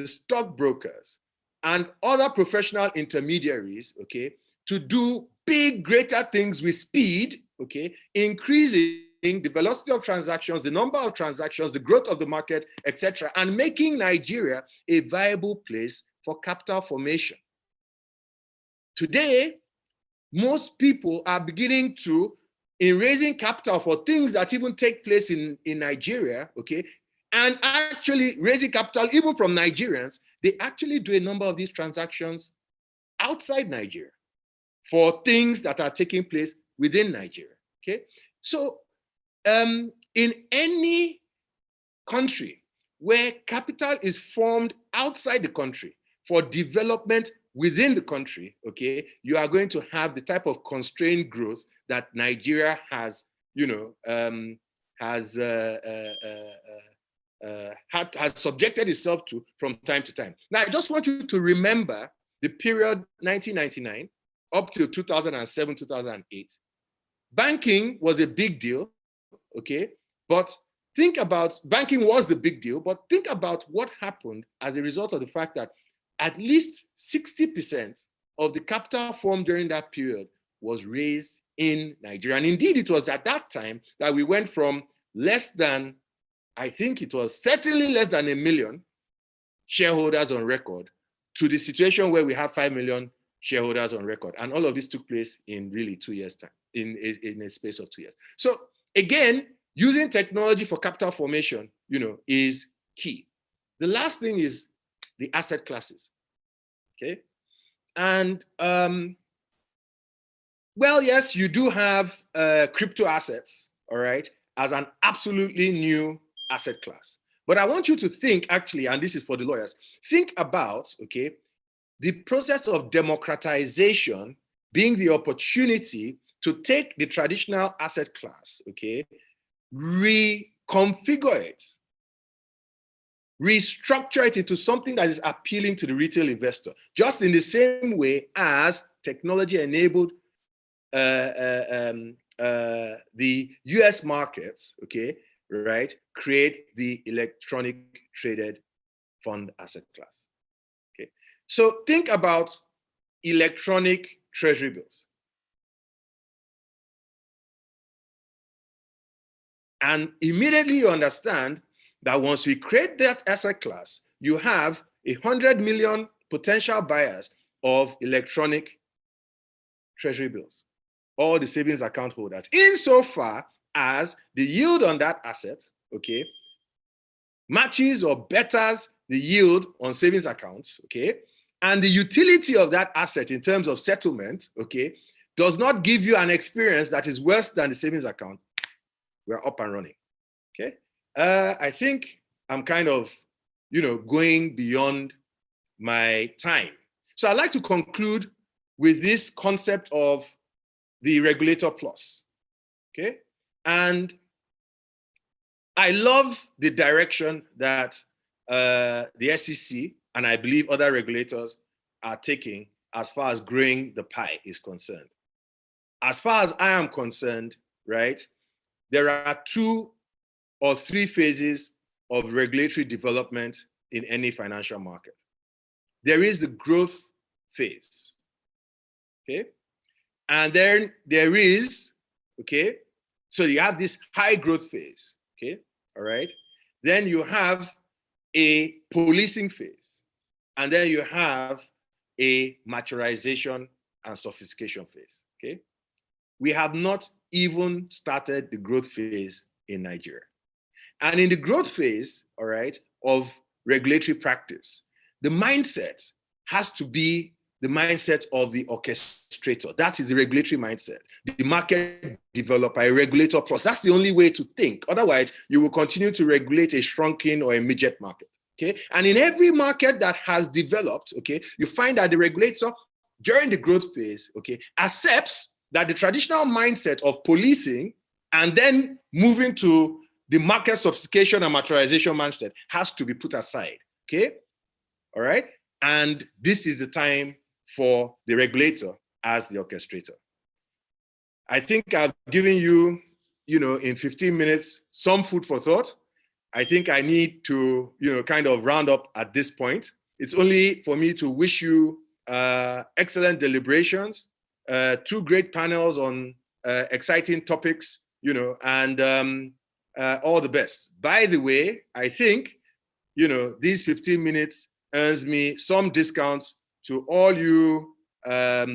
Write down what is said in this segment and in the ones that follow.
the stockbrokers, and other professional intermediaries, okay, to do big, greater things with speed, okay, increasing the velocity of transactions, the number of transactions, the growth of the market, etc., and making Nigeria a viable place for capital formation. Today, most people are beginning to, in raising capital for things that even take place in Nigeria, okay, and actually raising capital even from Nigerians, they actually do a number of these transactions outside Nigeria for things that are taking place within Nigeria, okay? So in any country where capital is formed outside the country for development within the country, okay, you are going to have the type of constrained growth that Nigeria has, you know, has subjected itself to from time to time. Now, I just want you to remember the period 1999 up to 2007, 2008. Banking was a big deal, okay? But think about, banking was the big deal, but think about what happened as a result of the fact that at least 60% of the capital formed during that period was raised in Nigeria. And indeed, it was at that time that we went from less than, I think it was certainly less than 1 million shareholders on record to the situation where we have 5 million shareholders on record. And all of this took place in really 2 years' time, in a space of 2 years. So again, using technology for capital formation, you know, is key. The last thing is the asset classes, okay? And well, yes, you do have crypto assets, all right, as an absolutely new asset class. But I want you to think actually, and this is for the lawyers, think about, okay, the process of democratization being the opportunity to take the traditional asset class, okay, reconfigure it, restructure it into something that is appealing to the retail investor, just in the same way as technology enabled the US markets, okay, right, create the electronic traded fund asset class. Okay, so think about electronic treasury bills. And immediately you understand that once we create that asset class, you have 100 million potential buyers of electronic treasury bills, all the savings account holders, insofar as the yield on that asset, okay, matches or betters the yield on savings accounts, okay, and the utility of that asset in terms of settlement, okay, does not give you an experience that is worse than the savings account, we're up and running, okay? I think I'm kind of, you know, going beyond my time. So I'd like to conclude with this concept of the regulator plus, okay? And I love the direction that the SEC and I believe other regulators are taking as far as growing the pie is concerned. As far as I am concerned, right, there are 2 or 3 phases of regulatory development in any financial market. There is the growth phase, okay? And then there is, okay, so you have this high growth phase, okay, all right? Then you have a policing phase, and then you have a maturization and sophistication phase, okay? We have not even started the growth phase in Nigeria. And in the growth phase, all right, of regulatory practice, the mindset has to be the mindset of the orchestrator. That is the regulatory mindset. The market developer, a regulator plus. That's the only way to think. Otherwise, you will continue to regulate a shrunken or a midget market, okay? And in every market that has developed, okay, you find that the regulator during the growth phase, okay, accepts that the traditional mindset of policing and then moving to the market sophistication and maturization mindset has to be put aside, okay? All right? And this is the time for the regulator as the orchestrator. I think I've given you, you know, in 15 minutes, some food for thought. I think I need to, kind of round up at this point. It's only for me to wish you excellent deliberations, 2 great panels on exciting topics, and all the best. By the way, I think, these 15 minutes earns me some discounts to all you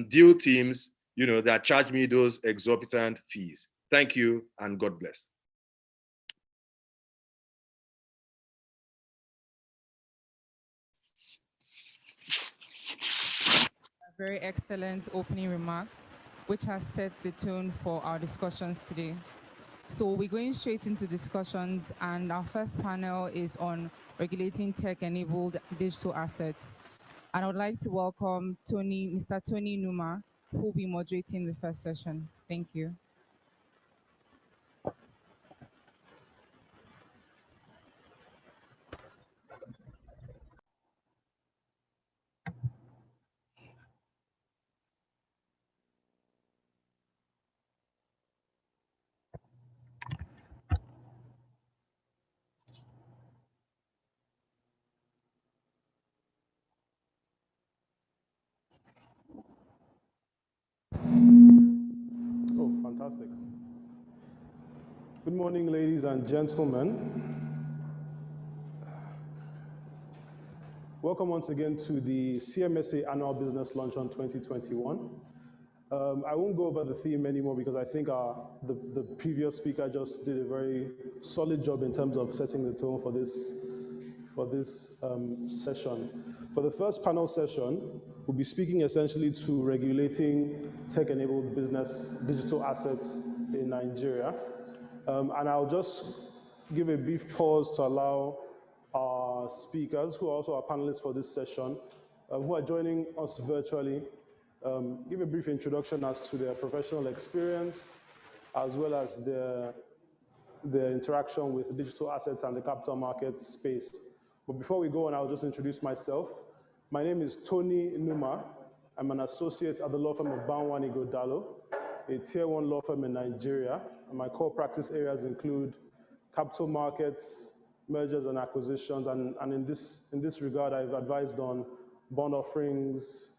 deal teams, that charge me those exorbitant fees. Thank you and God bless. Very excellent opening remarks, which has set the tone for our discussions today. So we're going straight into discussions, and our first panel is on regulating tech-enabled digital assets. And I would like to welcome Mr. Tony Numa, who will be moderating the first session. Thank you. Oh, fantastic. Good morning, ladies and gentlemen. Welcome once again to the CMSA Annual Business Luncheon 2021. I won't go over the theme anymore because I think the previous speaker just did a very solid job in terms of setting the tone for this session. For the first panel session, we'll be speaking essentially to regulating tech-enabled business digital assets in Nigeria. And I'll just give a brief pause to allow our speakers, who are also our panelists for this session, who are joining us virtually, give a brief introduction as to their professional experience, as well as their interaction with digital assets and the capital markets space. But before we go on, I'll just introduce myself. My name is Tony Numa. I'm an associate at the law firm of Banwani Godalo, a tier 1 law firm in Nigeria. And my core practice areas include capital markets, mergers and acquisitions, and in this regard, I've advised on bond offerings,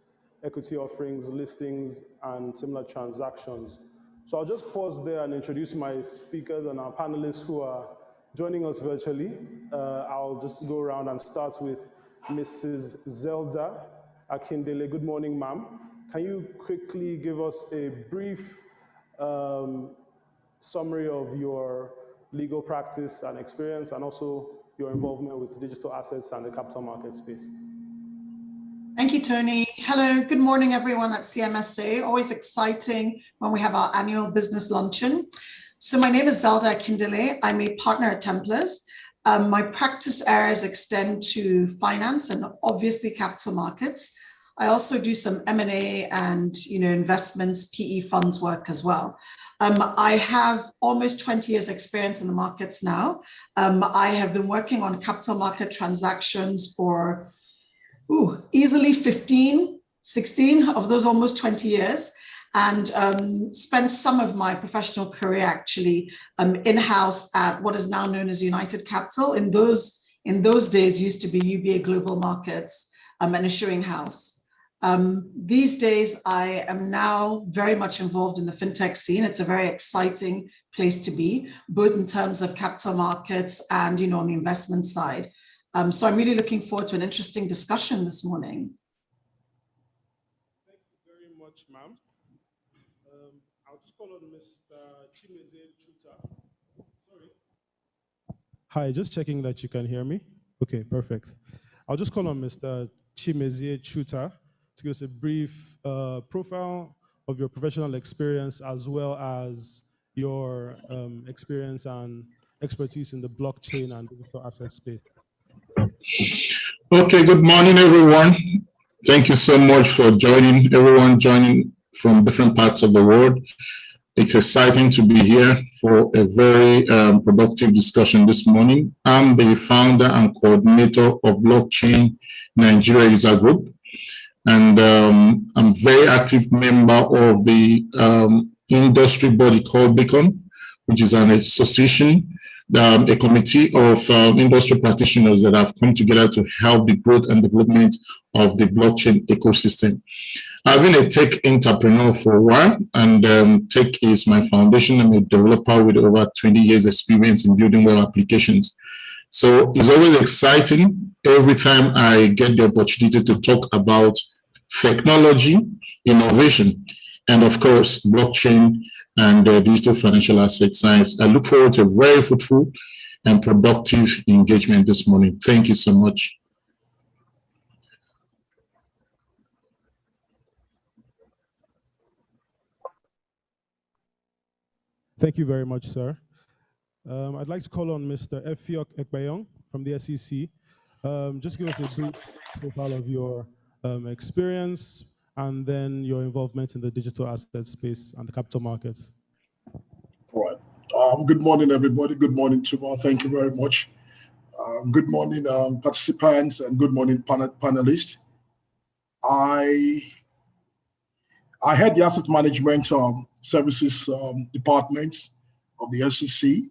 equity offerings, listings, and similar transactions. So I'll just pause there and introduce my speakers and our panelists who are joining us virtually. I'll just go around and start with Mrs. Zelda Akindele. Good morning, ma'am. Can you quickly give us a brief summary of your legal practice and experience, and also your involvement with digital assets and the capital market space? Thank you, Tony. Hello, good morning, everyone at CMSA. Always exciting when we have our annual business luncheon. So my name is Zelda Akindele. I'm a partner at Templars. My practice areas extend to finance and obviously capital markets. I also do some M&A and investments, PE funds work as well. I have almost 20 years experience in the markets now. I have been working on capital market transactions for easily 15, 16 of those almost 20 years, and spent some of my professional career actually in-house at what is now known as United Capital. In those days used to be UBA Global Markets, an issuing house. These days, I am now very much involved in the fintech scene. It's a very exciting place to be, both in terms of capital markets and on the investment side. So I'm really looking forward to an interesting discussion this morning. Thank you very much, ma'am. I'll just call on Mr. Chimezie Chuta. Sorry. Hi, just checking that you can hear me. Okay, perfect. I'll just call on Mr. Chimezie Chuta to give us a brief profile of your professional experience, as well as your experience and expertise in the blockchain and digital asset space. Okay, good morning, everyone. Thank you so much for joining, everyone joining from different parts of the world. It's exciting to be here for a very productive discussion this morning. I'm the founder and coordinator of Blockchain Nigeria User Group, and I'm a very active member of the industry body called Beacon, which is an association a committee of industry practitioners that have come together to help the growth and development of the blockchain ecosystem. I've been a tech entrepreneur for a while, and tech is my foundation. I'm a developer with over 20 years experience in building web applications. So it's always exciting every time I get the opportunity to talk about technology, innovation, and of course, blockchain and digital financial asset science. I look forward to a very fruitful and productive engagement this morning. Thank you so much. Thank you very much, sir. I'd like to call on Mr. Efiok Ekbayong from the SEC. Just give us a brief profile of your experience and then your involvement in the digital asset space and the capital markets. All right. Good morning, everybody. Good morning, Tuba. Thank you very much. Good morning, participants, and good morning, panelists. I head the asset management services department of the SEC,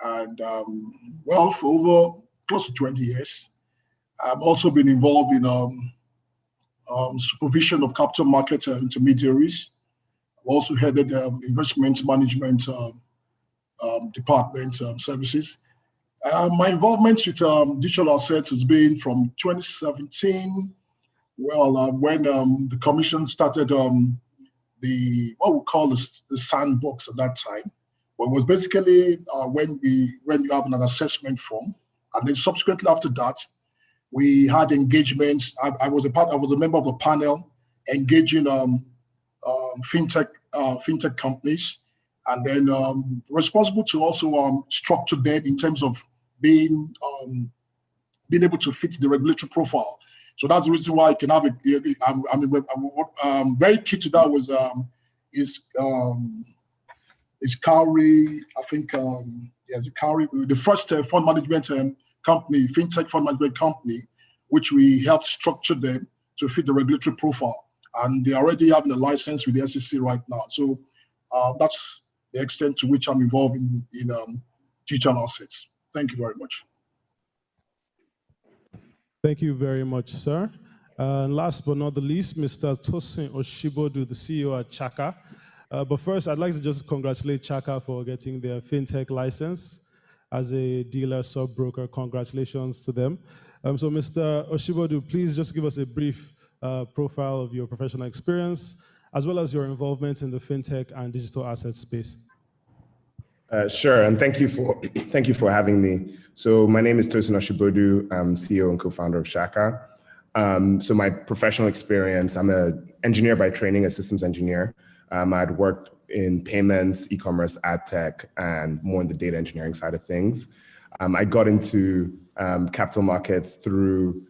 and well, for over close to 20 years. I've also been involved in supervision of capital market intermediaries. I've also headed investment management department services. My involvement with digital assets has been from 2017, well, when the commission started the what we call the sandbox at that time. Well, it was basically when you have an assessment form, and then subsequently after that, we had engagements. I was a member of a panel engaging fintech companies, and then responsible to also structure them in terms of being able to fit the regulatory profile. So that's the reason why I can have it. Very key to that was is Cowrie, I think, yes, Cowrie, the first fund management company, fintech fund management company, which we helped structure them to fit the regulatory profile. And they already having a license with the SEC right now. So that's the extent to which I'm involved in digital assets. Thank you very much. Thank you very much, sir. Last but not the least, Mr. Tosin Oshibodu, the CEO at Chaka. But first, I'd like to just congratulate Chaka for getting their fintech license as a dealer sub-broker. Congratulations to them. So Mr. Oshibodu, please just give us a brief profile of your professional experience, as well as your involvement in the fintech and digital asset space. Sure, and thank you for having me. So my name is Tosin Oshibodu. I'm CEO and co-founder of Chaka. So my professional experience, I'm an engineer by training, a systems engineer. I'd worked in payments, e-commerce, ad tech, and more in the data engineering side of things. I got into capital markets through,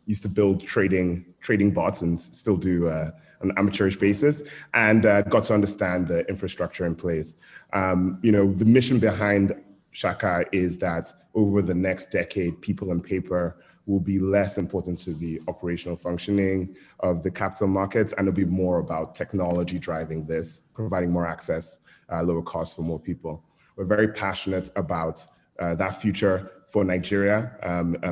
used to build trading bots and still do on an amateurish basis, and got to understand the infrastructure in place. The mission behind Chaka is that over the next decade, people and paper will be less important to the operational functioning of the capital markets, and it'll be more about technology driving this, providing more access, lower costs for more people. We're very passionate about that future for Nigeria,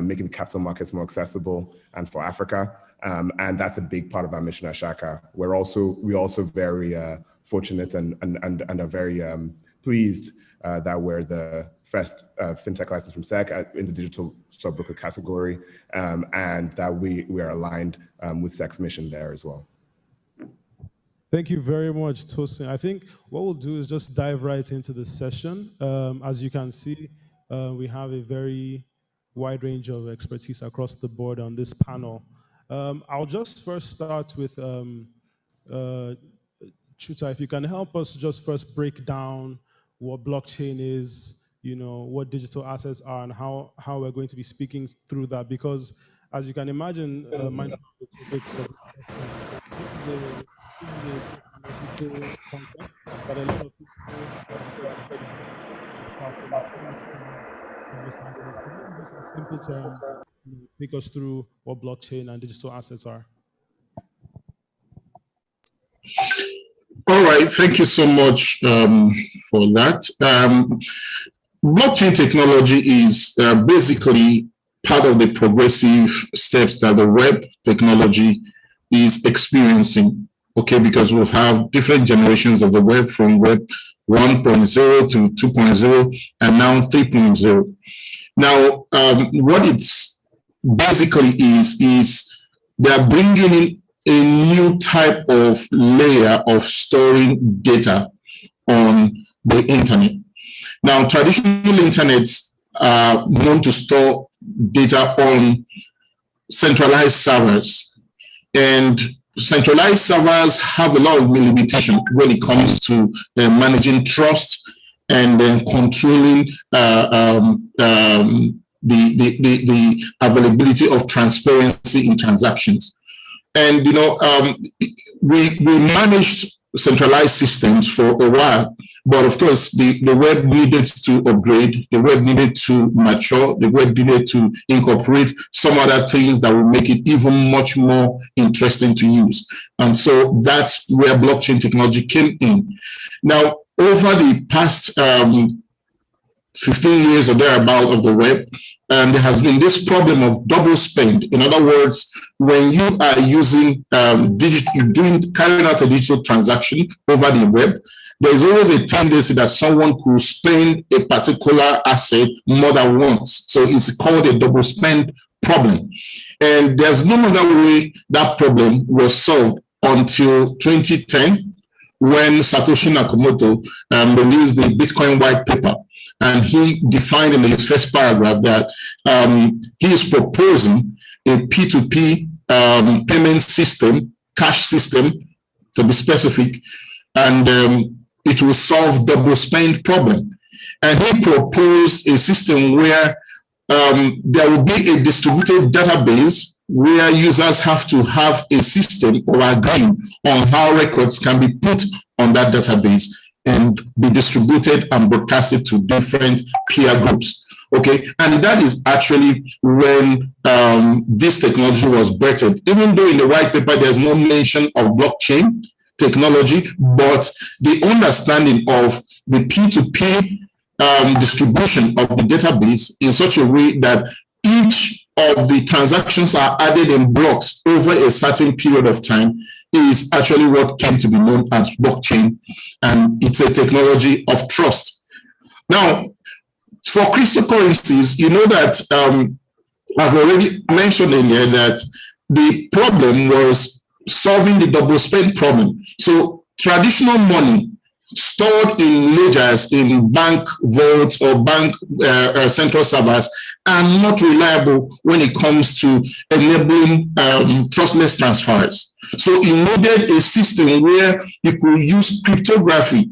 making the capital markets more accessible, and for Africa. And that's a big part of our mission at Chaka. We're also very fortunate and are very pleased that we're the first fintech license from SEC in the digital sub-broker category, and that we are aligned with SEC's mission there as well. Thank you very much, Tosin. I think what we'll do is just dive right into the session. As you can see, we have a very wide range of expertise across the board on this panel. I'll just first start with Chuta, if you can help us just first break down what blockchain is, what digital assets are, and how we're going to be speaking through that. Because as you can imagine, this is a digital context that a lot of people simple terms, take us through what blockchain and digital assets are. All right, thank you so much for that. blockchain technology is basically part of the progressive steps that the web technology is experiencing. Okay, because we'll have different generations of the web, from web 1.0 to 2.0 and now 3.0. Now, what it's basically is they're bringing in a new type of layer of storing data on the internet. Now, traditional internets are known to store data on centralized servers, and centralized servers have a lot of limitation when it comes to managing trust and then controlling the availability of transparency in transactions. And we managed centralized systems for a while, but of course the web needed to upgrade, the web needed to mature, the web needed to incorporate some other things that will make it even much more interesting to use. And so that's where blockchain technology came in. Now, over the past 15 years or thereabout of the web, there has been this problem of double spend. In other words, when you are using carrying out a digital transaction over the web, there's always a tendency that someone could spend a particular asset more than once. So it's called a double spend problem. And there's no other way that problem was solved until 2010, when Satoshi Nakamoto released the Bitcoin white paper. And he defined in his first paragraph that he is proposing a P2P payment system, cash system to be specific, and it will solve double spend problem. And he proposed a system where there will be a distributed database where users have to have a system or agree on how records can be put on that database and be distributed and broadcasted to different peer groups. Okay, and that is actually when this technology was birthed. Even though in the white paper there's no mention of blockchain technology, but the understanding of the P2P distribution of the database in such a way that each of the transactions are added in blocks over a certain period of time is actually what came to be known as blockchain, and it's a technology of trust. Now, for cryptocurrencies, you know that I've already mentioned in here that the problem was solving the double spend problem. So traditional money stored in ledgers, in bank vaults or bank central servers, are not reliable when it comes to enabling trustless transfers. So it needed a system where you could use cryptography,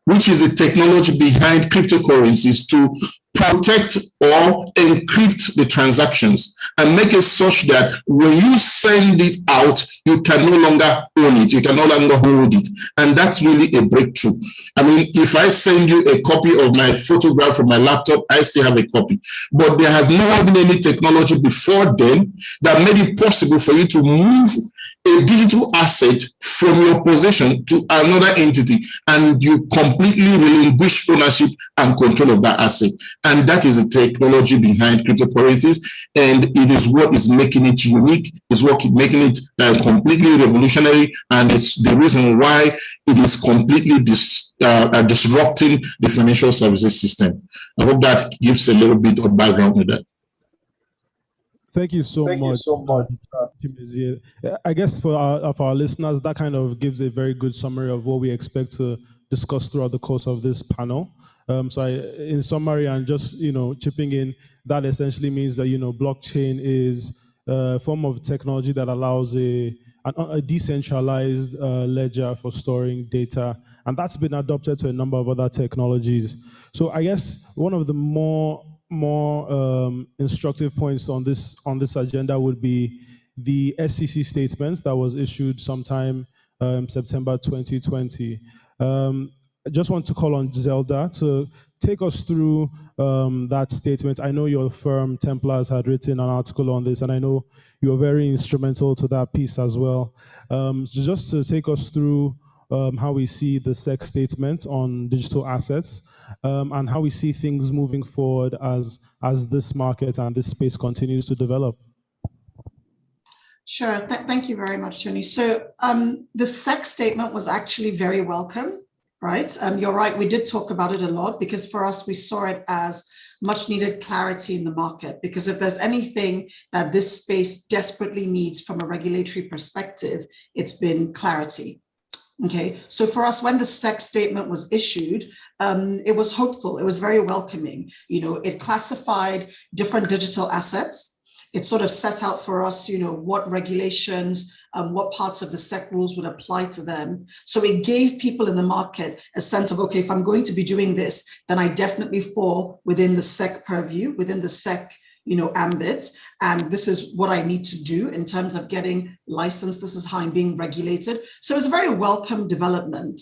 which is the technology behind cryptocurrencies, to protect or encrypt the transactions and make it such that when you send it out, you can no longer own it, you can no longer hold it. And that's really a breakthrough. I mean, if I send you a copy of my photograph from my laptop, I still have a copy. But there has never been any technology before then that made it possible for you to move a digital asset from your possession to another entity, and you completely relinquish ownership and control of that asset. And that is the technology behind cryptocurrencies, and it is what is making it unique, is what is making it completely revolutionary, and it's the reason why it is completely disrupting the financial services system. I hope that gives a little bit of background with that. Thank you so much. Chimezie. I guess for our listeners, that kind of gives a very good summary of what we expect to discuss throughout the course of this panel. So in summary, and just chipping in, that essentially means that blockchain is a form of technology that allows a decentralized ledger for storing data, and that's been adopted to a number of other technologies. So I guess one of the more instructive points on this agenda would be the SEC statement that was issued sometime September 2020. I just want to call on Zelda to take us through that statement. I know your firm, Templars, had written an article on this, and I know you were very instrumental to that piece as well. So just to take us through how we see the SEC statement on digital assets, and how we see things moving forward as this market and this space continues to develop. Sure. Thank you very much, Tony. So the SEC statement was actually very welcome, right? You're right. We did talk about it a lot because for us, we saw it as much needed clarity in the market, because if there's anything that this space desperately needs from a regulatory perspective, it's been clarity. Okay, so for us, when the SEC statement was issued, it was hopeful. It was very welcoming. You know, it classified different digital assets. It sort of set out for us, you know, what regulations, what parts of the SEC rules would apply to them. So it gave people in the market a sense of, okay, if I'm going to be doing this, then I definitely fall within the SEC purview, within the SEC, you know, ambit. And this is what I need to do in terms of getting licensed. This is how I'm being regulated. So it was a very welcome development.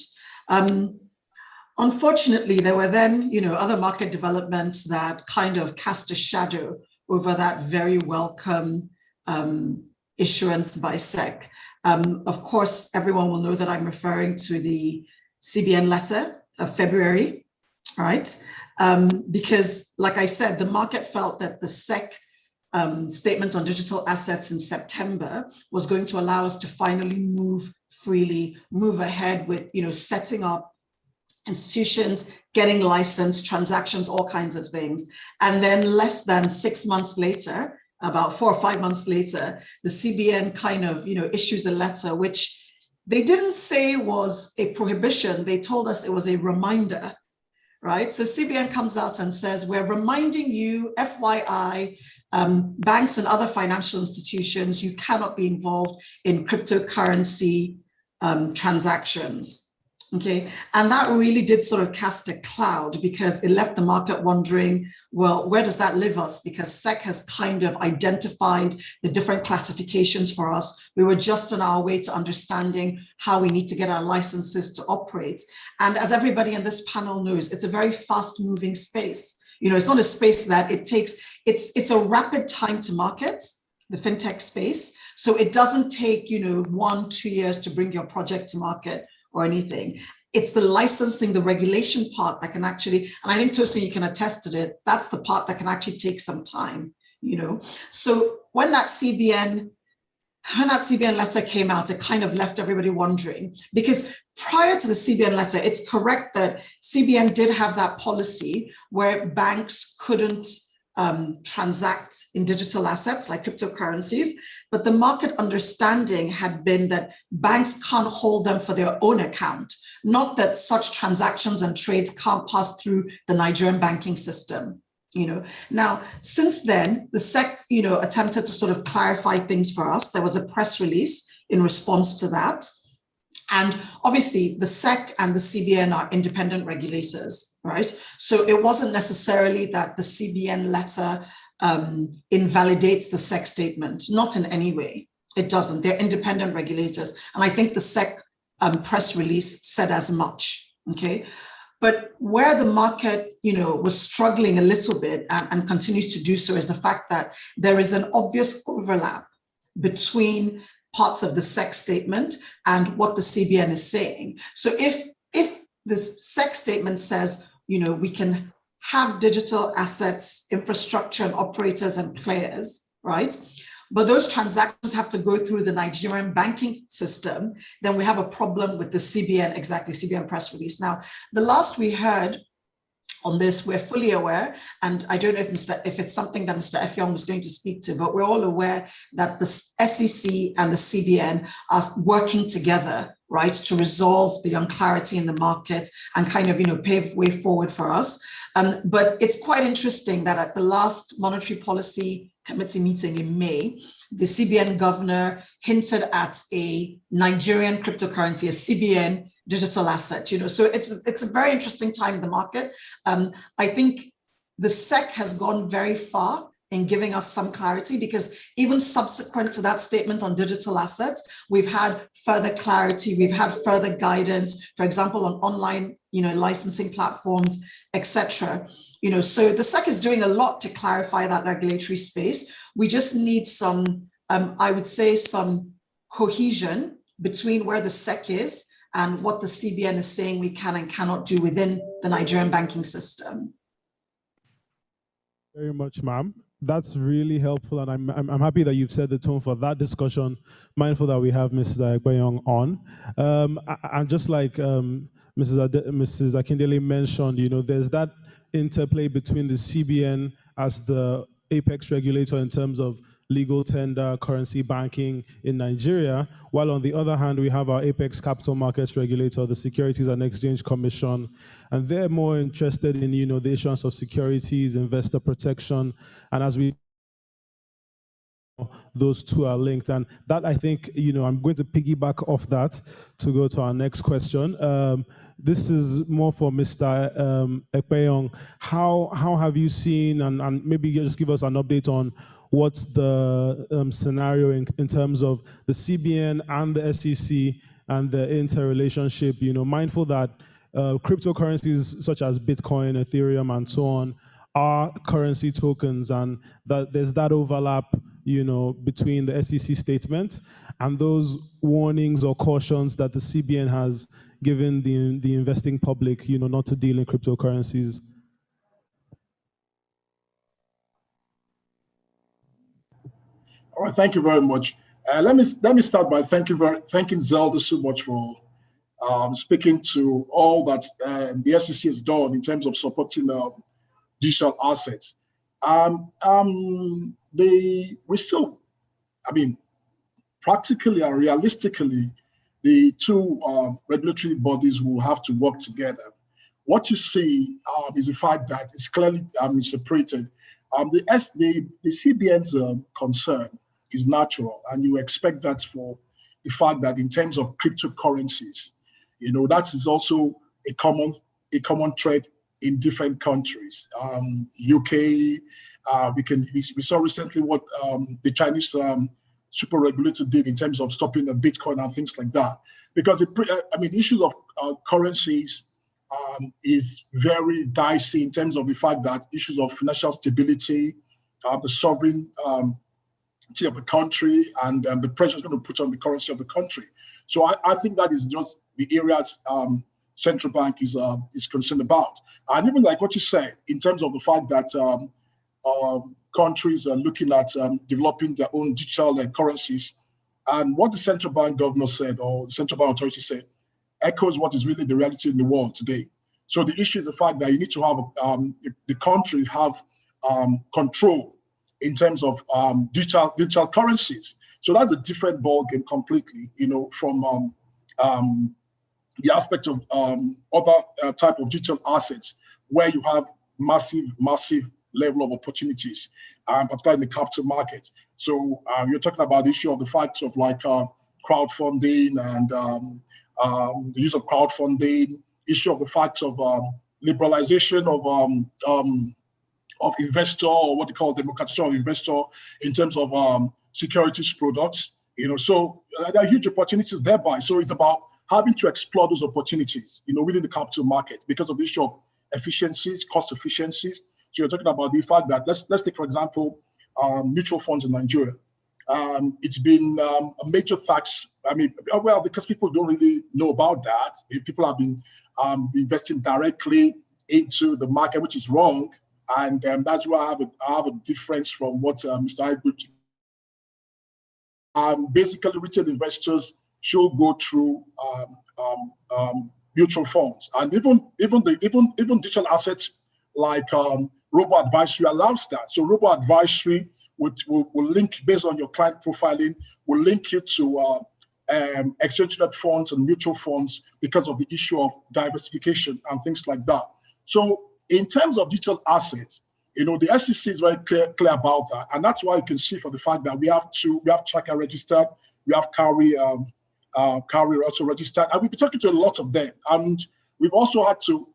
Unfortunately, there were then, you know, other market developments that kind of cast a shadow over that very welcome issuance by SEC. Of course, everyone will know that I'm referring to the CBN letter of February, right? Because like I said, the market felt that the SEC statement on digital assets in September was going to allow us to finally move freely, move ahead with, you know, setting up institutions, getting licensed, transactions, all kinds of things. And then less than 6 months later, about 4 or 5 months later, the CBN kind of, you know, issues a letter, which they didn't say was a prohibition. They told us it was a reminder, right? So CBN comes out and says, we're reminding you, FYI, banks and other financial institutions, you cannot be involved in cryptocurrency transactions. Okay, and that really did sort of cast a cloud because it left the market wondering, well, where does that leave us? Because SEC has kind of identified the different classifications for us. We were just on our way to understanding how we need to get our licenses to operate. And as everybody in this panel knows, it's a very fast moving space. You know, it's not a space that it takes, it's a rapid time to market, the fintech space. So it doesn't take, you know, 1-2 years to bring your project to market or anything. It's the licensing, the regulation part that can actually, and I think Tosin, you can attest to it, that's the part that can actually take some time, you know. So when that CBN letter came out, it kind of left everybody wondering, because prior to the CBN letter, it's correct that CBN did have that policy where banks couldn't transact in digital assets like cryptocurrencies, but the market understanding had been that banks can't hold them for their own account, not that such transactions and trades can't pass through the Nigerian banking system. You know, now, since then, the SEC, you know, attempted to sort of clarify things for us. There was a press release in response to that. And obviously, the SEC and the CBN are independent regulators, right? So it wasn't necessarily that the CBN letter invalidates the SEC statement, not in any way. It doesn't. They're independent regulators. And I think the SEC press release said as much, okay? But where the market, you know, was struggling a little bit and continues to do so is the fact that there is an obvious overlap between parts of the SEC statement and what the CBN is saying. So if the SEC statement says, you know, we can have digital assets, infrastructure, and operators and players, right? But those transactions have to go through the Nigerian banking system, then we have a problem with the CBN, exactly, CBN press release. Now, the last we heard on this, we're fully aware, and I don't know if it's something that Mr. Effiong was going to speak to, but we're all aware that the SEC and the CBN are working together, right, to resolve the unclarity in the market and kind of, you know, pave way forward for us. But it's quite interesting that at the last Monetary Policy Committee meeting in May, the CBN governor hinted at a Nigerian cryptocurrency, a CBN digital asset, you know, so it's a very interesting time in the market. I think the SEC has gone very far in giving us some clarity, because even subsequent to that statement on digital assets, we've had further clarity, we've had further guidance, for example, on online, you know, licensing platforms, etc. You know, so the SEC is doing a lot to clarify that regulatory space. We just need some, I would say, some cohesion between where the SEC is and what the CBN is saying we can and cannot do within the Nigerian banking system. Very much, ma'am. That's really helpful, and I'm happy that you've set the tone for that discussion. Mindful that we have Mr. Ekpeyong on, and just like Mrs. Akindele mentioned, there's that interplay between the CBN as the apex regulator in terms of legal tender, currency banking in Nigeria, while on the other hand, we have our apex capital markets regulator, the Securities and Exchange Commission, and they're more interested in, the issuance of securities, investor protection, and as we those two are linked. And that, I think, I'm going to piggyback off that to go to our next question. This is more for Mr. Ekpeyong. How have you seen, and maybe you just give us an update on what's the scenario in terms of the CBN and the SEC and the interrelationship, mindful that cryptocurrencies such as Bitcoin, Ethereum, and so on are currency tokens, and that there's that overlap, between the SEC statement and those warnings or cautions that the CBN has given the investing public, not to deal in cryptocurrencies. All right, thank you very much. Let me start by thanking Zelda so much for speaking to all that the SEC has done in terms of supporting digital assets. Practically and realistically, the two regulatory bodies will have to work together. What you see is the fact that it's clearly separated. The CBN's concern is natural, and you expect that for the fact that in terms of cryptocurrencies, that is also a common thread in different countries. UK, we saw recently what the Chinese super regulator did in terms of stopping the Bitcoin and things like that. Because issues of currencies is very dicey in terms of the fact that issues of financial stability, the sovereignty of the country, and the pressure is going to put on the currency of the country. So I think that is just the areas central bank is concerned about. And even like what you said, in terms of the fact that countries are looking at developing their own digital currencies, and what the central bank governor said, or the central bank authority said, echoes what is really the reality in the world today. So the issue is the fact that you need to have the country have control in terms of digital currencies. So that's a different ballgame completely, from the aspect of other type of digital assets where you have massive level of opportunities, particularly in the capital market. So you're talking about the issue of the fact of like crowdfunding and the use of crowdfunding, issue of the fact of liberalization of investor, or what they call democratization of investor in terms of securities products. So there are huge opportunities thereby. So it's about having to explore those opportunities, within the capital market because of the issue of efficiencies, cost efficiencies. So you're talking about the fact that let's take, for example, mutual funds in Nigeria. It's been a major tax. Because people don't really know about that. People have been investing directly into the market, which is wrong. And that's why I have a difference from what Mr. Ibuchi. Basically, retail investors should go through mutual funds, and even digital assets like robo-advisory allows that. So robo-advisory will link based on your client profiling, will link you to exchange-traded funds and mutual funds because of the issue of diversification and things like that. So in terms of digital assets, the SEC is very clear about that, and that's why you can see for the fact that we have Chaka registered, we have Cowrie also registered, and we've been talking to a lot of them, and we've also had to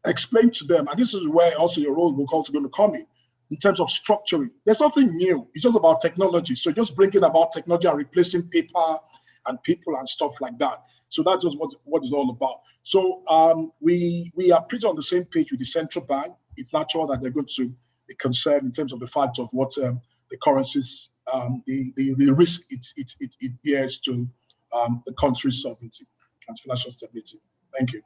explain to them, and this is where also your role will also going to come in terms of structuring. There's nothing new. It's just about technology. So just bringing about technology and replacing paper and people and stuff like that. So that's just what it's all about. So we are pretty on the same page with the central bank. It's natural that they're going to be concerned in terms of the fact of what the currencies, the risk it bears to the country's sovereignty and financial stability. Thank you.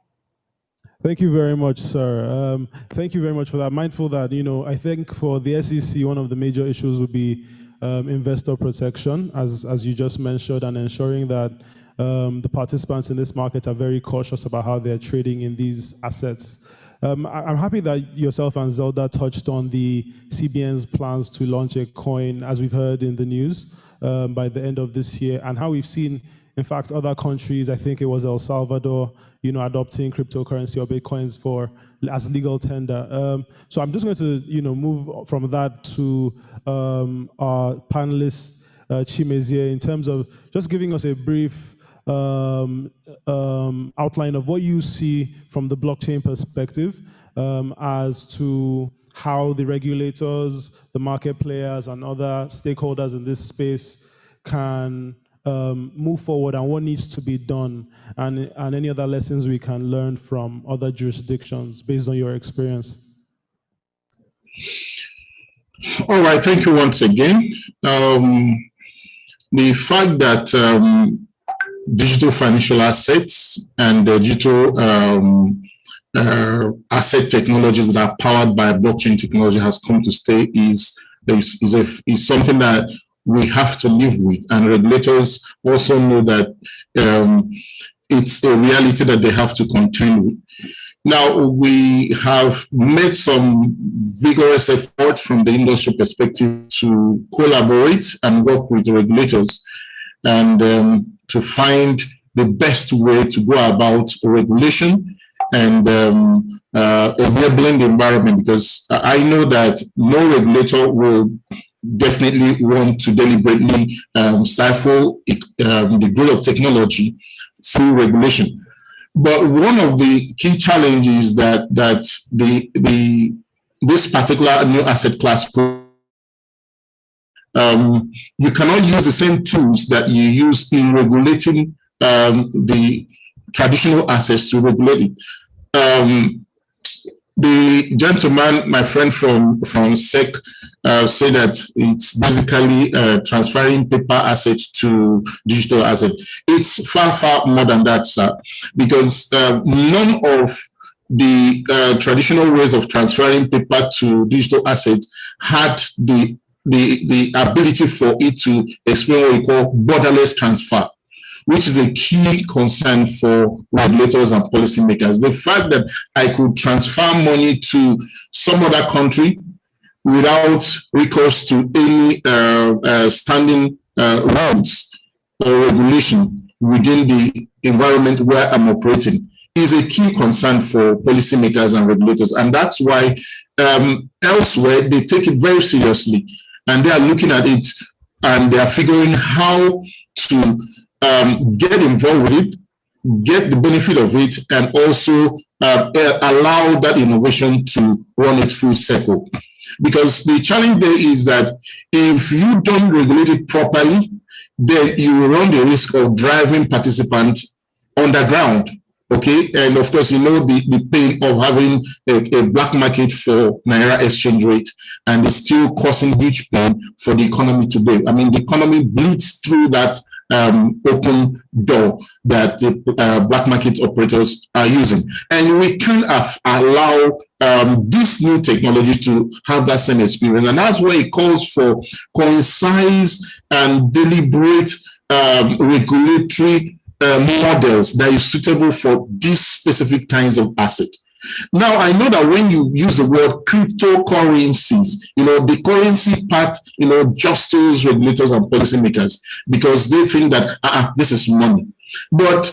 Thank you very much, sir. Thank you very much for that. Mindful that, I think for the SEC, one of the major issues would be investor protection, as you just mentioned, and ensuring that the participants in this market are very cautious about how they're trading in these assets. I'm happy that yourself and Zelda touched on the CBN's plans to launch a coin, as we've heard in the news, by the end of this year, and how we've seen, in fact, other countries, I think it was El Salvador, adopting cryptocurrency or Bitcoins as legal tender. So I'm just going to, move from that to our panelist, Chimezie, in terms of just giving us a brief outline of what you see from the blockchain perspective as to how the regulators, the market players, and other stakeholders in this space can move forward, and what needs to be done, and any other lessons we can learn from other jurisdictions based on your experience. All right, thank you once again. The fact that digital financial assets and digital asset technologies that are powered by blockchain technology has come to stay is something that we have to live with, and regulators also know that it's a reality that they have to contend with. Now, we have made some vigorous effort from the industry perspective to collaborate and work with the regulators and to find the best way to go about regulation and enabling the environment, because I know that no regulator will definitely want to deliberately stifle the growth of technology through regulation. But one of the key challenges that this particular new asset class, you cannot use the same tools that you use in regulating the traditional assets to regulate it. The gentleman, my friend from SEC, said that it's basically transferring paper assets to digital assets. It's far, far more than that, sir, because none of the traditional ways of transferring paper to digital assets had the ability for it to explain what we call borderless transfer, which is a key concern for regulators and policymakers. The fact that I could transfer money to some other country without recourse to any standing rules or regulation within the environment where I'm operating is a key concern for policymakers and regulators. And that's why elsewhere they take it very seriously, and they are looking at it and they are figuring how to get involved with it, get the benefit of it, and also allow that innovation to run its full circle. Because the challenge there is that if you don't regulate it properly, then you will run the risk of driving participants underground. Okay, and of course, the pain of having a black market for Naira exchange rate, and it's still causing huge pain for the economy today. I mean, the economy bleeds through that open door that the black market operators are using. And we can't allow this new technology to have that same experience. And that's why it calls for concise and deliberate regulatory models that is suitable for these specific kinds of assets. Now, I know that when you use the word cryptocurrencies, the currency part, jostles regulators and policymakers because they think that this is money. But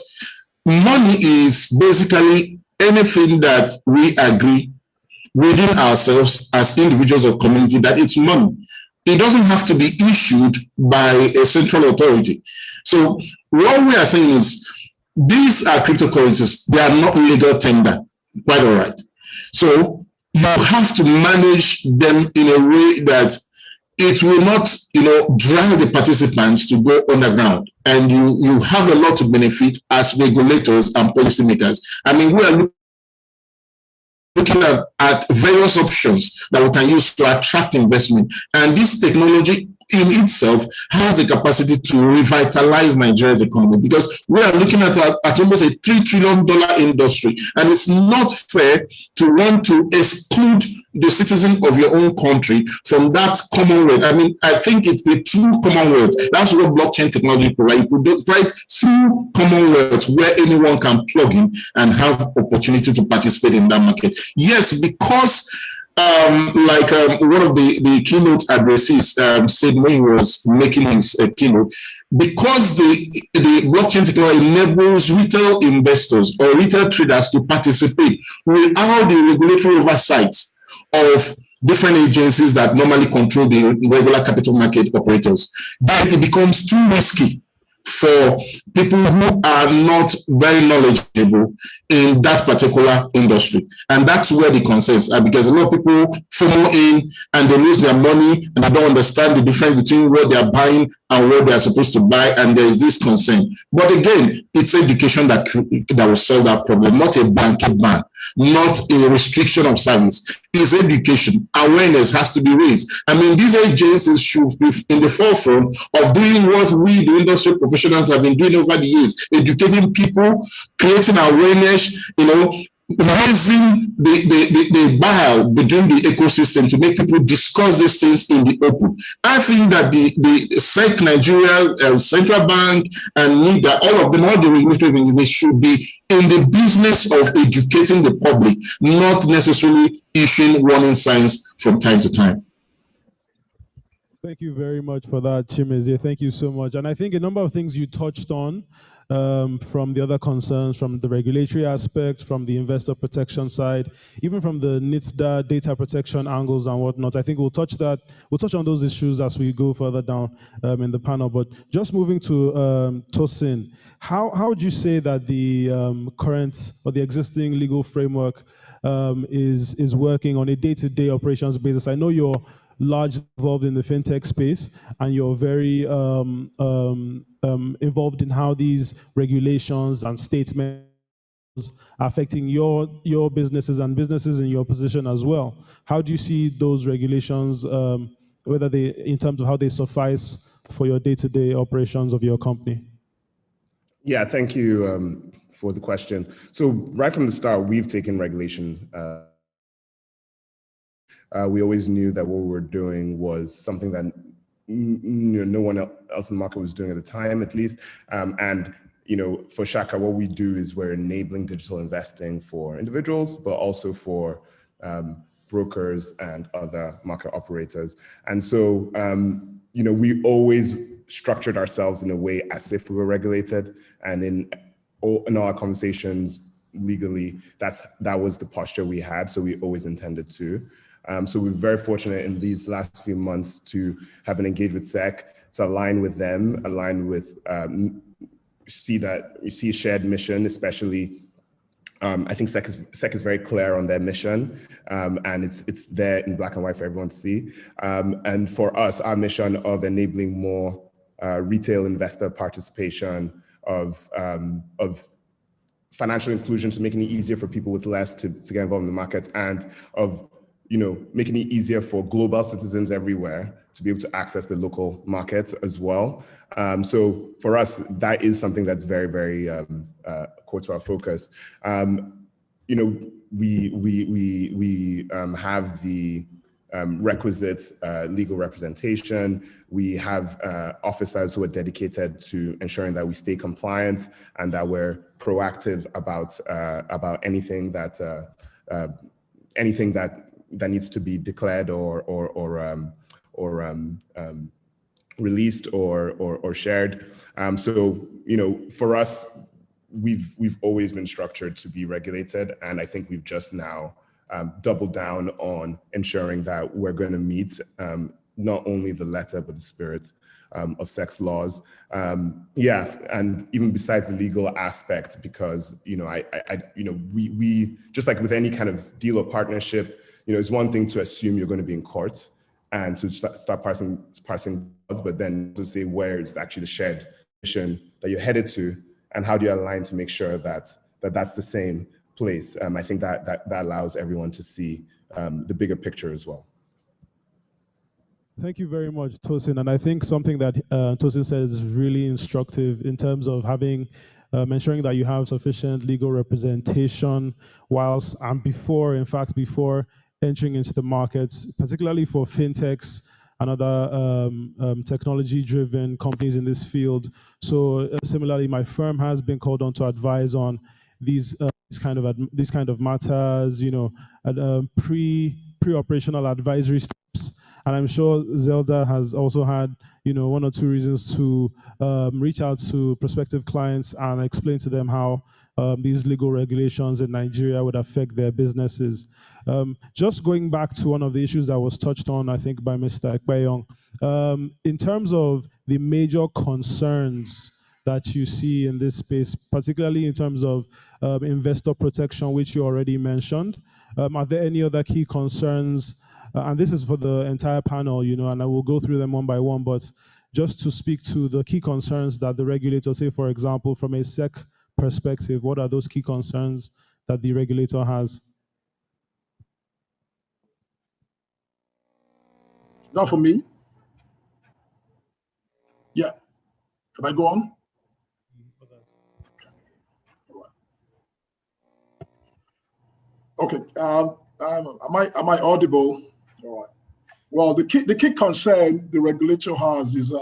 money is basically anything that we agree within ourselves as individuals or community that it's money. It doesn't have to be issued by a central authority. So what we are saying is these are cryptocurrencies. They are not legal tender. Quite all right. So you have to manage them in a way that it will not, drive the participants to go underground. And you have a lot to benefit as regulators and policymakers. I mean, we are looking at various options that we can use to attract investment. And this technology in itself has the capacity to revitalize Nigeria's economy, because we are looking at almost a $3 trillion industry, and it's not fair to want to exclude the citizen of your own country from that commonwealth. I mean, I think it's the true commonwealth. That's what blockchain technology provides. It provides true commonwealth where anyone can plug in and have opportunity to participate in that market. Yes, because one of the keynote addressees said when he was making his keynote, because the blockchain technology enables retail investors or retail traders to participate without the regulatory oversight of different agencies that normally control the regular capital market operators, then it becomes too risky for people who are not very knowledgeable in that particular industry. And that's where the concerns are, because a lot of people FOMO in and they lose their money and they don't understand the difference between what they are buying and what they are supposed to buy, and there is this concern. But again, it's education that will solve that problem, not a blanket ban, not a restriction of service. It's education. Awareness has to be raised. I mean, these agencies should be in the forefront of doing what we, the industry professionals, have been doing over the years, educating people, creating awareness, raising the bar between the ecosystem to make people discuss these things in the open. I think that the SEC Nigeria, Central Bank, and NIDA, all of them, all the regulatory agencies, they should be in the business of educating the public, not necessarily issuing warning signs from time to time. Thank you very much for that, Chimezie. Thank you so much. And I think a number of things you touched on from the other concerns, from the regulatory aspect, from the investor protection side, even from the NITSDA data protection angles and whatnot. I think we'll touch on those issues as we go further down in the panel. But just moving to Tosin, how would you say that the current or the existing legal framework is working on a day-to-day operations basis? I know you're largely involved in the fintech space, and you're very involved in how these regulations and statements are affecting your businesses and businesses in your position as well. How do you see those regulations, whether they, in terms of how they suffice for your day-to-day operations of your company? Yeah, thank you for the question. So right from the start, we've taken regulation. We always knew that what we were doing was something that no one else in the market was doing at the time, at least. And for Shaka, what we do is we're enabling digital investing for individuals, but also for brokers and other market operators. And so, we always structured ourselves in a way as if we were regulated, and in all our conversations legally, that was the posture we had. So we always intended to. So we're very fortunate in these last few months to have been engaged with SEC, to align with them, align with, see a shared mission, especially, I think SEC is very clear on their mission, and it's there in black and white for everyone to see. And for us, our mission of enabling more retail investor participation, of financial inclusion, so making it easier for people with less to get involved in the markets, and of making it easier for global citizens everywhere to be able to access the local markets as well. So for us, that is something that's very, very core to our focus. We have the requisite legal representation. We have officers who are dedicated to ensuring that we stay compliant and that we're proactive about anything that needs to be declared or released or shared. So for us, we've always been structured to be regulated, and I think we've just now doubled down on ensuring that we're going to meet not only the letter but the spirit of SEC's laws. And even besides the legal aspect, because we just like with any kind of deal or partnership, it's one thing to assume you're going to be in court and to start parsing laws, but then to say where is actually the shared mission that you're headed to, and how do you align to make sure that that's the same place. I think that allows everyone to see the bigger picture as well. Thank you very much, Tosin. And I think something that Tosin says is really instructive in terms of having, ensuring that you have sufficient legal representation whilst and before, in fact, before entering into the markets, particularly for fintechs and other technology-driven companies in this field. So similarly, my firm has been called on to advise on these kind of matters, you know, at pre-operational advisory steps. And I'm sure Zelda has also had, you know, one or two reasons to reach out to prospective clients and explain to them how these legal regulations in Nigeria would affect their businesses. Just going back to one of the issues that was touched on, I think, by Mr. Ekpeyong, in terms of the major concerns that you see in this space, particularly in terms of investor protection, which you already mentioned, are there any other key concerns? And this is for the entire panel, you know, and I will go through them one by one, but just to speak to the key concerns that the regulator, say, for example, from a SEC perspective, what are those key concerns that the regulator has? Is that for me? Yeah. Can I go on? Okay. Am I audible? All right. Well, the key concern the regulator has is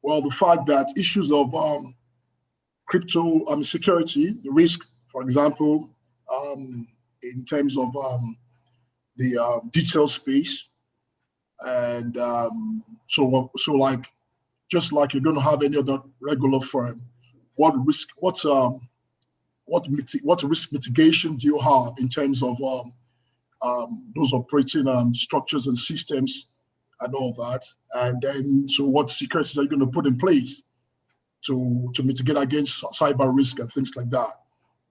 well, the fact that issues of crypto security, the risk, for example, in terms of the digital space, and so like just like you're going to have any other regular firm, what risk mitigation do you have in terms of those operating structures and systems and all that? And then, so what securities are you going to put in place to mitigate against cyber risk and things like that?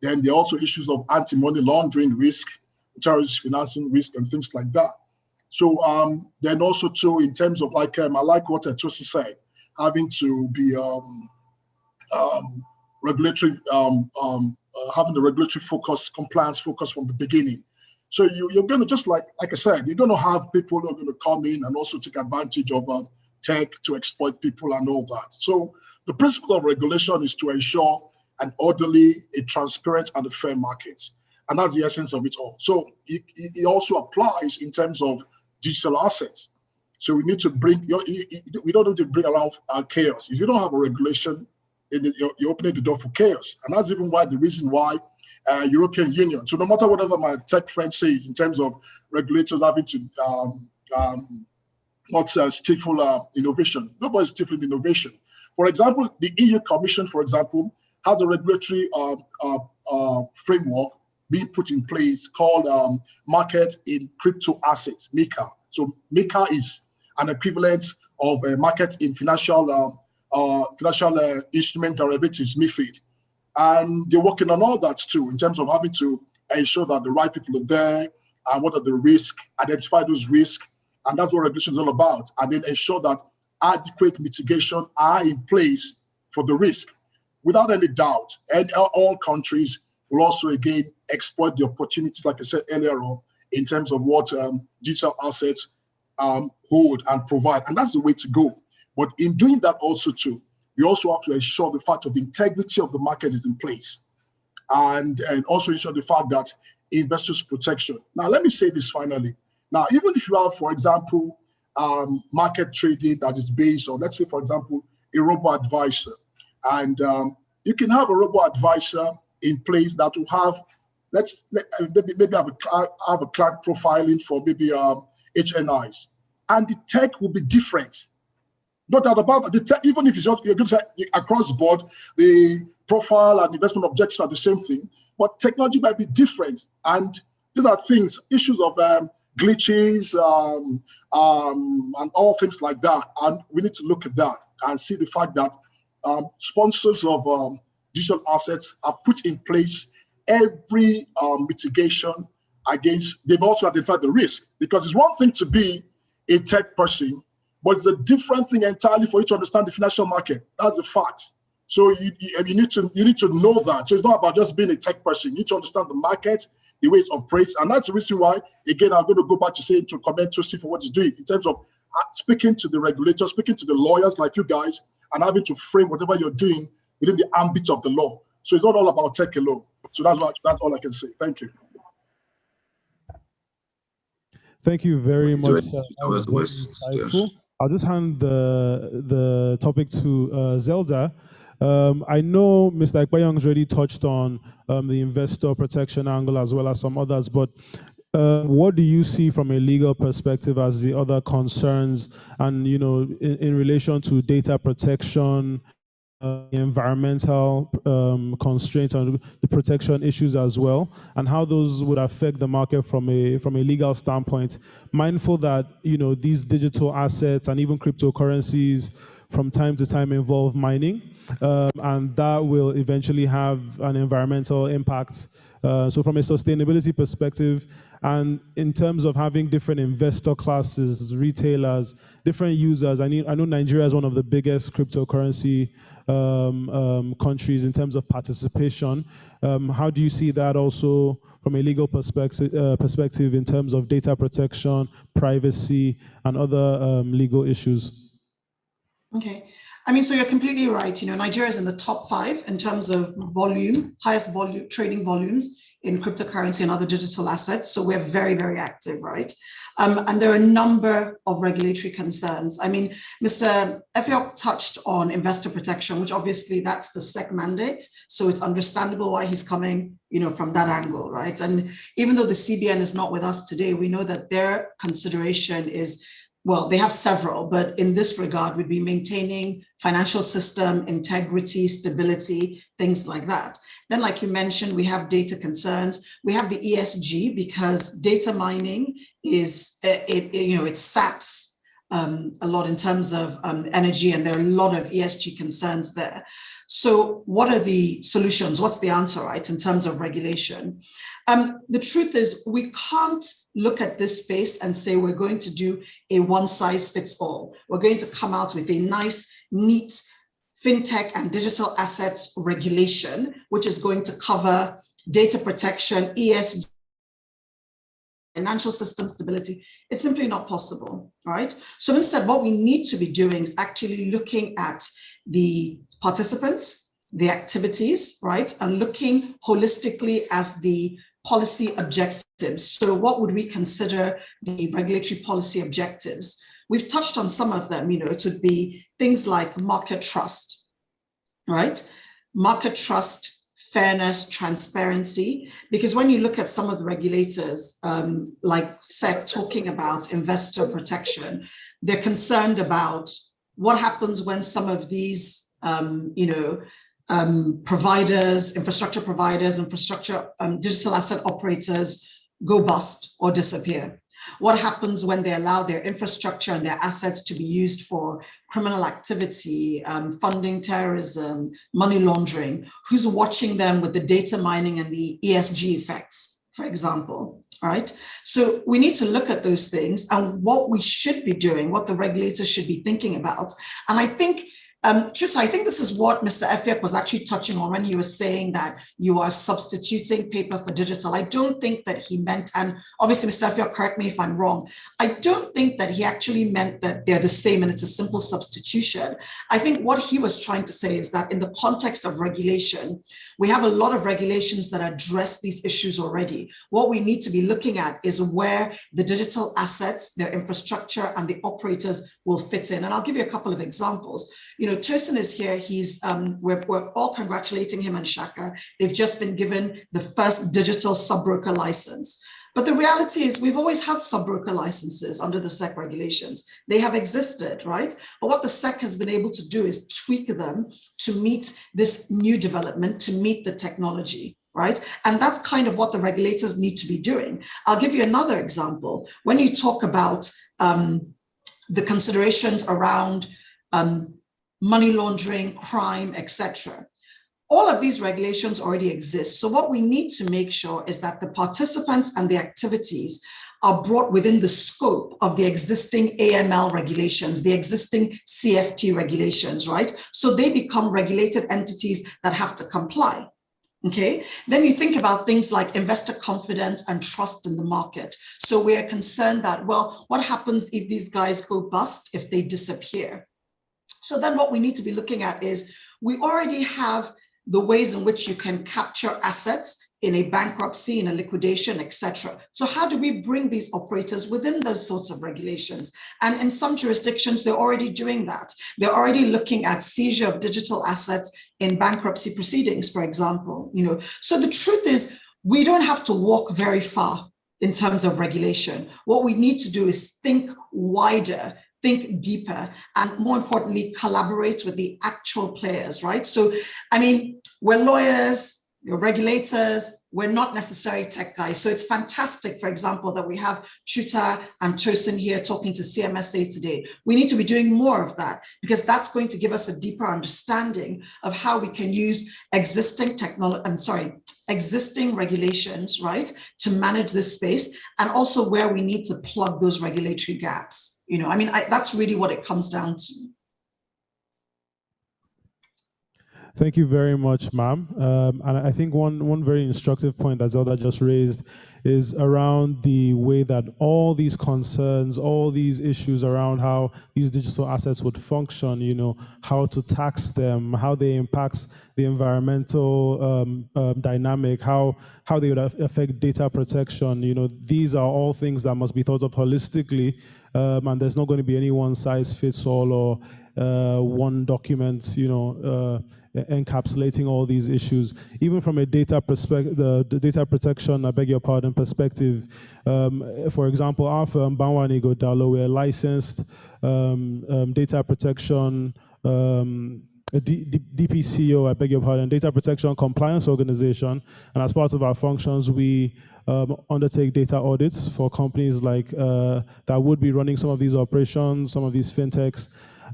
Then there are also issues of anti-money laundering risk, terrorist financing risk, and things like that. So then also too, in terms of like, I like what Tosi said, having to be regulatory, having the regulatory focus, compliance focus from the beginning. So you're going to, just like I said, you're going to have people who are going to come in and also take advantage of tech to exploit people and all that. So the principle of regulation is to ensure an orderly, a transparent, and a fair market. And that's the essence of it all. So it also applies in terms of digital assets. So we need to bring, we don't need to bring around chaos. If you don't have a regulation, you're opening the door for chaos. And that's even why the reason why European Union. So no matter whatever my tech friend says in terms of regulators having to not stifle innovation, nobody's stifling innovation. For example, the EU Commission, for example, has a regulatory framework being put in place called Market in Crypto Assets, MiCA. So MiCA is an equivalent of a market in financial instrument derivatives, MiFID. And they're working on all that too, in terms of having to ensure that the right people are there and what are the risks, identify those risks. And that's what regulation is all about. And then ensure that adequate mitigation are in place for the risk. Without any doubt, and all countries will also again exploit the opportunities, like I said earlier on, in terms of what digital assets hold and provide. And that's the way to go. But in doing that also too, you also have to ensure the fact of the integrity of the market is in place, and also ensure the fact that investors' protection. Now, let me say this finally. Now, even if you have, for example, market trading that is based on, let's say, for example, a robo-advisor, and you can have a robo-advisor in place that will have, maybe have a client profiling for maybe HNIs, and the tech will be different. Not that about the tech, even if it's just, you're going to say across the board, the profile and investment objectives are the same thing, but technology might be different. And these are things, issues of glitches and all things like that. And we need to look at that and see the fact that sponsors of digital assets have put in place every mitigation against, they've also identified the risk, because it's one thing to be a tech person, but it's a different thing entirely for you to understand the financial market. That's the fact. So you need to know that. So it's not about just being a tech person. You need to understand the market, the way it operates. And that's the reason why, again, I'm going to go back to saying to commend Tosi for what he's doing in terms of speaking to the regulators, speaking to the lawyers like you guys, and having to frame whatever you're doing within the ambit of the law. So it's not all about tech alone. So that's all I can say. Thank you. Thank you very much, sir. That was very insightful. I'll just hand the topic to Zelda. I know Mr. Ekbayong's already touched on the investor protection angle as well as some others, but what do you see from a legal perspective as the other concerns and, in relation to data protection, environmental constraints and the protection issues as well, and how those would affect the market from a legal standpoint, mindful that these digital assets and even cryptocurrencies from time to time involve mining, and that will eventually have an environmental impact. So from a sustainability perspective, and in terms of having different investor classes, retailers, different users, I know Nigeria is one of the biggest cryptocurrency countries in terms of participation. How do you see that also from a legal perspective in terms of data protection, privacy, and other legal issues? Okay. So you're completely right. Nigeria is in the top 5 in terms of highest volume, trading volumes in cryptocurrency and other digital assets. So we're very, very active, right? And there are a number of regulatory concerns. Mr. Effiok touched on investor protection, which obviously that's the SEC mandate. So it's understandable why he's coming, from that angle, right? And even though the CBN is not with us today, we know that their consideration is, well, they have several, but in this regard would be maintaining financial system integrity, stability, things like that. Then, like you mentioned, we have data concerns. We have the ESG, because data mining is, it saps a lot in terms of energy, and there are a lot of ESG concerns there. So what are the solutions? What's the answer, right, in terms of regulation? The truth is, we can't look at this space and say we're going to do a one-size-fits-all. We're going to come out with a nice, neat fintech and digital assets regulation, which is going to cover data protection, ESG, financial system stability. It's simply not possible, right? So instead, what we need to be doing is actually looking at the participants, the activities, right? And looking holistically as the policy objectives. So what would we consider the regulatory policy objectives? We've touched on some of them. It would be things like market trust, right? Market trust, fairness, transparency, because when you look at some of the regulators, like SEC talking about investor protection, they're concerned about what happens when some of these, providers, infrastructure providers, digital asset operators go bust or disappear. What happens when they allow their infrastructure and their assets to be used for criminal activity, funding terrorism, money laundering? Who's watching them with the data mining and the ESG effects, for example, right? So we need to look at those things and what we should be doing, what the regulators should be thinking about. And I think Chuta, I think this is what Mr. Effiok was actually touching on when he was saying that you are substituting paper for digital. I don't think that he meant, and obviously Mr. Effiok, correct me if I'm wrong, I don't think that he actually meant that they're the same and it's a simple substitution. I think what he was trying to say is that in the context of regulation, we have a lot of regulations that address these issues already. What we need to be looking at is where the digital assets, their infrastructure, and the operators will fit in. And I'll give you a couple of examples. Tosin is here. We're all congratulating him and Shaka. They've just been given the first digital sub-broker license. But the reality is we've always had sub-broker licenses under the SEC regulations. They have existed, right? But what the SEC has been able to do is tweak them to meet this new development, to meet the technology, right? And that's kind of what the regulators need to be doing. I'll give you another example. When you talk about the considerations around money laundering, crime, etc. All of these regulations already exist. So what we need to make sure is that the participants and the activities are brought within the scope of the existing AML regulations, the existing CFT regulations, right? So they become regulated entities that have to comply. Okay, then you think about things like investor confidence and trust in the market. So we are concerned that, well, what happens if these guys go bust, if they disappear? So then what we need to be looking at is we already have the ways in which you can capture assets in a bankruptcy, in a liquidation, etc. So how do we bring these operators within those sorts of regulations? And in some jurisdictions, they're already doing that. They're already looking at seizure of digital assets in bankruptcy proceedings, for example. So the truth is, we don't have to walk very far in terms of regulation. What we need to do is think wider, think deeper, and more importantly, collaborate with the actual players, right? So, I mean, we're lawyers, we're regulators, we're not necessarily tech guys. So it's fantastic, for example, that we have Chuta and Tosin here talking to CMSA today. We need to be doing more of that because that's going to give us a deeper understanding of how we can use existing existing regulations, right, to manage this space, and also where we need to plug those regulatory gaps. That's really what it comes down to. Thank you very much, ma'am. And I think one very instructive point that Zelda just raised is around the way that all these concerns, all these issues around how these digital assets would function, how to tax them, how they impact the environmental dynamic, how they would affect data protection. These are all things that must be thought of holistically, and there's not going to be any one size fits all or one document, encapsulating all these issues. Even from a data perspective, the data protection, I beg your pardon, perspective. For example, our firm, Banwani Godalo, we're licensed data protection, DPCO, I beg your pardon, data protection compliance organization. And as part of our functions, we undertake data audits for companies like that would be running some of these operations, some of these fintechs.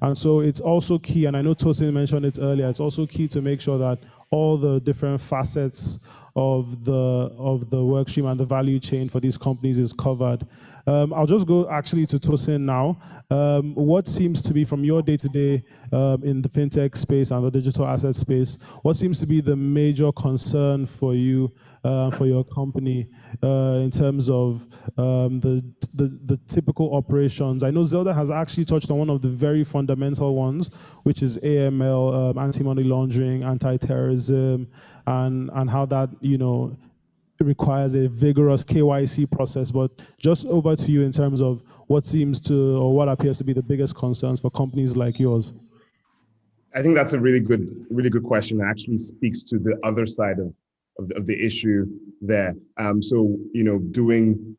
And so it's also key, and I know Tosin mentioned it earlier, it's also key to make sure that all the different facets of the work stream and the value chain for these companies is covered. I'll just go actually to Tosin now. What seems to be, from your day-to-day in the fintech space and the digital asset space, what seems to be the major concern for you, for your company, in terms of the typical operations? I know Zelda has actually touched on one of the very fundamental ones, which is AML, anti-money laundering, anti-terrorism, and how that requires a vigorous KYC process. But just over to you in terms of what seems to, or what appears to be the biggest concerns for companies like yours. I think that's a really good question. It actually speaks to the other side of the issue there. So, doing,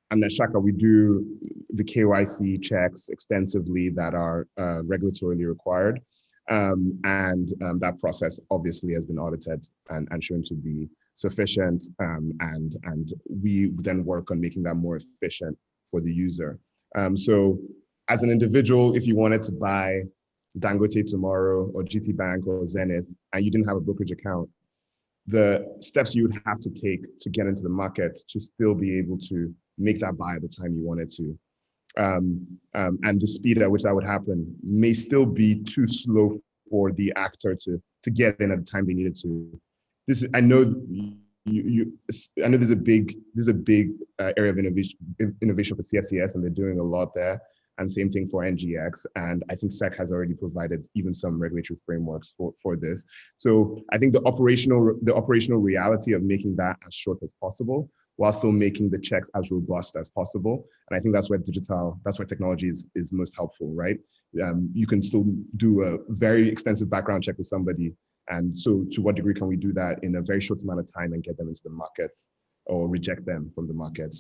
and at Shaka, we do the KYC checks extensively that are regulatorily required. And that process obviously has been audited and shown to be sufficient. And we then work on making that more efficient for the user. So as an individual, if you wanted to buy Dangote tomorrow or GT Bank or Zenith, and you didn't have a brokerage account, the steps you would have to take to get into the market to still be able to make that buy at the time you wanted to. And the speed at which that would happen may still be too slow for the actor to get in at the time they needed to. I know there's a big area of innovation for CSCS, and they're doing a lot there. And same thing for NGX. And I think SEC has already provided even some regulatory frameworks for this. So I think the operational reality of making that as short as possible, while still making the checks as robust as possible. And I think that's where technology is most helpful, right? You can still do a very extensive background check with somebody. And so to what degree can we do that in a very short amount of time and get them into the markets, or reject them from the markets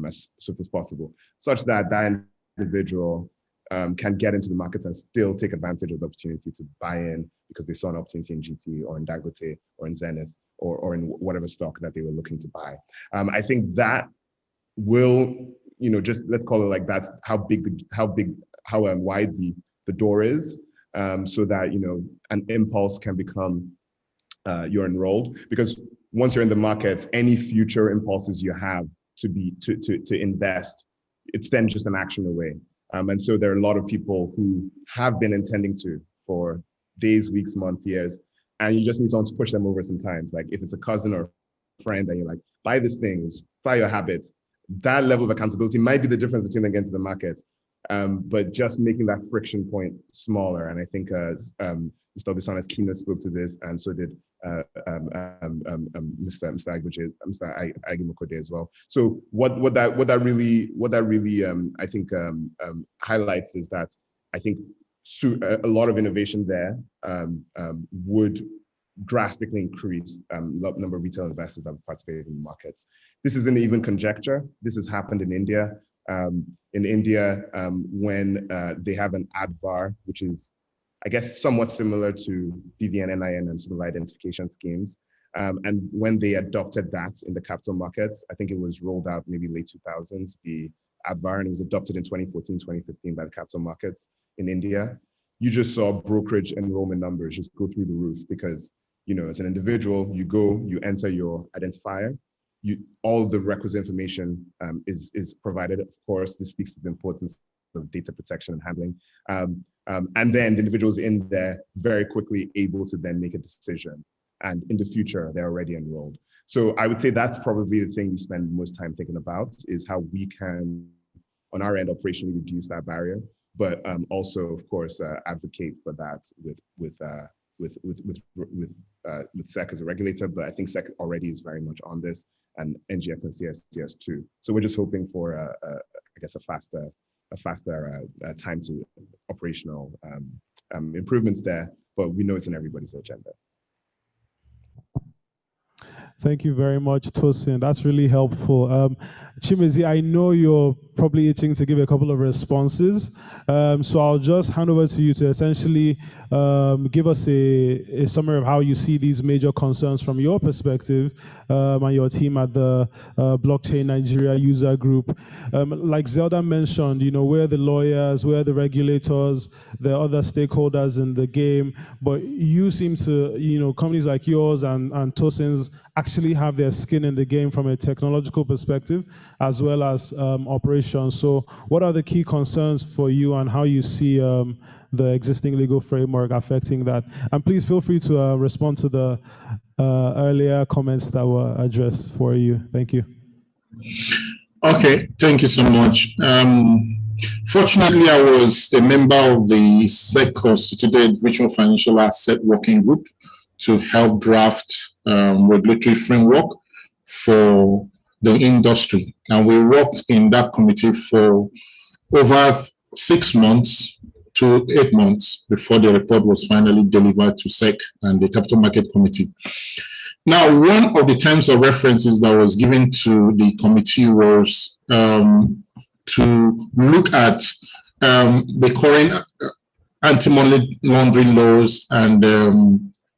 as soon as possible, such that that individual can get into the markets and still take advantage of the opportunity to buy in because they saw an opportunity in GT or in Dangote or in Zenith or in whatever stock that they were looking to buy. I think that will, just let's call it like that's how wide the door is, so that an impulse can become you're enrolled, because once you're in the markets, any future impulses you have to invest, it's then just an action away. And so there are a lot of people who have been intending to for days, weeks, months, years, and you just need someone to push them over sometimes. Like if it's a cousin or a friend and you're like, buy this thing, try your habits. That level of accountability might be the difference between them getting to the market. But just making that friction point smaller. And I think Mr. Obisona's keynote spoke to this, and so did Mr. Agimokode as well. So what that really I think highlights is that I think a lot of innovation there would drastically increase number of retail investors that would participate in the markets. This isn't even conjecture. This has happened in India. When they have an ADVAR, which is, I guess, somewhat similar to BVN, NIN, and civil identification schemes. And when they adopted that in the capital markets, I think it was rolled out maybe late 2000s, the ADVAR, and it was adopted in 2014, 2015 by the capital markets in India. You just saw brokerage enrollment numbers just go through the roof because, as an individual, you enter your identifier, all the requisite information is provided. Of course, this speaks to the importance of data protection and handling. And then the individuals in there very quickly able to then make a decision. And in the future, they're already enrolled. So I would say that's probably the thing we spend most time thinking about, is how we can, on our end, operationally reduce that barrier, but also, of course, advocate for that with SEC as a regulator. But I think SEC already is very much on this, and NGX and CSCS too. So we're just hoping for, I guess, a faster time to operational improvements there, but we know it's in everybody's agenda. Thank you very much, Tosin. That's really helpful. Chimezi, I know you're probably itching to give a couple of responses. So I'll just hand over to you to essentially give us a summary of how you see these major concerns from your perspective and your team at the Blockchain Nigeria user group. Like Zelda mentioned, we're the lawyers, we're the regulators, the other stakeholders in the game, but you seem to, companies like yours and Tosin's actually have their skin in the game from a technological perspective as well as operations. So what are the key concerns for you and how you see the existing legal framework affecting that? And please feel free to respond to the earlier comments that were addressed for you. Thank you. Okay, thank you so much. Fortunately, I was a member of the SEC-constituted Virtual Financial Asset Working Group to help draft regulatory framework for the industry. And we worked in that committee for over 6 months to 8 months before the report was finally delivered to SEC and the Capital Market Committee. Now, one of the terms of references that was given to the committee was to look at the current anti-money laundering laws and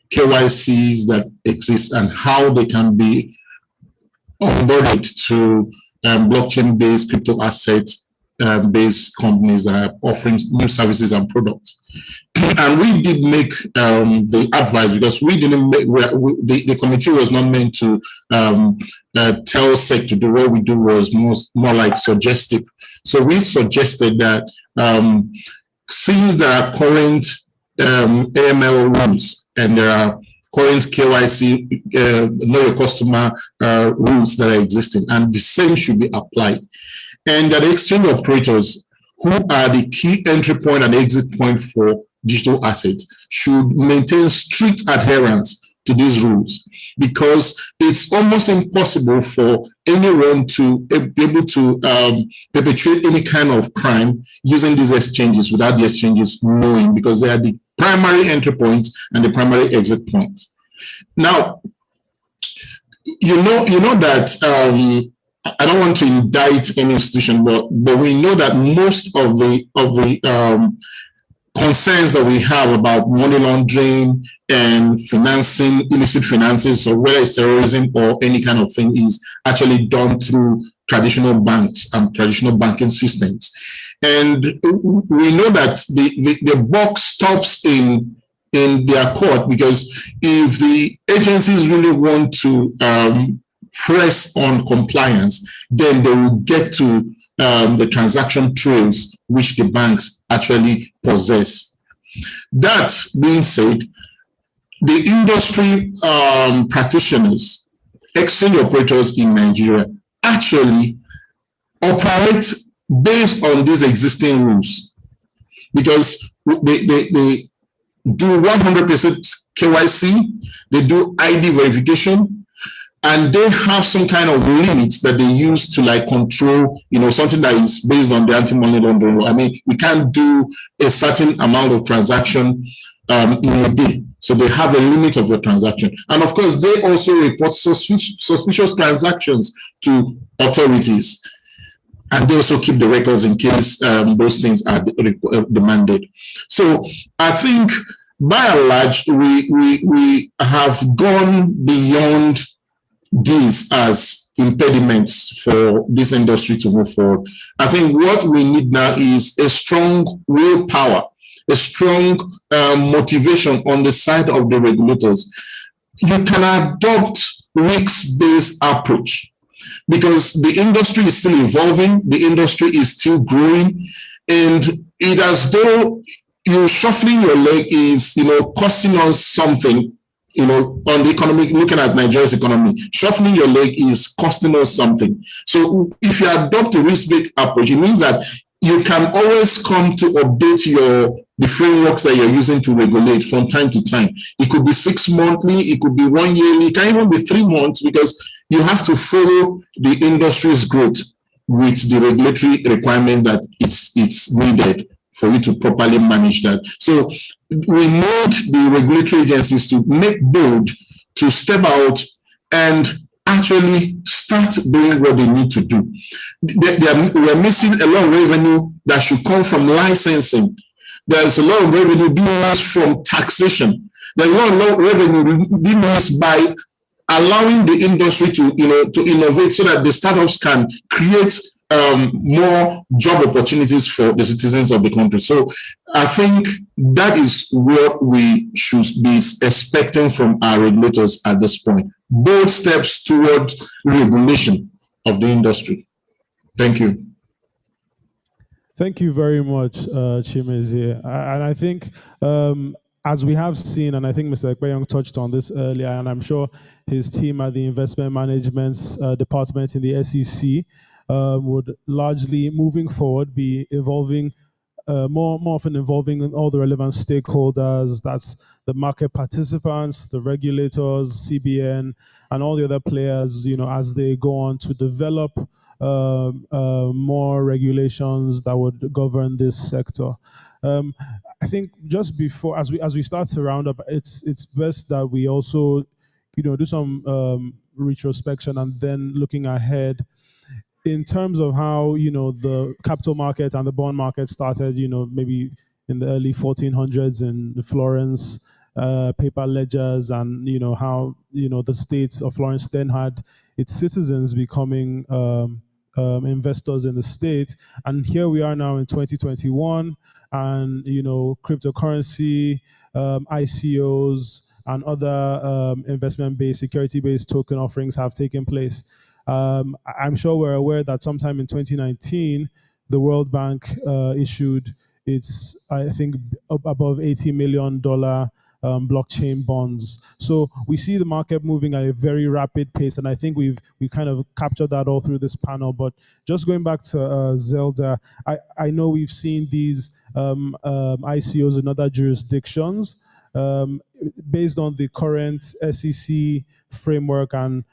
KYCs that exist and how they can be onboarded to blockchain-based crypto asset-based companies that are offering new services and products. And we did make the advice because we didn't make, the committee was not meant to tell SEC to do. What we do was more like suggestive. So we suggested that since there are current AML rules and there are current KYC, know your customer rules that are existing, and the same should be applied. And that the exchange operators, who are the key entry point and exit point for digital assets, should maintain strict adherence to these rules, because it's almost impossible for anyone to be able to perpetrate any kind of crime using these exchanges without the exchanges knowing, because they are the primary entry points and the primary exit points. Now, you know that I don't want to indict any institution, but we know that most of the concerns that we have about money laundering and financing, illicit finances, or whether it's terrorism or any kind of thing, is actually done through traditional banks and traditional banking systems. And we know that the buck stops in their court, because if the agencies really want to press on compliance, then they will get to the transaction trails which the banks actually possess. That being said, the industry practitioners, exchange operators in Nigeria, actually operate based on these existing rules, because they do 100% KYC, they do ID verification, and they have some kind of limits that they use to like control, something that is based on the anti-money laundering law. I mean, we can't do a certain amount of transaction in a day. So they have a limit of the transaction. And of course, they also report suspicious transactions to authorities. And they also keep the records in case those things are demanded. So I think by and large, we have gone beyond these as impediments for this industry to move forward. I think what we need now is a strong willpower, a strong motivation on the side of the regulators. You can adopt risk-based approach because the industry is still evolving, the industry is still growing, and it as though you shuffling your leg is, costing us something. On the economy, looking at Nigeria's economy, shuffling your leg is costing us something. So if you adopt a risk-based approach, it means that you can always come to update the frameworks that you're using to regulate from time to time. It could be 6 monthly, it could be 1 yearly, it can even be 3 months, because you have to follow the industry's growth with the regulatory requirement that it's needed for you to properly manage that. So we need the regulatory agencies to make bold, to step out and actually start doing what they need to do. We're missing a lot of revenue that should come from licensing. There's a lot of revenue being lost from taxation. There's a lot of revenue being lost by allowing the industry to innovate so that the startups can create more job opportunities for the citizens of the country. So I think that is what we should be expecting from our regulators at this point. Bold steps toward regulation of the industry. Thank you. Thank you very much, Chimeze. And I think as we have seen, and I think Mr. Ekpeyong touched on this earlier, and I'm sure his team at the investment management department in the SEC would largely, moving forward, be evolving, more often involving all the relevant stakeholders. That's the market participants, the regulators, CBN, and all the other players, as they go on to develop more regulations that would govern this sector. I think just before, as we start to round up, it's best that we also, do some retrospection and then looking ahead in terms of how, the capital market and the bond market started, maybe in the early 1400s in Florence, paper ledgers, and, how, the state of Florence then had its citizens becoming investors in the state. And here we are now in 2021, and, cryptocurrency, ICOs, and other investment-based, security-based token offerings have taken place. I'm sure we're aware that sometime in 2019, the World Bank issued its, I think, above $80 million blockchain bonds. So we see the market moving at a very rapid pace, and I think we've kind of captured that all through this panel. But just going back to Zelda, I know we've seen these ICOs in other jurisdictions. Based on the current SEC framework and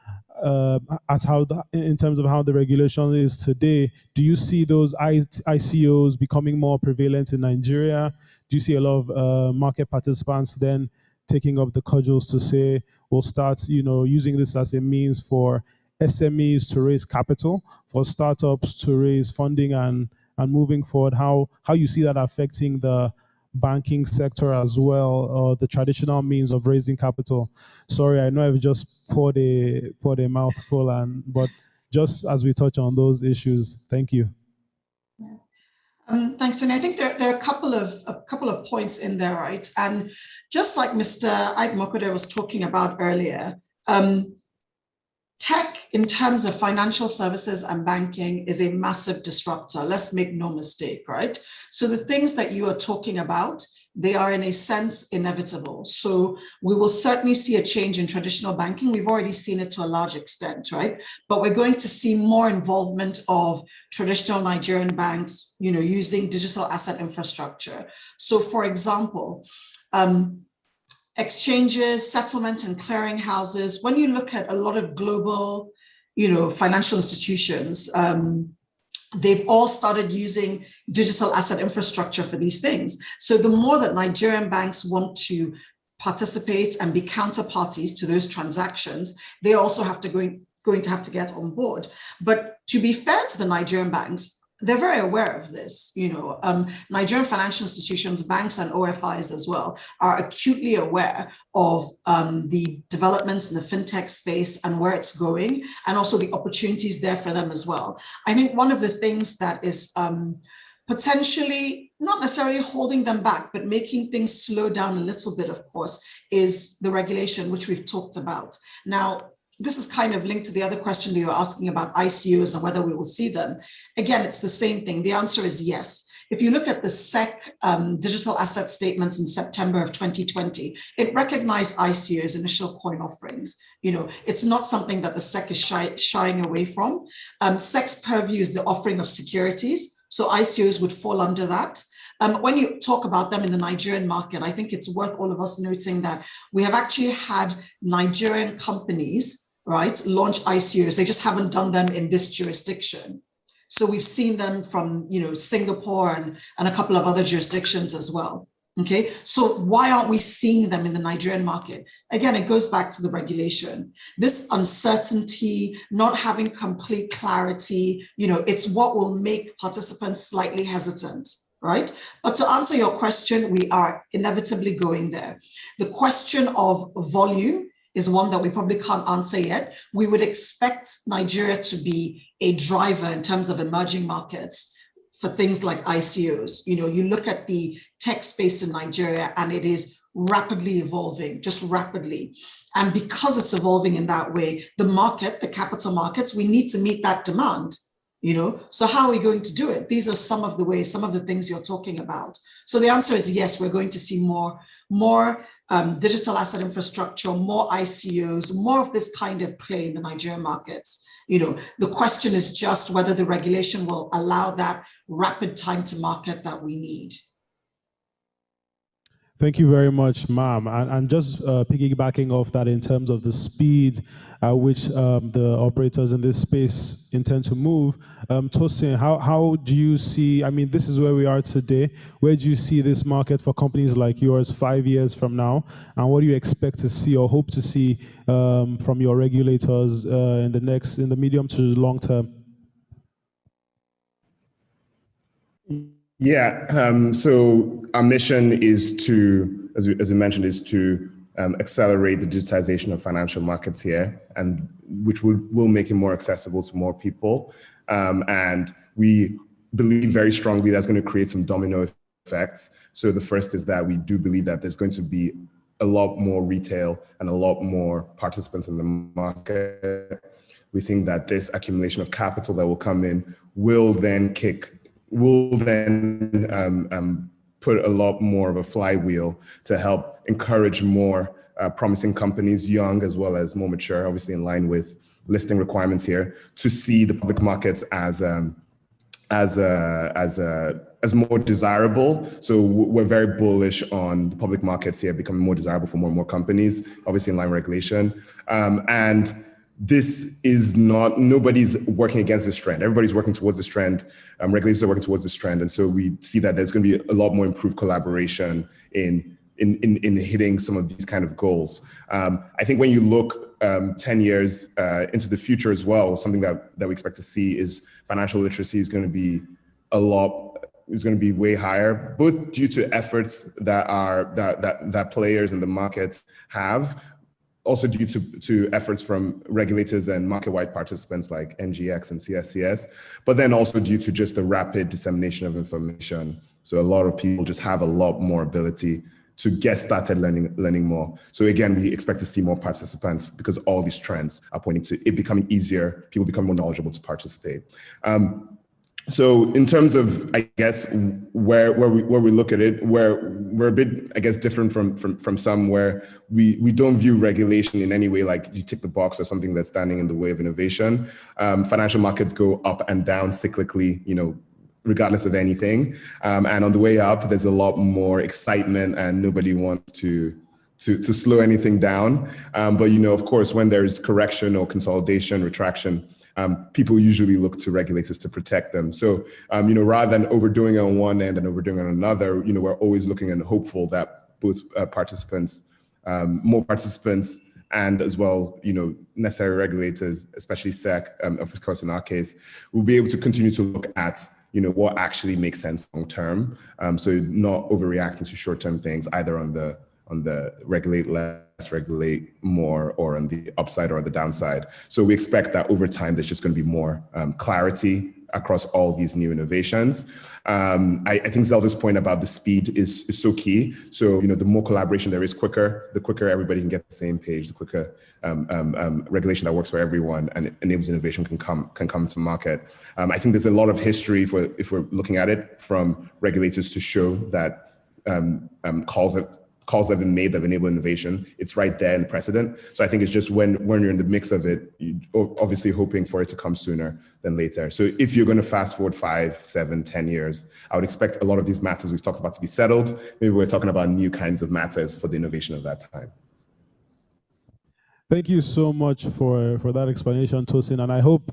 in terms of how the regulation is today, do you see those ICOs becoming more prevalent in Nigeria? Do you see a lot of market participants then taking up the cudgels to say, we'll start, using this as a means for SMEs to raise capital, for startups to raise funding, and moving forward, how you see that affecting the banking sector as well, or the traditional means of raising capital? Sorry, I know I've just poured a mouthful, but just as we touch on those issues, thank you. Thanks, Tony. I think there are a couple of points in there, right? And just like Mr. Ike Mokode was talking about earlier, tech in terms of financial services and banking is a massive disruptor. Let's make no mistake, right? So the things that you are talking about they are in a sense inevitable. So we will certainly see a change in traditional banking. We've already seen it to a large extent, right? But we're going to see more involvement of traditional Nigerian banks, using digital asset infrastructure. So for example, exchanges, settlement and clearing houses, when you look at a lot of global, financial institutions, they've all started using digital asset infrastructure for these things. So the more that Nigerian banks want to participate and be counterparties to those transactions, they also have to going to have to get on board. But to be fair to the Nigerian banks, they're very aware of this. Nigerian financial institutions, banks and OFIs as well, are acutely aware of the developments in the fintech space and where it's going, and also the opportunities there for them as well. I think one of the things that is potentially not necessarily holding them back, but making things slow down a little bit, of course, is the regulation, which we've talked about. Now, this is kind of linked to the other question that you were asking about ICOs and whether we will see them. Again, it's the same thing. The answer is yes. If you look at the SEC digital asset statements in September of 2020, it recognized ICOs, initial coin offerings. It's not something that the SEC is shying away from. SEC's purview is the offering of securities, so ICOs would fall under that. When you talk about them in the Nigerian market, I think it's worth all of us noting that we have actually had Nigerian companies, right, launch ICOs. They just haven't done them in this jurisdiction. So we've seen them from, Singapore and a couple of other jurisdictions as well. Okay, so why aren't we seeing them in the Nigerian market? Again, it goes back to the regulation. This uncertainty, not having complete clarity, it's what will make participants slightly hesitant. Right? But to answer your question, we are inevitably going there. The question of volume is one that we probably can't answer yet. We would expect Nigeria to be a driver in terms of emerging markets for things like ICOs. You look at the tech space in Nigeria and it is rapidly evolving, just rapidly. And because it's evolving in that way, the capital markets, we need to meet that demand. So how are we going to do it? These are some of the ways, some of the things you're talking about. So the answer is yes, we're going to see more digital asset infrastructure, more ICOs, more of this kind of play in the Nigerian markets. The question is just whether the regulation will allow that rapid time to market that we need. Thank you very much, ma'am. And just piggybacking off that in terms of the speed at which the operators in this space intend to move, Tosin, how do you see, this is where we are today. Where do you see this market for companies like yours 5 years from now? And what do you expect to see or hope to see from your regulators in the medium to long term? Yeah, so our mission is to, as we mentioned, is to accelerate the digitization of financial markets here, and which will make it more accessible to more people. And we believe very strongly that's going to create some domino effects. So the first is that we do believe that there's going to be a lot more retail and a lot more participants in the market. We think that this accumulation of capital that will come in will then put a lot more of a flywheel to help encourage more promising companies, young as well as more mature, obviously in line with listing requirements here, to see the public markets as more desirable. So we're very bullish on the public markets here becoming more desirable for more and more companies, obviously in line with regulation. And this is not, nobody's working against this trend. Everybody's working towards this trend. Regulators are working towards this trend. And so we see that there's going to be a lot more improved collaboration in hitting some of these kind of goals. I think when you look 10 years into the future as well, something that we expect to see is financial literacy is going to be way higher, both due to efforts that players in the markets have, also due to efforts from regulators and market-wide participants like NGX and CSCS, but then also due to just the rapid dissemination of information. So a lot of people just have a lot more ability to get started learning more. So again, we expect to see more participants because all these trends are pointing to it becoming easier, people become more knowledgeable to participate. So in terms of, I guess, where we look at it, we're a bit, I guess, different from some, where we don't view regulation in any way like you tick the box or something that's standing in the way of innovation. Financial markets go up and down cyclically, regardless of anything. And on the way up, there's a lot more excitement, and nobody wants to slow anything down. But of course, when there's correction or consolidation, retraction, people usually look to regulators to protect them. So, rather than overdoing it on one end and overdoing it on another, we're always looking and hopeful that both more participants, and as well, necessary regulators, especially SEC, of course, in our case, will be able to continue to look at what actually makes sense long term. So not overreacting to short term things, either on the regulate less, regulate more, or on the upside or the downside. So we expect that over time, there's just going to be more clarity across all these new innovations. I think Zelda's point about the speed is so key. So, the more collaboration there is, the quicker everybody can get on the same page, the quicker regulation that works for everyone and enables innovation can come to market. I think there's a lot of history if we're looking at it from regulators to show that calls that have been made that enable innovation, it's right there in precedent. So I think it's just when you're in the mix of it, you're obviously hoping for it to come sooner than later. So if you're going to fast forward 5, 7, 10 years, I would expect a lot of these matters we've talked about to be settled. Maybe we're talking about new kinds of matters for the innovation of that time. Thank you so much for that explanation, Tosin. And I hope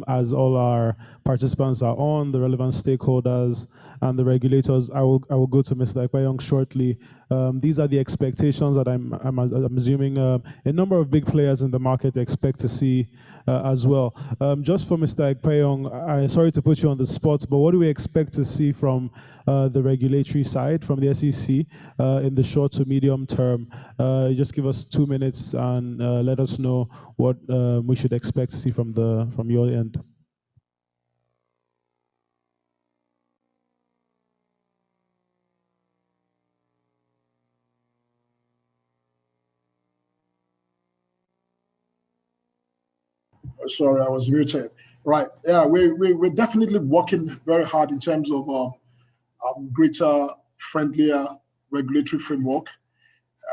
as all our participants are on, the relevant stakeholders and the regulators, I will go to Mr. Ekpeyong shortly. These are the expectations that I'm assuming a number of big players in the market expect to see as well. Just for Mr. Ekpeyong, I'm sorry to put you on the spot, but what do we expect to see from the regulatory side, from the SEC, in the short to medium term? Just give us 2 minutes and let us know what we should expect to see from your end. Sorry, I was muted. Right. Yeah, we're definitely working very hard in terms of greater, friendlier regulatory framework.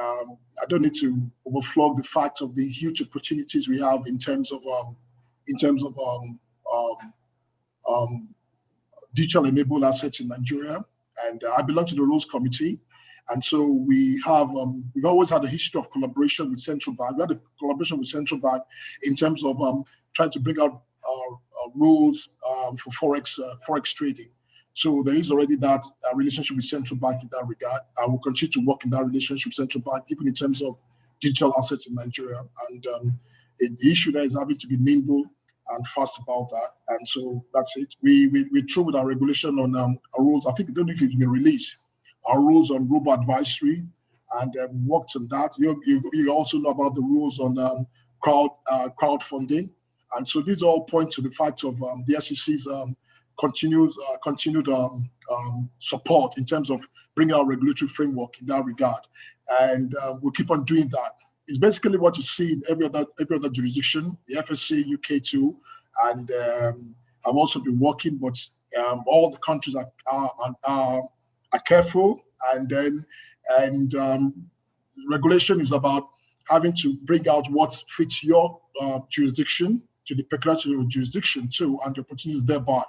I don't need to overflog the fact of the huge opportunities we have in terms of digital enabled assets in Nigeria. And I belong to the Rules Committee. And so we've always had a history of collaboration with Central Bank. We had a collaboration with Central Bank in terms of trying to bring out rules for forex trading. So there is already that relationship with Central Bank in that regard. I will continue to work in that relationship with Central Bank, even in terms of digital assets in Nigeria. And the issue there is having to be nimble and fast about that. And so that's it. We're through with our regulation on our rules. I think, I don't know if it's been released, our rules on robo-advisory, and we worked on that. You also know about the rules on crowdfunding. And so these all point to the fact of the SEC's continued support in terms of bringing our regulatory framework in that regard. And we'll keep on doing that. It's basically what you see in every other jurisdiction, the FSC, UK too. And I've also been working, but all the countries are careful, and regulation is about having to bring out what fits your jurisdiction to the peculiar jurisdiction too, and the opportunities thereby.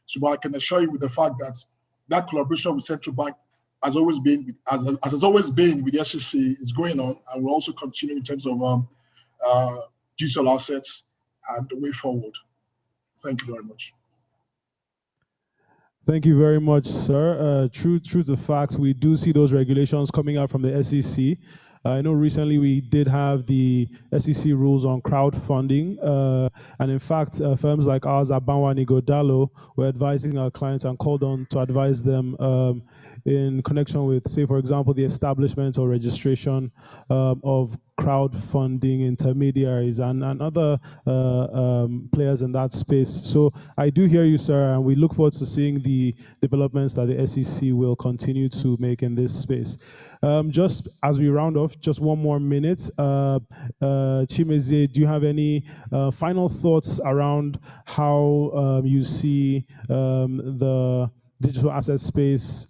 So I can assure you with the fact that collaboration with Central Bank has always been, as has always been with the SEC, is going on, and will also continue in terms of digital assets and the way forward. Thank you very much. Thank you very much, sir. True to facts, we do see those regulations coming out from the SEC. I know recently we did have the SEC rules on crowdfunding. And in fact, firms like ours at Banwa Nigodalo were advising our clients and called on to advise them in connection with, say, for example, the establishment or registration of crowdfunding intermediaries and other players in that space. So I do hear you, sir, and we look forward to seeing the developments that the SEC will continue to make in this space. Just as we round off, just one more minute. Chimezie, do you have any final thoughts around how you see the digital asset space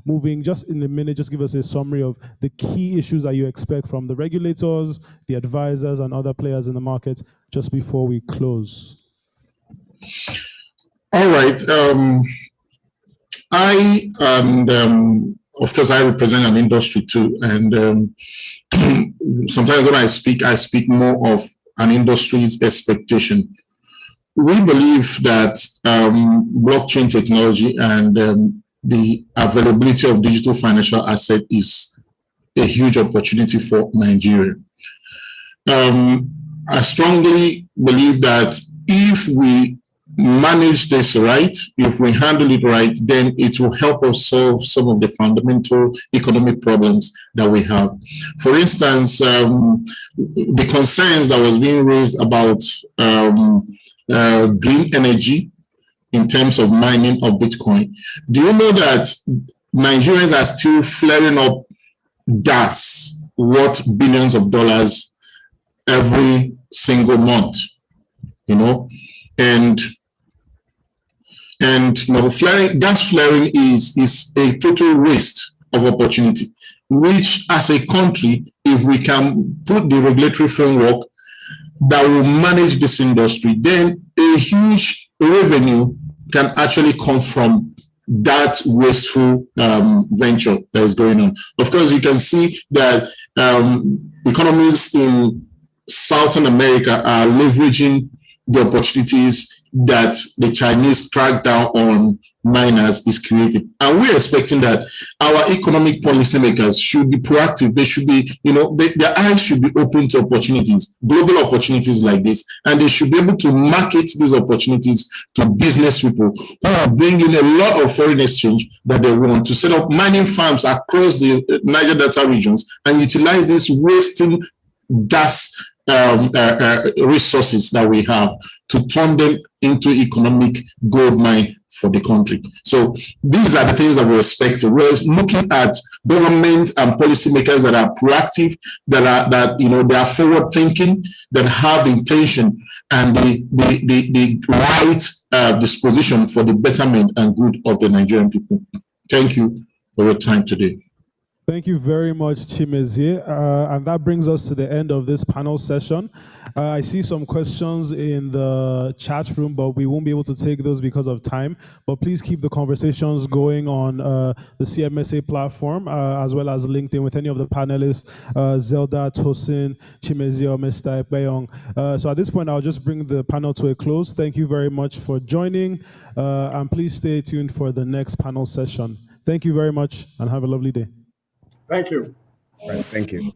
moving? Just in a minute, just give us a summary of the key issues that you expect from the regulators, the advisors, and other players in the market just before we close. All right. I and of course I represent an industry too, and sometimes when I speak more of an industry's expectation. We believe that blockchain technology and the availability of digital financial asset is a huge opportunity for Nigeria. I strongly believe that if we manage this right, if we handle it right, then it will help us solve some of the fundamental economic problems that we have. For instance, the concerns that was being raised about green energy in terms of mining of Bitcoin. Do you know that Nigerians are still flaring up gas worth billions of dollars every single month? You know, and you know, gas flaring is a total waste of opportunity, which as a country, if we can put the regulatory framework that will manage this industry, then a huge revenue can actually come from that wasteful venture that is going on. Of course, you can see that economies in Southern America are leveraging the opportunities that the Chinese crackdown on miners is creating. And we're expecting that our economic policymakers should be proactive. They should be, you know, their eyes should be open to opportunities, global opportunities like this, and they should be able to market these opportunities to business people who are bringing a lot of foreign exchange that they want to set up mining farms across the Niger Delta regions and utilize this wasting gas resources that we have to turn them into economic gold mine for the country. So these are the things that we're expecting. We're looking at government and policymakers that are proactive, that you know, they are forward thinking, that have intention and the right disposition for the betterment and good of the Nigerian people. Thank you for your time today. Thank you very much, Chimezie. And that brings us to the end of this panel session. I see some questions in the chat room, but we won't be able to take those because of time. But please keep the conversations going on the CMSA platform, as well as LinkedIn with any of the panelists, Zelda, Tosin, Chimezie, or Mr. Ekpeyong. So at this point, I'll just bring the panel to a close. Thank you very much for joining. And please stay tuned for the next panel session. Thank you very much and have a lovely day. Thank you. Right, thank you.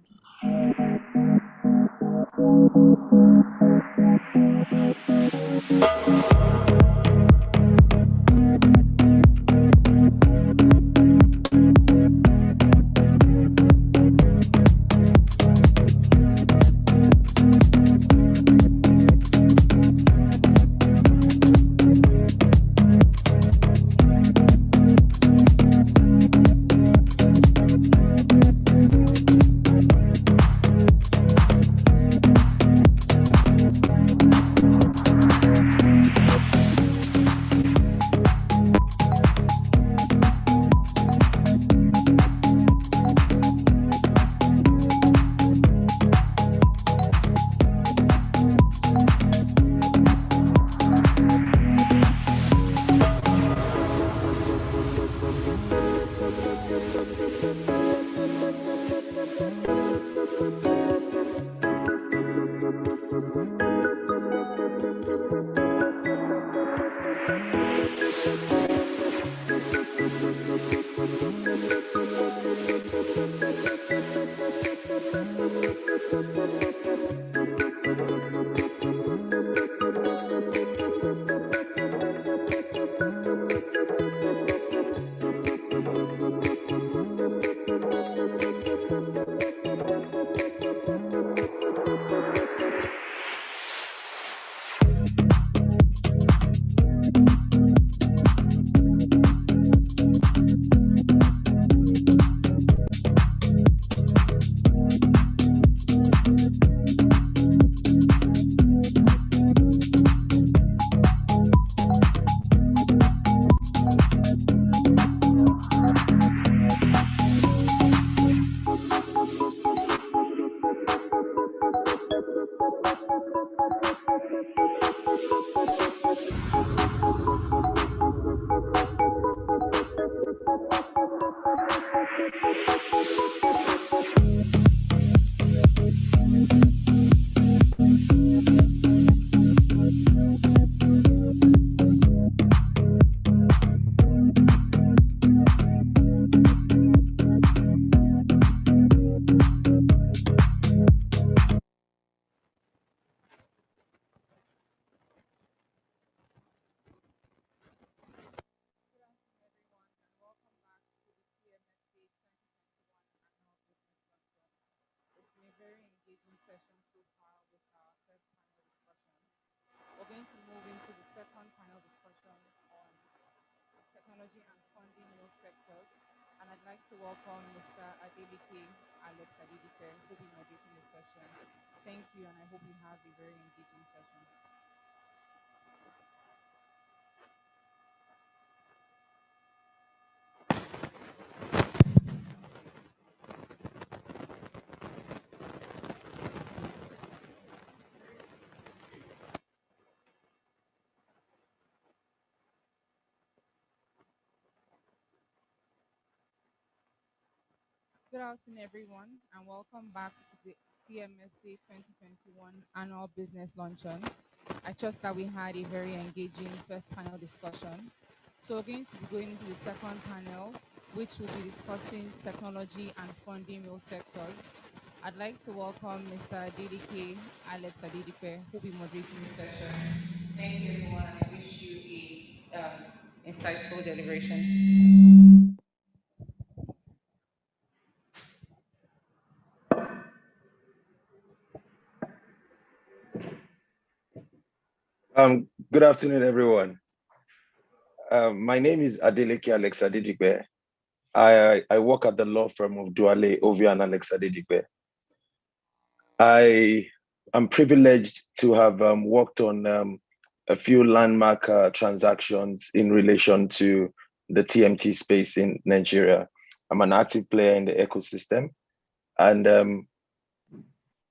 technology and funding real sectors. And I'd like to welcome Mr. Adeleke Alex Adedipe, who will be moderating the session. Thank you, and I hope you have a very engaging session. Good afternoon, everyone, and welcome back to the CMSA 2021 Annual Business Luncheon. I trust that we had a very engaging first panel discussion. So we're going to be going into the second panel, which will be discussing technology and funding real sectors. I'd like to welcome Mr. Adeleke Alex Adedipe, who will be moderating the session. Thank you, everyone, and I wish you a insightful deliberation. Good afternoon, everyone. My name is Adeleke Alex Adedipe. I work at the law firm of Duale, Ovia and Alex Adedipe. I am privileged to have worked on a few landmark transactions in relation to the TMT space in Nigeria. I'm an active player in the ecosystem.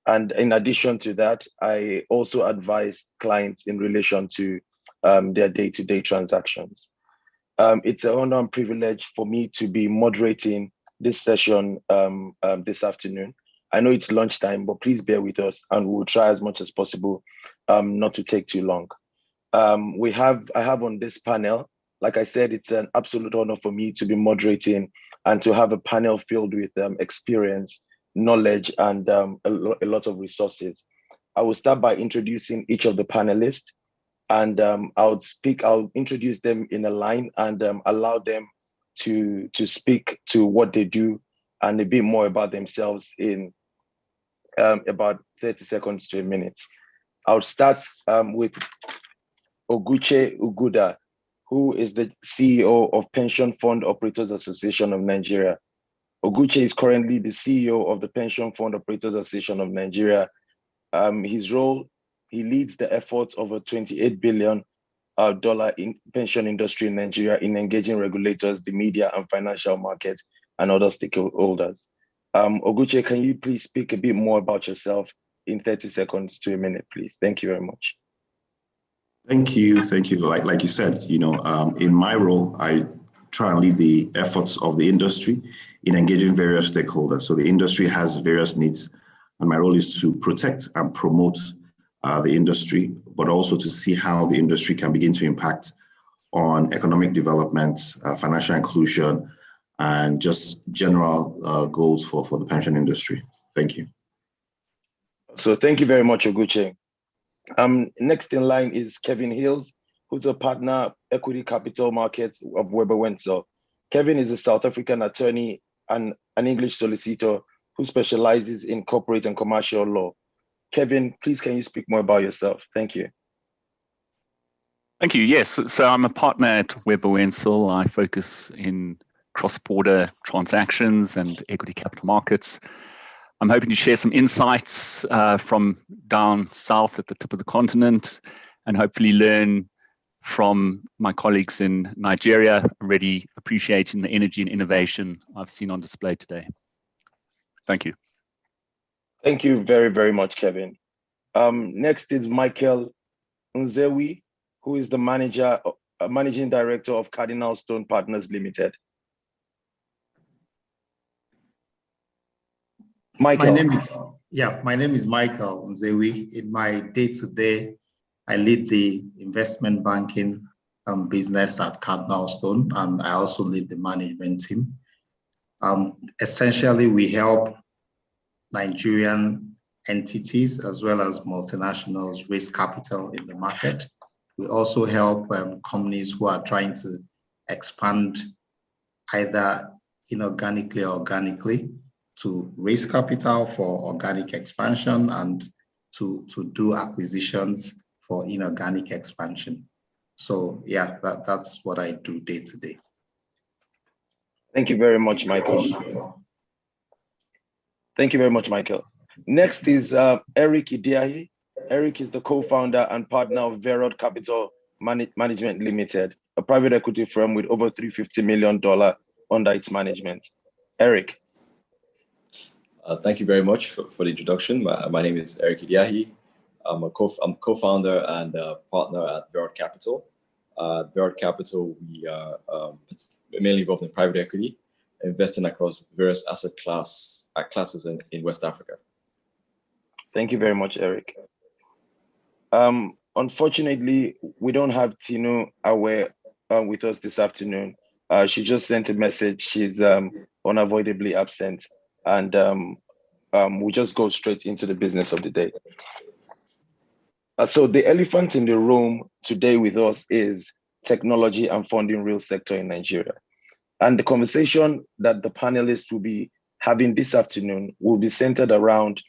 And in addition to that, I also advise clients in relation to their day-to-day transactions. It's an honor and privilege for me to be moderating this session this afternoon. I know it's lunchtime, but please bear with us and we'll try as much as possible not to take too long. I have on this panel, like I said, it's an absolute honor for me to be moderating and to have a panel filled with experience, knowledge, and a lot of resources. I will start by introducing each of the panelists, and I'll introduce them in a line and allow them to speak to what they do and a bit more about themselves in about 30 seconds to a minute. I'll start with Oguche Uguda, who is the CEO of Pension Fund Operators Association of Nigeria. Oguche is currently the CEO of the Pension Fund Operators Association of Nigeria. His role, he leads the efforts of a $28 billion in pension industry in Nigeria in engaging regulators, the media, and financial markets, and other stakeholders. Oguche, can you please speak a bit more about yourself in 30 seconds to a minute, please? Thank you very much. Thank you. Like you said, in my role, I try and lead the efforts of the industry in engaging various stakeholders. So the industry has various needs, and my role is to protect and promote the industry, but also to see how the industry can begin to impact on economic development, financial inclusion, and just general goals for the pension industry. Thank you. So thank you very much, Oguche. Next in line is Kevin Hills, who's a partner equity capital markets of Weber Wenzel. Kevin is a South African attorney and an English solicitor who specializes in corporate and commercial law. Kevin, please, can you speak more about yourself? Thank you. Thank you. Yes, so I'm a partner at Weber Wenzel. I focus in cross-border transactions and equity capital markets. I'm hoping to share some insights from down south at the tip of the continent and hopefully learn from my colleagues in Nigeria, already appreciating the energy and innovation I've seen on display today. Thank you. Thank you very, very much, Kevin. Next is Michael Nzewi, who is the managing director of Cardinal Stone Partners Limited. Michael. My name is Michael Nzewi. In my day-to-day, I lead the investment banking business at Cardinal Stone, and I also lead the management team. Essentially, we help Nigerian entities as well as multinationals raise capital in the market. We also help companies who are trying to expand either inorganically or organically to raise capital for organic expansion and to do acquisitions for inorganic expansion. So yeah, that's what I do day to day. Thank you very much, Michael. Thank you very much, Michael. Next is Eric Idiahi. Eric is the co-founder and partner of Verod Capital Management Limited, a private equity firm with over $350 million under its management. Eric. Thank you very much for the introduction. My name is Eric Idiahi. I'm co-founder and partner at Verod Capital. Verod Capital, we are mainly involved in private equity, investing across various asset classes in West Africa. Thank you very much, Eric. Unfortunately, we don't have Tinu Awe with us this afternoon. She just sent a message. She's unavoidably absent, and we'll just go straight into the business of the day. So the elephant in the room today with us is technology and funding real sector in Nigeria. And the conversation that the panelists will be having this afternoon will be centered around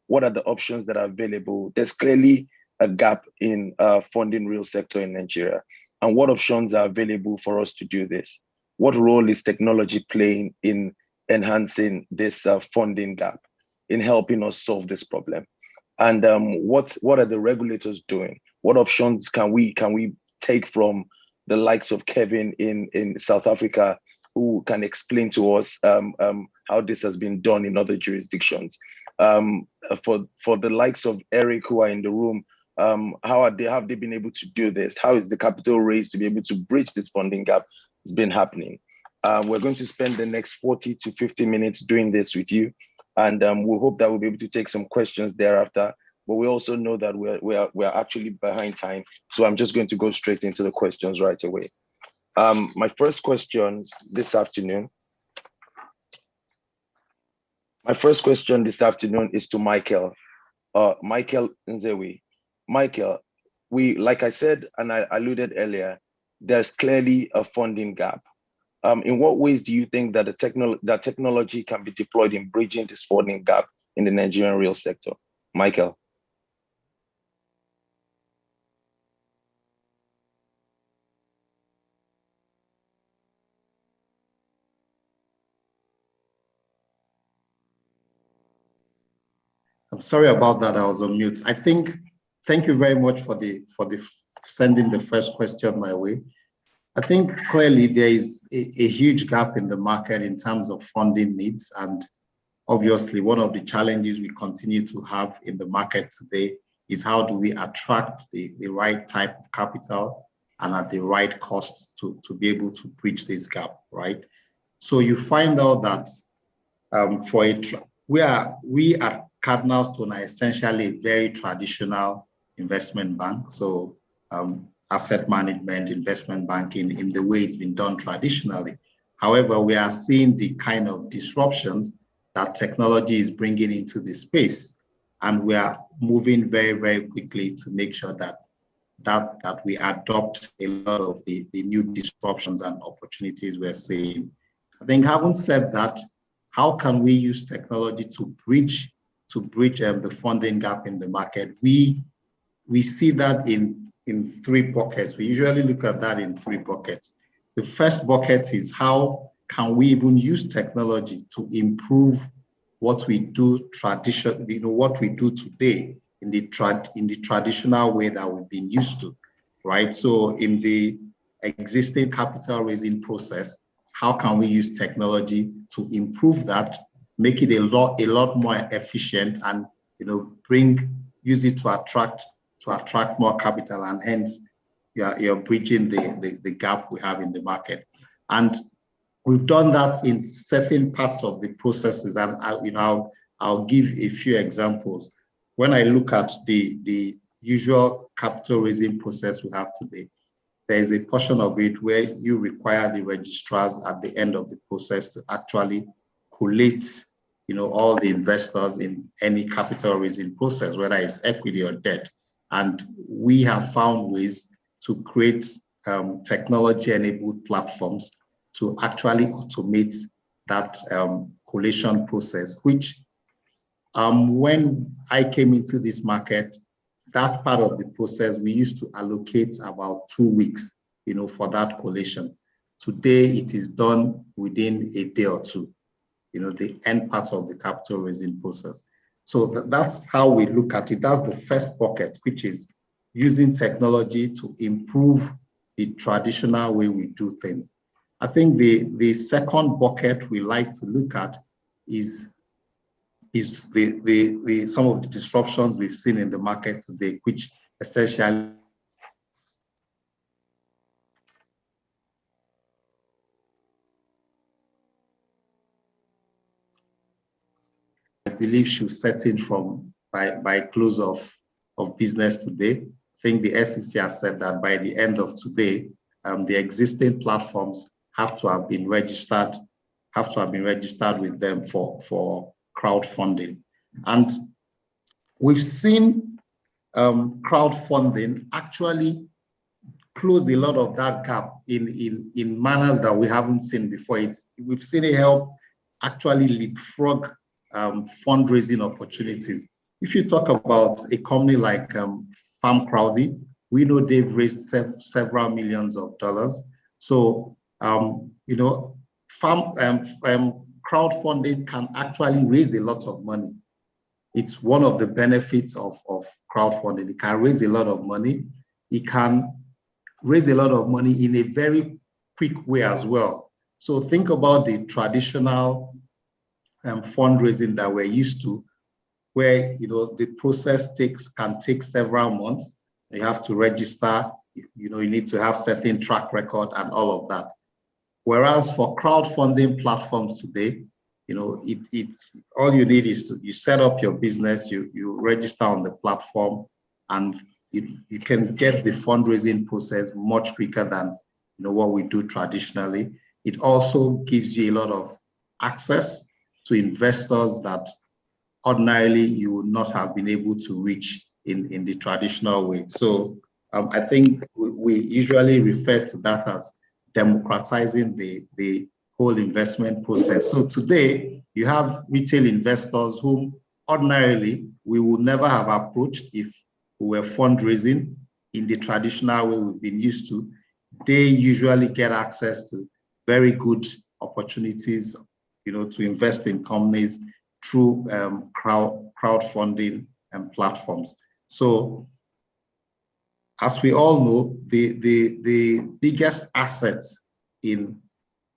what are the options that are available. There's clearly a gap in funding real sector in Nigeria, and what options are available for us to do this? What role is technology playing in enhancing this funding gap, in helping us solve this problem? And what are the regulators doing? What options can we take from the likes of Kevin in South Africa, who can explain to us how this has been done in other jurisdictions? For the likes of Eric, who are in the room, have they been able to do this? How is the capital raised to be able to bridge this funding gap? It's been happening. We're going to spend the next 40 to 50 minutes doing this with you. And we hope that we'll be able to take some questions thereafter. But we also know that we're actually behind time. So I'm just going to go straight into the questions right away. My first question this afternoon is to Michael. Michael Nzewi. Michael, like I said, and I alluded earlier, there's clearly a funding gap. In what ways do you think that that technology can be deployed in bridging this funding gap in the Nigerian real sector? Michael. I'm sorry about that. I was on mute. Thank you very much for sending the first question my way. I think clearly there is a huge gap in the market in terms of funding needs. And obviously, one of the challenges we continue to have in the market today is how do we attract the right type of capital and at the right cost to be able to bridge this gap, right? So you find out that we at Cardinalstone are essentially a very traditional investment bank. So asset management, investment banking in the way it's been done traditionally. However, we are seeing the kind of disruptions that technology is bringing into the space. And we are moving very, very quickly to make sure that we adopt a lot of the new disruptions and opportunities we're seeing. I think having said that, how can we use technology to bridge the funding gap in the market? We see that in three buckets. We usually look at that in three buckets. The first bucket is how can we even use technology to improve what we do what we do today in the traditional way that we've been used to, right? So in the existing capital raising process, how can we use technology to improve that, make it a lot more efficient, and use it to attract more capital, and hence you're bridging the gap we have in the market. And we've done that in certain parts of the processes, and I'll give a few examples. When I look at the usual capital raising process we have today, there is a portion of it where you require the registrars at the end of the process to actually collate all the investors in any capital raising process, whether it's equity or debt. And we have found ways to create technology-enabled platforms to actually automate that collation process, which when I came into this market, that part of the process, we used to allocate about 2 weeks, for that collation. Today, it is done within a day or two, the end part of the capital raising process. So that's how we look at it. That's the first bucket, which is using technology to improve the traditional way we do things. I think the second bucket we like to look at is some of the disruptions we've seen in the market today, which essentially I believe should set in from by close of business today. I think the SEC has said that by the end of today, the existing platforms have to have been registered with them for crowdfunding. And we've seen crowdfunding actually close a lot of that gap in manners that we haven't seen before. We've seen it help actually leapfrog fundraising opportunities. If you talk about a company like Farm Crowdy, we know they've raised several millions of dollars. So, crowdfunding can actually raise a lot of money. It's one of the benefits of crowdfunding. It can raise a lot of money. It can raise a lot of money in a very quick way as well. So think about the traditional fundraising that we're used to, where the process can take several months. You have to register, you need to have certain track record and all of that. Whereas for crowdfunding platforms today, it's all you need is you set up your business, you register on the platform, and you can get the fundraising process much quicker than what we do traditionally. It also gives you a lot of access to investors that ordinarily you would not have been able to reach in the traditional way. So I think we usually refer to that as democratizing the whole investment process. So today you have retail investors whom ordinarily we would never have approached if we were fundraising in the traditional way we've been used to. They usually get access to very good opportunities, to invest in companies through crowdfunding and platforms. So as we all know, the biggest assets in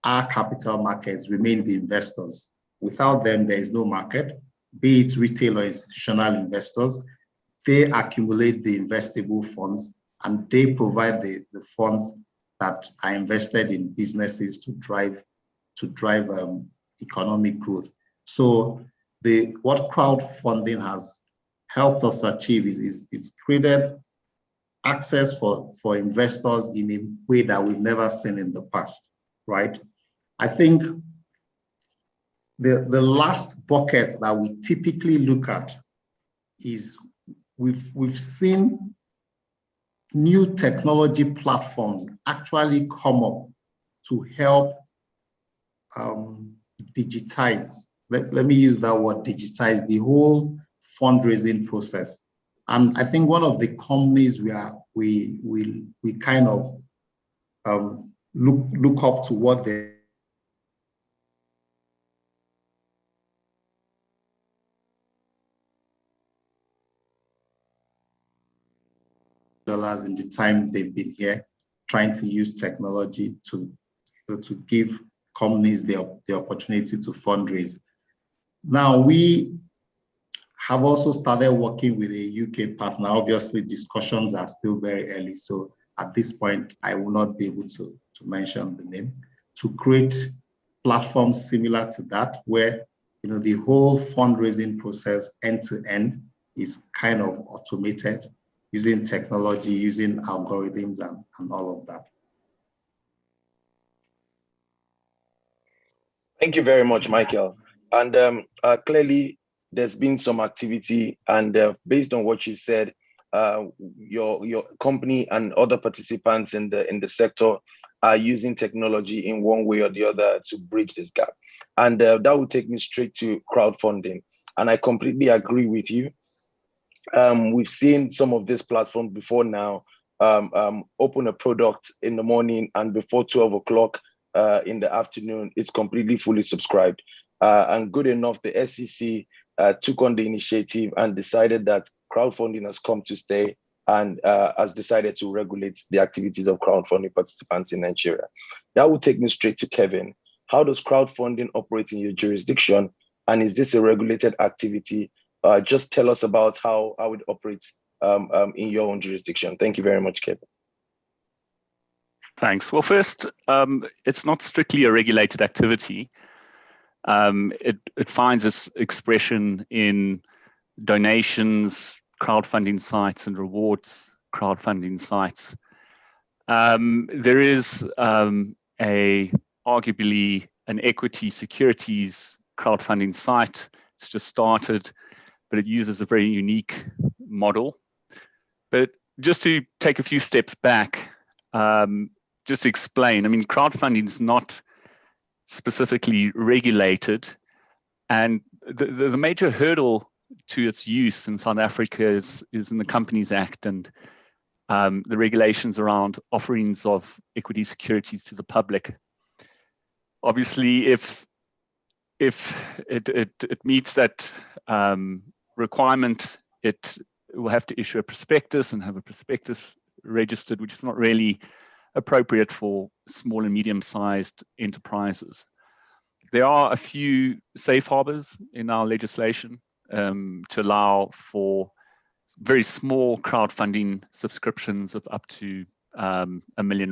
our capital markets remain the investors. Without them, there is no market, be it retail or institutional investors. They accumulate the investable funds and they provide the funds that are invested in businesses to drive economic growth. So what crowdfunding has helped us achieve is it's created access for investors in a way that we've never seen in the past, right? I think the last bucket that we typically look at is we've seen new technology platforms actually come up to help digitize, let me use that word, digitize the whole fundraising process. And I think one of the companies we kind of look up to what they dollars in the time they've been here, trying to use technology to give companies the opportunity to fundraise. Now, we have also started working with a UK partner. Obviously, discussions are still very early. So at this point, I will not be able to mention the name, to create platforms similar to that, where the whole fundraising process end to end is kind of automated using technology, using algorithms and all of that. Thank you very much, Michael. And clearly, there's been some activity, and based on what you said, your company and other participants in the sector are using technology in one way or the other to bridge this gap. And that will take me straight to crowdfunding. And I completely agree with you. We've seen some of this platform before now, open a product in the morning and before 12 o'clock, in the afternoon. It's completely fully subscribed. And good enough, the SEC took on the initiative and decided that crowdfunding has come to stay and has decided to regulate the activities of crowdfunding participants in Nigeria. That will take me straight to Kevin. How does crowdfunding operate in your jurisdiction? And is this a regulated activity? Just tell us about how it operates in your own jurisdiction. Thank you very much, Kevin. Thanks. Well, first, it's not strictly a regulated activity. It finds its expression in donations, crowdfunding sites, and rewards crowdfunding sites. There is arguably an equity securities crowdfunding site. It's just started, but it uses a very unique model. But just to take a few steps back, just to explain, I mean, crowdfunding is not specifically regulated, and the major hurdle to its use in South Africa is in the Companies Act and the regulations around offerings of equity securities to the public. Obviously, if it meets that requirement, it will have to issue a prospectus and have a prospectus registered, which is not really appropriate for small and medium-sized enterprises. There are a few safe harbors in our legislation to allow for very small crowdfunding subscriptions of up to R1 million,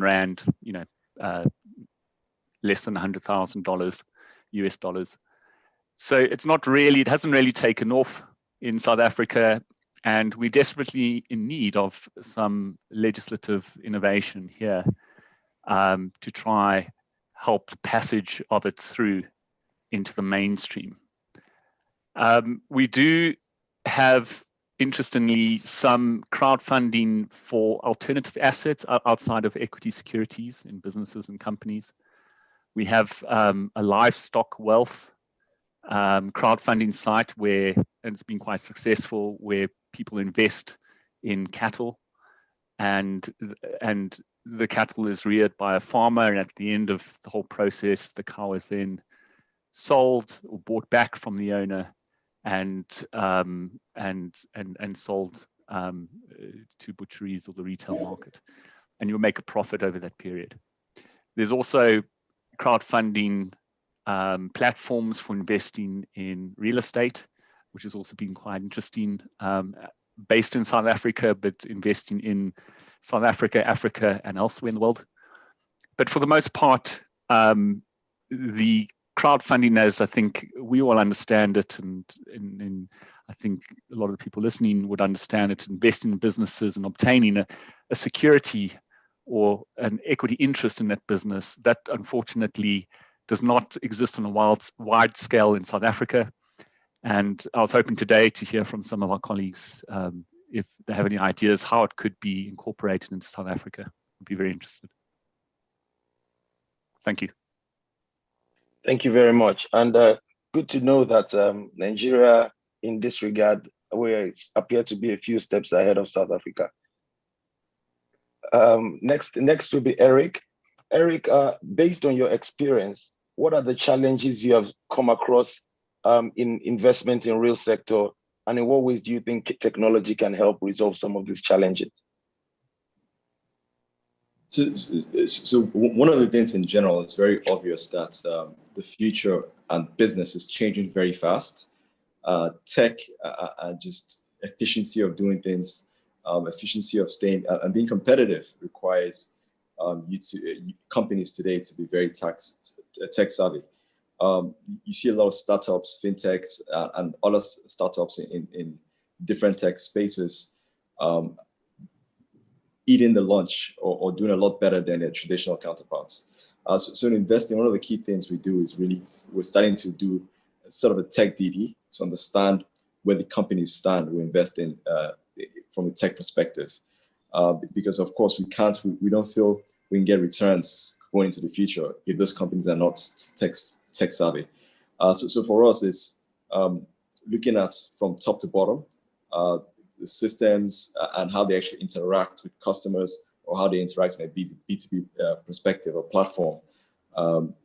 less than $100,000 US dollars. So it hasn't really taken off in South Africa, and we're desperately in need of some legislative innovation here to try help the passage of it through into the mainstream. We do have, interestingly, some crowdfunding for alternative assets outside of equity securities in businesses and companies. We have a livestock wealth crowdfunding site and it's been quite successful, where people invest in cattle, and the cattle is reared by a farmer, and at the end of the whole process, the cow is then sold or bought back from the owner and sold to butcheries or the retail market, and you'll make a profit over that period. There's also crowdfunding platforms for investing in real estate, which has also been quite interesting, based in South Africa, but investing in South Africa, Africa, and elsewhere in the world. But for the most part, the crowdfunding, as I think we all understand it, and I think a lot of the people listening would understand it, investing in businesses and obtaining a security or an equity interest in that business, that unfortunately does not exist on a wide scale in South Africa. And I was hoping today to hear from some of our colleagues if they have any ideas how it could be incorporated into South Africa. I'd be very interested. Thank you. Thank you very much. And good to know that Nigeria, in this regard, we appear to be a few steps ahead of South Africa. Next will be Eric. Eric, based on your experience, what are the challenges you have come across in investment in real sector, and in what ways do you think technology can help resolve some of these challenges? So one of the things in general, it's very obvious that the future and business is changing very fast. Tech and just efficiency of doing things, efficiency of staying and being competitive requires companies today to be very tech savvy. You see a lot of startups, fintechs, and other startups in different tech spaces eating the lunch or doing a lot better than their traditional counterparts. So in investing, one of the key things we do is we're starting to do sort of a tech DD to understand where the companies stand. We invest in from a tech perspective, because of course we don't feel we can get returns going into the future if those companies are not tech savvy. So for us, it's looking at from top to bottom, the systems and how they actually interact with customers, or how they interact in a B2B perspective or platform,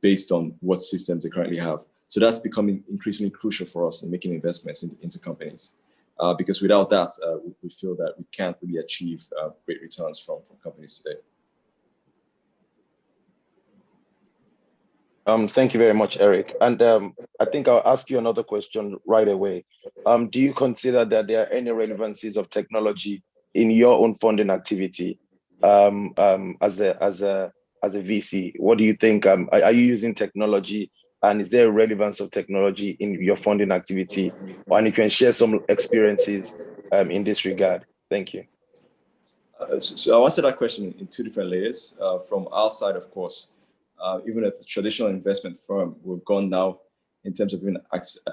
based on what systems they currently have. So that's becoming increasingly crucial for us in making investments into companies. Because without that, we feel that we can't really achieve great returns from companies today. Thank you very much, Eric. And I think I'll ask you another question right away. Do you consider that there are any relevancies of technology in your own funding activity as a VC? What do you think? Are you using technology, and is there a relevance of technology in your funding activity? And you can share some experiences in this regard. Thank you. So I'll answer that question in two different layers. From our side, of course, even as a traditional investment firm, we've gone now in terms of even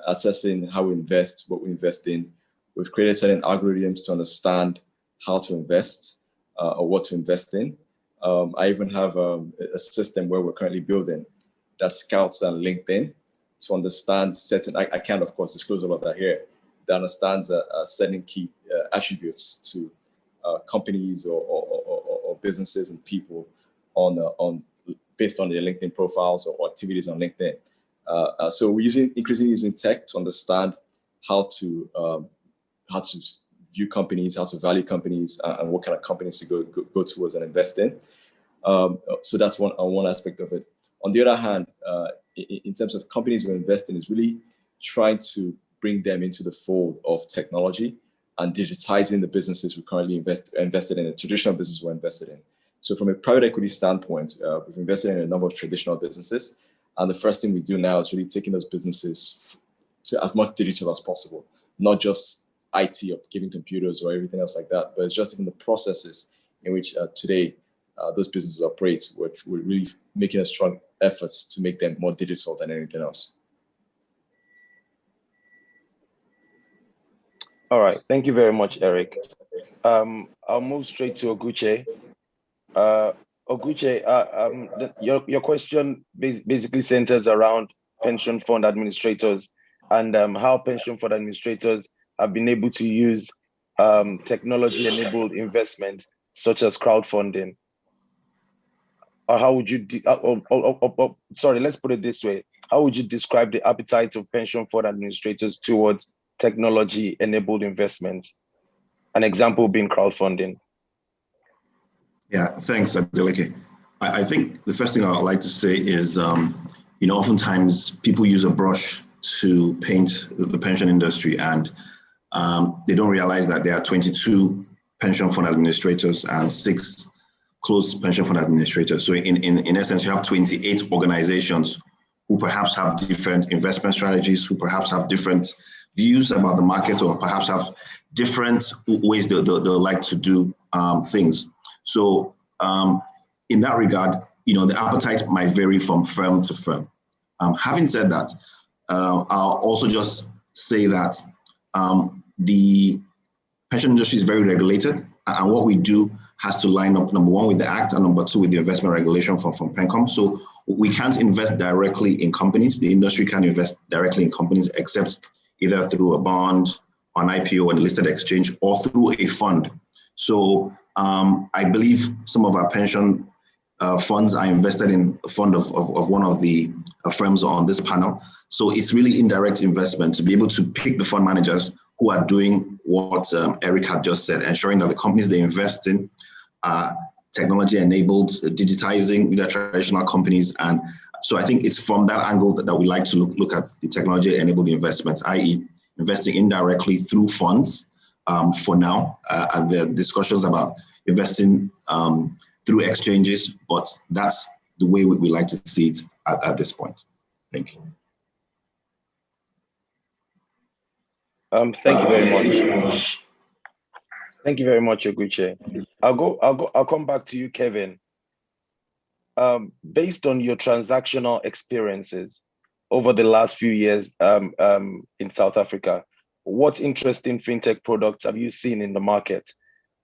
assessing how we invest, what we invest in. We've created certain algorithms to understand how to invest or what to invest in. I even have a system where we're currently building that scouts on LinkedIn to understand certain, I can't of course disclose all of that here, that understands certain key attributes to companies or businesses and people on based on their LinkedIn profiles or activities on LinkedIn. So we're increasingly using tech to understand how to view companies, how to value companies, and what kind of companies to go towards and invest in. So that's one aspect of it. On the other hand, in terms of companies we're investing, is really trying to bring them into the fold of technology and digitizing the businesses we currently invested in, the traditional business we're invested in. So from a private equity standpoint, we've invested in a number of traditional businesses. And the first thing we do now is really taking those businesses to as much digital as possible, not just IT or giving computers or everything else like that, but it's just even the processes in which today those businesses operate, which we're really making a strong efforts to make them more digital than anything else. All right, thank you very much, Eric. I'll move straight to Oguche. Oguche, your question basically centers around pension fund administrators and how pension fund administrators have been able to use technology-enabled investments such as crowdfunding. Or how would you, sorry, let's put it this way. How would you describe the appetite of pension fund administrators towards technology-enabled investments? An example being crowdfunding. Yeah, thanks, Adeleke. I think the first thing I'd like to say is, oftentimes people use a brush to paint the pension industry, and they don't realize that there are 22 pension fund administrators and 6 closed pension fund administrators. So in essence, you have 28 organizations who perhaps have different investment strategies, who perhaps have different views about the market, or perhaps have different ways they like to do things. So in that regard, the appetite might vary from firm to firm. Having said that, I'll also just say that the pension industry is very regulated, and what we do has to line up, number one, with the Act, and number two, with the investment regulation from PENCOM. So we can't invest directly in companies. The industry can't invest directly in companies except either through a bond, an IPO, and a listed exchange, or through a fund. So I believe some of our pension funds are invested in a fund of one of the firms on this panel. So it's really indirect investment to be able to pick the fund managers who are doing what Eric had just said, ensuring that the companies they invest in are technology-enabled, digitizing their traditional companies. And so I think it's from that angle that we like to look at the technology-enabled investments, i.e. investing indirectly through funds for now, and the discussions about investing through exchanges, but that's the way we like to see it at this point. Thank you. Thank you very much. Thank you very much, Oguche. I'll come back to you, Kevin. Based on your transactional experiences over the last few years in South Africa, what interesting fintech products have you seen in the market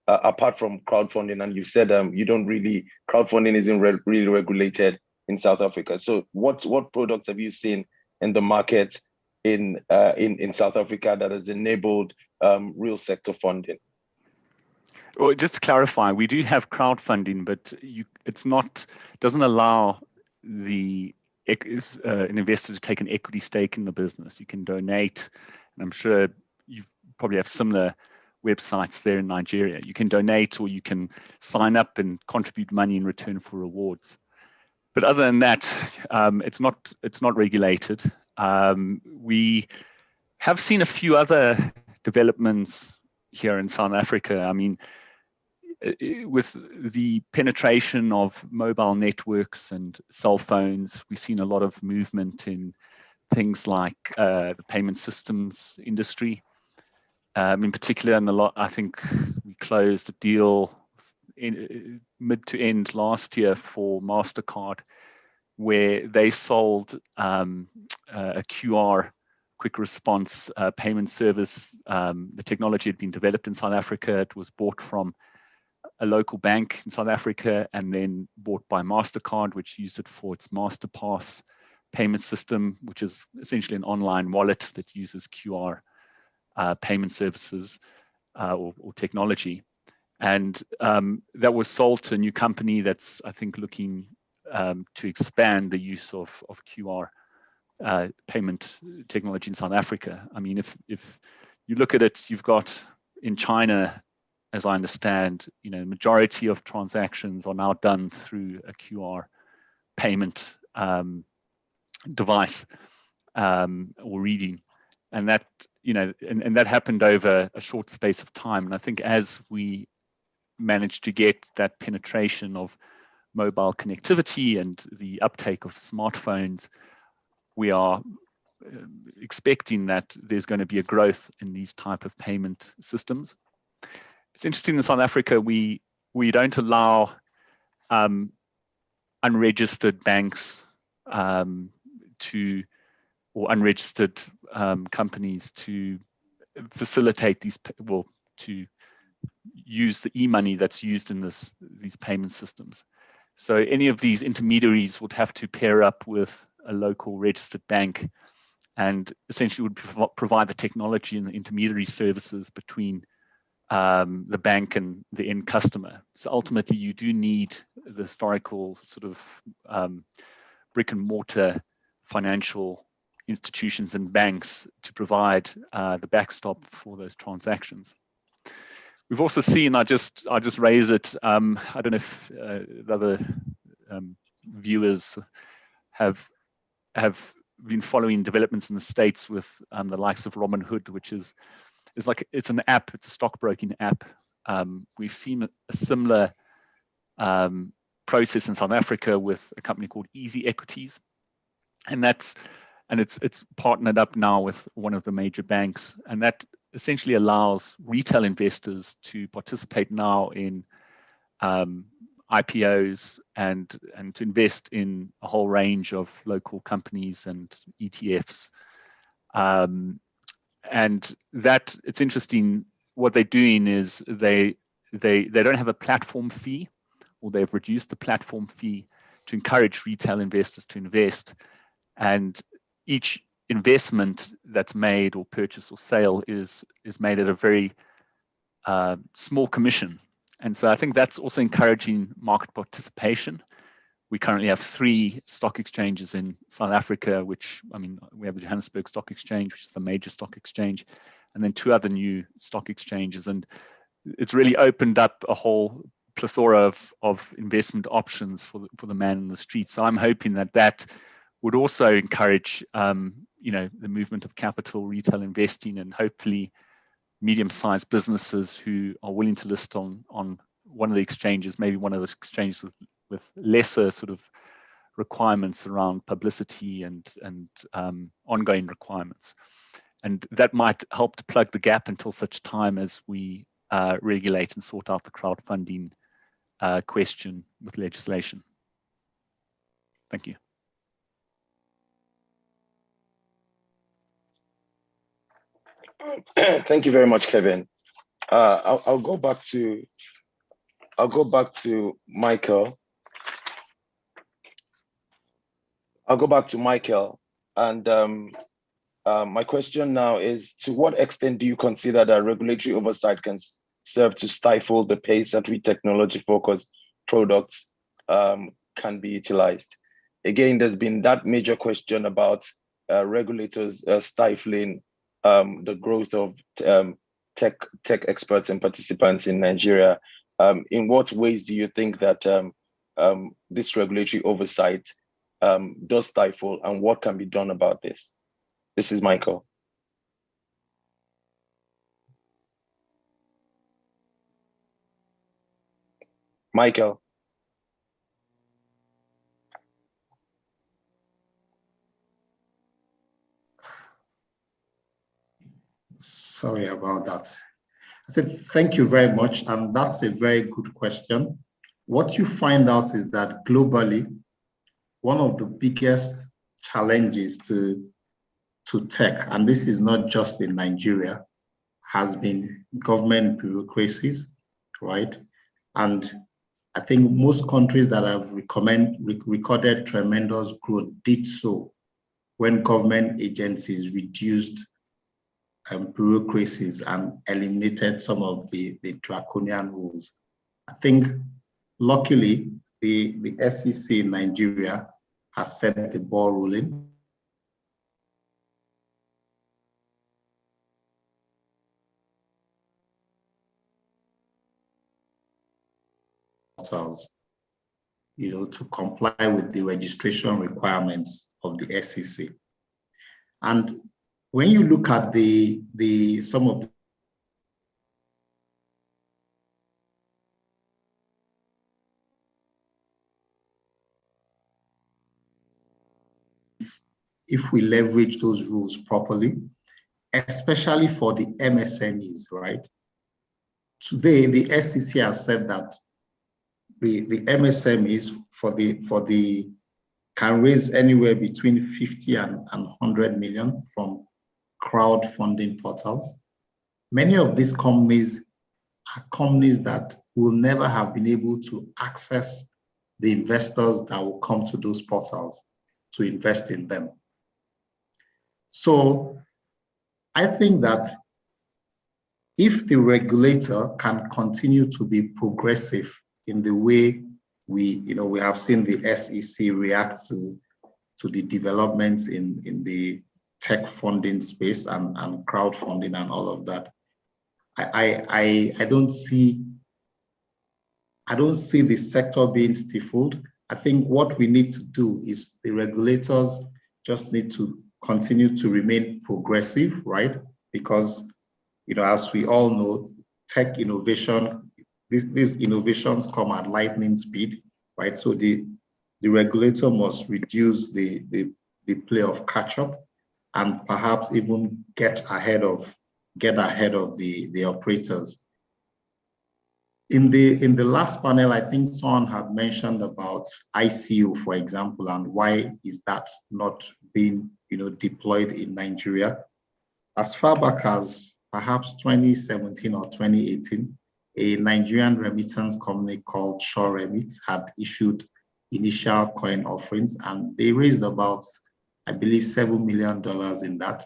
apart from crowdfunding? And you said crowdfunding isn't really regulated in South Africa. So what products have you seen in the market in South Africa that has enabled real sector funding? Well, just to clarify, we do have crowdfunding, but it doesn't allow an investor to take an equity stake in the business. You can donate, and I'm sure you probably have similar websites there in Nigeria. You can donate, or you can sign up and contribute money in return for rewards. But other than that, it's not regulated. We have seen a few other developments here in South Africa. I mean, with the penetration of mobile networks and cell phones, we've seen a lot of movement in things like the payment systems industry. In particular, I think we closed a deal in mid to end last year for MasterCard, where they sold a QR quick response payment service. The technology had been developed in South Africa. It was bought from a local bank in South Africa and then bought by MasterCard, which used it for its MasterPass payment system, which is essentially an online wallet that uses QR payment services or technology. And that was sold to a new company that's, I think, looking to expand the use of QR payment technology in South Africa. I mean, if you look at it, you've got in China, as I understand, majority of transactions are now done through a QR payment device or reading, and that and that happened over a short space of time. And I think as we manage to get that penetration of mobile connectivity and the uptake of smartphones, we are expecting that there's going to be a growth in these type of payment systems. It's interesting in South Africa, we don't allow unregistered banks or unregistered companies to facilitate these, to use the e-money that's used in these payment systems. So any of these intermediaries would have to pair up with a local registered bank and essentially would provide the technology and the intermediary services between the bank and the end customer. So ultimately, you do need the historical sort of brick and mortar financial institutions and banks to provide the backstop for those transactions. We've also seen, I'll just raise it, I don't know if the other viewers have been following developments in the States with the likes of Robinhood, which is it's an app, it's a stockbroking app. We've seen a similar process in South Africa with a company called Easy Equities, and it's partnered up now with one of the major banks, and that essentially allows retail investors to participate now in IPOs and to invest in a whole range of local companies and ETFs. And that it's interesting. What they're doing is they don't have a platform fee, or they've reduced the platform fee to encourage retail investors to invest. And each investment that's made, or purchase or sale, is made at a very small commission. And so I think that's also encouraging market participation. We currently have 3 stock exchanges in South Africa, which, I mean, we have the Johannesburg Stock Exchange, which is the major stock exchange, and then 2 other new stock exchanges. And it's really opened up a whole plethora of investment options for the man in the street. So I'm hoping that would also encourage, the movement of capital, retail investing, and hopefully medium-sized businesses who are willing to list on one of the exchanges, maybe one of the exchanges with lesser sort of requirements around publicity and ongoing requirements. And that might help to plug the gap until such time as we regulate and sort out the crowdfunding question with legislation. Thank you. Thank you very much, Kevin. I'll go back to Michael. I'll go back to Michael, and my question now is: to what extent do you consider that regulatory oversight can serve to stifle the pace at which technology-focused products can be utilized? again, there's been that major question about regulators stifling the growth of tech experts and participants in Nigeria. In what ways do you think that this regulatory oversight does stifle, and what can be done about this? This is Michael. Michael. Sorry about that. I said, thank you very much. And that's a very good question. What you find out is that globally, one of the biggest challenges to tech, and this is not just in Nigeria, has been government bureaucracies, right? And I think most countries that have recorded tremendous growth did so when government agencies reduced bureaucracies and eliminated some of the draconian rules. I think, luckily, the SEC in Nigeria has set the ball rolling. To comply with the registration requirements of the SEC. And when you look at some of the if we leverage those rules properly, especially for the MSMEs, right? Today, the SEC has said that the MSMEs can raise anywhere between 50 and 100 million from crowdfunding portals. Many of these companies are companies that will never have been able to access the investors that will come to those portals to invest in them. So I think that if the regulator can continue to be progressive in the way we have seen the SEC react to the developments in the tech funding space and crowdfunding and all of that, I don't see the sector being stifled. I think what we need to do is the regulators just need to continue to remain progressive, right? Because, as we all know, tech innovation, these innovations come at lightning speed, right? So the regulator must reduce the play of catch up and perhaps even get ahead of the operators. In the last panel, I think someone had mentioned about ICO, for example, and why is that not being deployed in Nigeria. As far back as perhaps 2017 or 2018, a Nigerian remittance company called SureRemit had issued initial coin offerings, and they raised about, I believe, $7 million in that.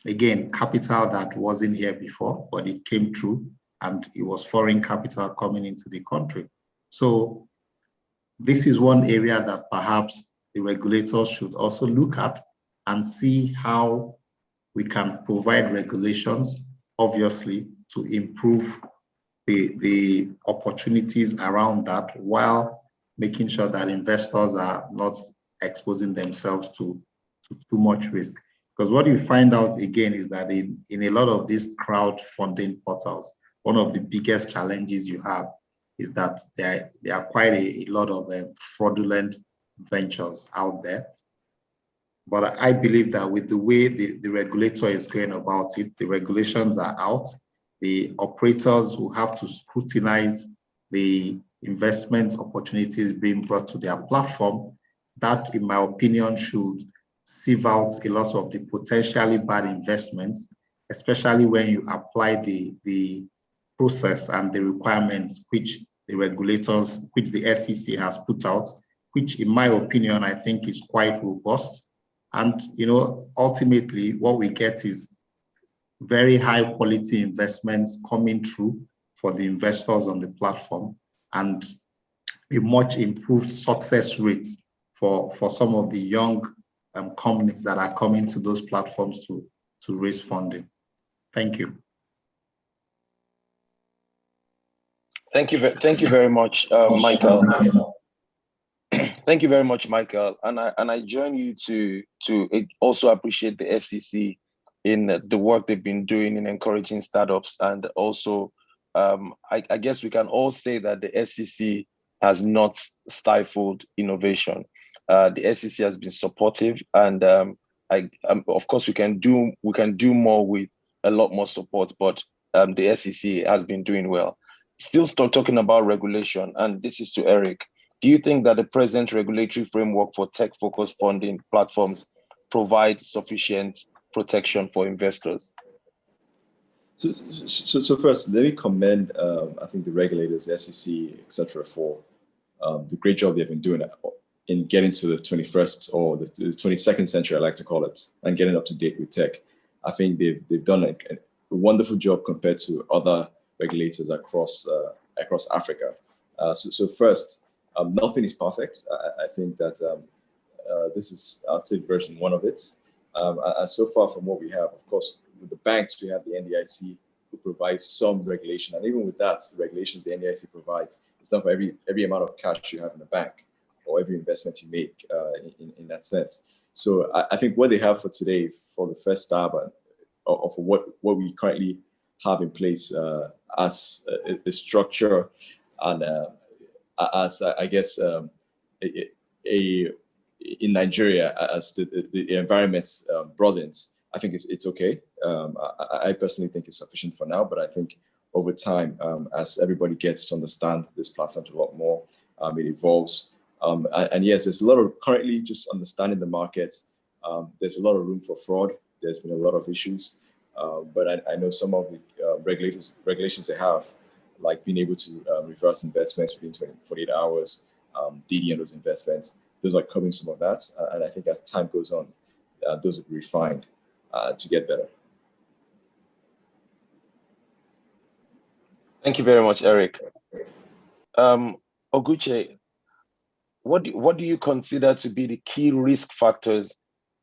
Again, capital that wasn't here before, but it came through, and it was foreign capital coming into the country. So this is one area that perhaps the regulators should also look at and see how we can provide regulations, obviously, to improve the opportunities around that, while making sure that investors are not exposing themselves to too much risk. Because what you find out again is that in a lot of these crowdfunding portals, one of the biggest challenges you have is that there are quite a lot of fraudulent ventures out there. But I believe that with the way the regulator is going about it, the regulations are out, the operators will have to scrutinize the investment opportunities being brought to their platform. That, in my opinion, should sieve out a lot of the potentially bad investments, especially when you apply the process and the requirements which the regulators, which the SEC has put out, which in my opinion, I think is quite robust. And, ultimately what we get is very high quality investments coming through for the investors on the platform, and a much improved success rate for some of the young companies that are coming to those platforms to raise funding. Thank you. Thank you very much, Michael. Thank you very much, Michael. And I join you to also appreciate the SEC in the work they've been doing in encouraging startups. And also, I guess we can all say that the SEC has not stifled innovation. The SEC has been supportive, and of course we can do more with a lot more support. But the SEC has been doing well. Still talking about regulation, and this is to Eric. Do you think that the present regulatory framework for tech-focused funding platforms provides sufficient protection for investors? So first, let me commend, I think, the regulators, SEC, etc., for the great job they've been doing in getting to the 21st or the 22nd century, I like to call it, and getting up to date with tech. I think they've done a wonderful job compared to other regulators across Africa. So first, nothing is perfect. I think that this is, I'll say, version 1 of it. And so far from what we have, of course, with the banks, we have the NDIC, who provides some regulation. And even with that, the regulations the NDIC provides, it's not for every amount of cash you have in the bank or every investment you make in that sense. So I think what they have for today, for the first stab, or for what we currently have in place as a structure and as I guess in Nigeria, as the environment broadens, I think it's okay. I personally think it's sufficient for now, but I think over time, as everybody gets to understand this platform a lot more, it evolves. And yes, there's a lot of currently just understanding the market. There's a lot of room for fraud. There's been a lot of issues, but I know some of the regulations they have, like being able to reverse investments within 48 hours, DD on those investments. Those are covering some of that. And I think as time goes on, those will be refined to get better. Thank you very much, Eric. Oguche, what do you consider to be the key risk factors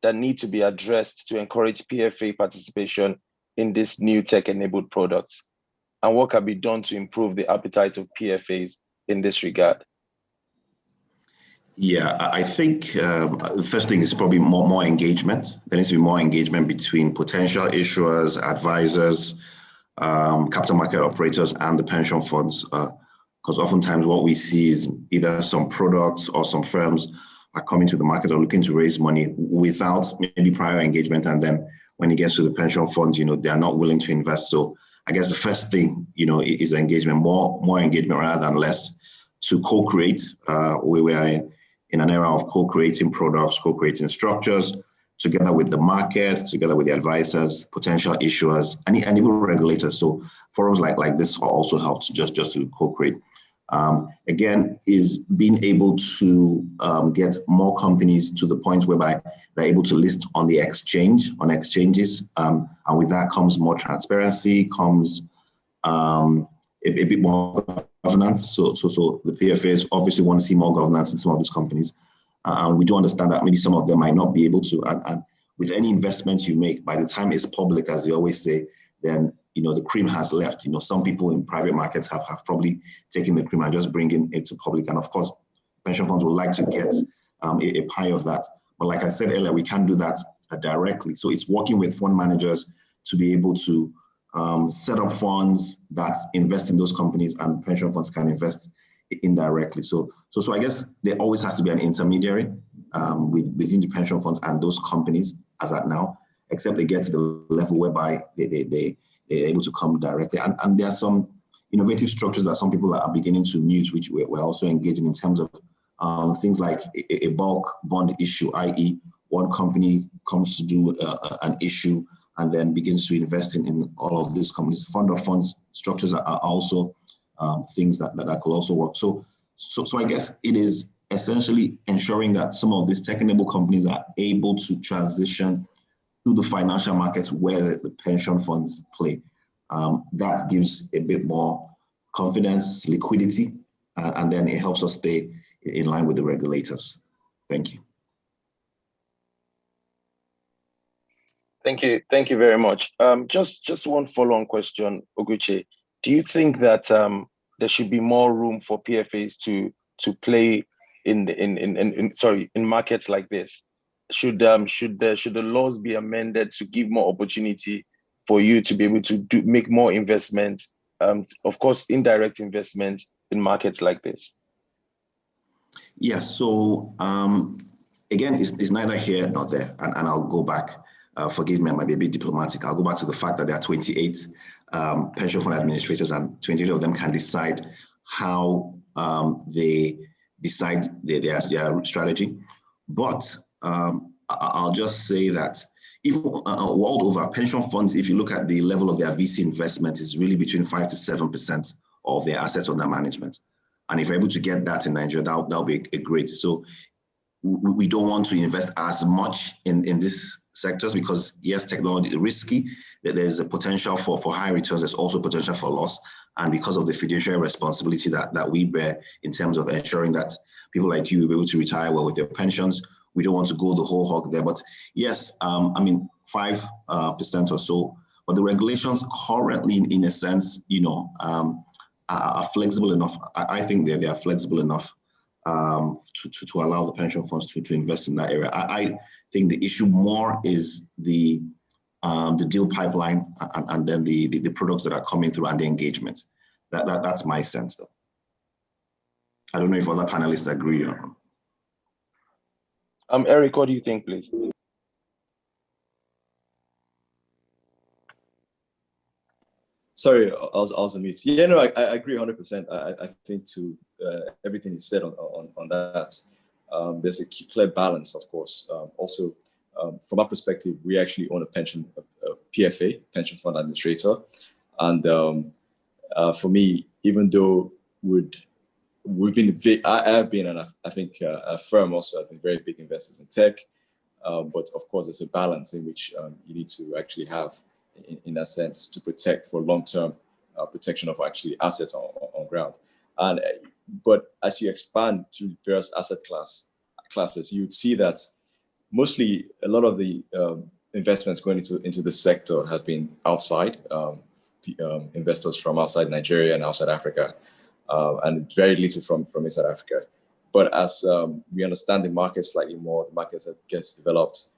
that need to be addressed to encourage PFA participation in these new tech-enabled products? And what can be done to improve the appetite of PFAs in this regard? Yeah, I think the first thing is probably more engagement. There needs to be more engagement between potential issuers, advisors, capital market operators, and the pension funds. Because oftentimes what we see is either some products or some firms are coming to the market or looking to raise money without maybe prior engagement. And then when it gets to the pension funds, they are not willing to invest. So I guess the first thing, is engagement, more engagement rather than less, to co-create. We are in an era of co-creating products, co-creating structures, together with the market, together with the advisors, potential issuers, and even regulators. So forums like this also helps just to co-create. Again, is being able to get more companies to the point whereby they're able to list on the exchanges. And with that comes more transparency, comes a bit more governance. So the PFAs obviously want to see more governance in some of these companies. And we do understand that maybe some of them might not be able to. And with any investments you make, by the time it's public, as you always say, then the cream has left. Some people in private markets have probably taken the cream and just bringing it to public. And of course, pension funds would like to get a pie of that. But like I said earlier, we can't do that directly. So it's working with fund managers to be able to set up funds that invest in those companies, and pension funds can invest indirectly. So I guess there always has to be an intermediary within the pension funds and those companies as at now, except they get to the level whereby they're able to come directly. And there are some innovative structures that some people are beginning to use, which we're also engaging in terms of things like a bulk bond issue, i.e. one company comes to do an issue and then begins to invest in all of these companies. Fund of funds structures are also things that could also work. So I guess it is essentially ensuring that some of these tech-enabled companies are able to transition to the financial markets where the pension funds play. That gives a bit more confidence, liquidity, and then it helps us stay in line with the regulators. Thank you. Thank you very much. Just one follow-on question, Oguchi. Do you think that there should be more room for PFAs to play in markets like this? Should the laws be amended to give more opportunity for you to be able to make more investments? Of course, indirect investments in markets like this. Yes. So again, it's neither here nor there, and I'll go back. Forgive me, I might be a bit diplomatic. I'll go back to the fact that there are 28 pension fund administrators, and 28 of them can decide how they decide their strategy. But I'll just say that even world over, pension funds, if you look at the level of their VC investment, is really between 5 to 7% of their assets under management. And if we're able to get that in Nigeria, that'll be a great. So we don't want to invest as much in these sectors because yes, technology is risky, that there's a potential for high returns, there's also potential for loss. And because of the fiduciary responsibility that we bear in terms of ensuring that people like you will be able to retire well with their pensions, we don't want to go the whole hog there. But yes, 5% or so, but the regulations currently, in a sense, are flexible enough. I think they are flexible enough to allow the pension funds to invest in that area. I think the issue more is the deal pipeline and then the products that are coming through and the engagement. That's my sense, though. I don't know if other panelists agree or not. Eric, what do you think, please? Sorry, I was on mute. Yeah, no, I agree 100%. I think to everything you said on that, there's a clear balance, of course. Also, from our perspective, we actually own a PFA, pension fund administrator. And for me, even though I have been, and I think a firm also have been very big investors in tech, but of course, there's a balance in which you need to actually have in that sense to protect for long-term protection of actually assets on ground. But as you expand to various asset classes, you would see that mostly a lot of the investments going into this sector have been outside, investors from outside Nigeria and outside Africa, and very little from inside Africa. But as we understand the market slightly more, the market gets developed,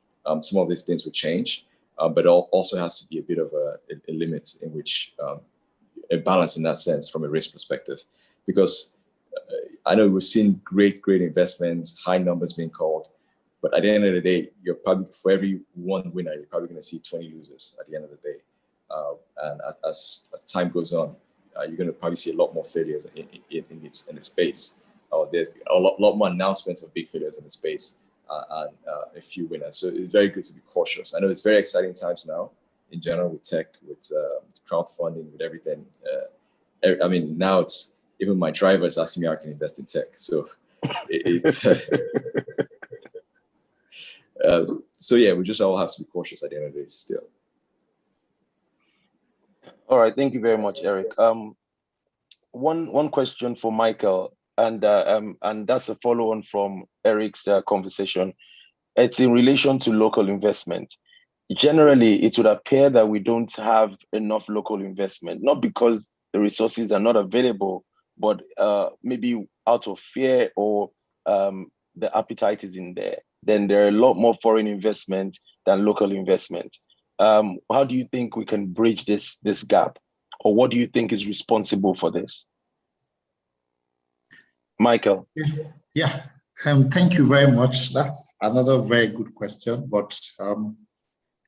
some of these things will change. But it also has to be a bit of a limit in which a balance in that sense from a risk perspective, because I know we've seen great investments, high numbers being called, but at the end of the day, you're probably, for every one winner, you're probably going to see 20 losers at the end of the day. And as time goes on, you're going to probably see a lot more failures in the space. There's a lot more announcements of big failures in the space. And a few winners. So it's very good to be cautious. I know it's very exciting times now in general with tech, with crowdfunding, with everything. I mean, now it's even my driver is asking me how I can invest in tech. So it's so yeah, we just all have to be cautious at the end of the day still. All right, thank you very much, Eric. One question for Michael, and that's a follow-on from Eric's conversation. It's in relation to local investment. Generally, it would appear that we don't have enough local investment, not because the resources are not available, but maybe out of fear or the appetite is in there. Then there are a lot more foreign investment than local investment. How do you think we can bridge this gap? Or what do you think is responsible for this? Michael. Yeah. Thank you very much. That's another very good question. But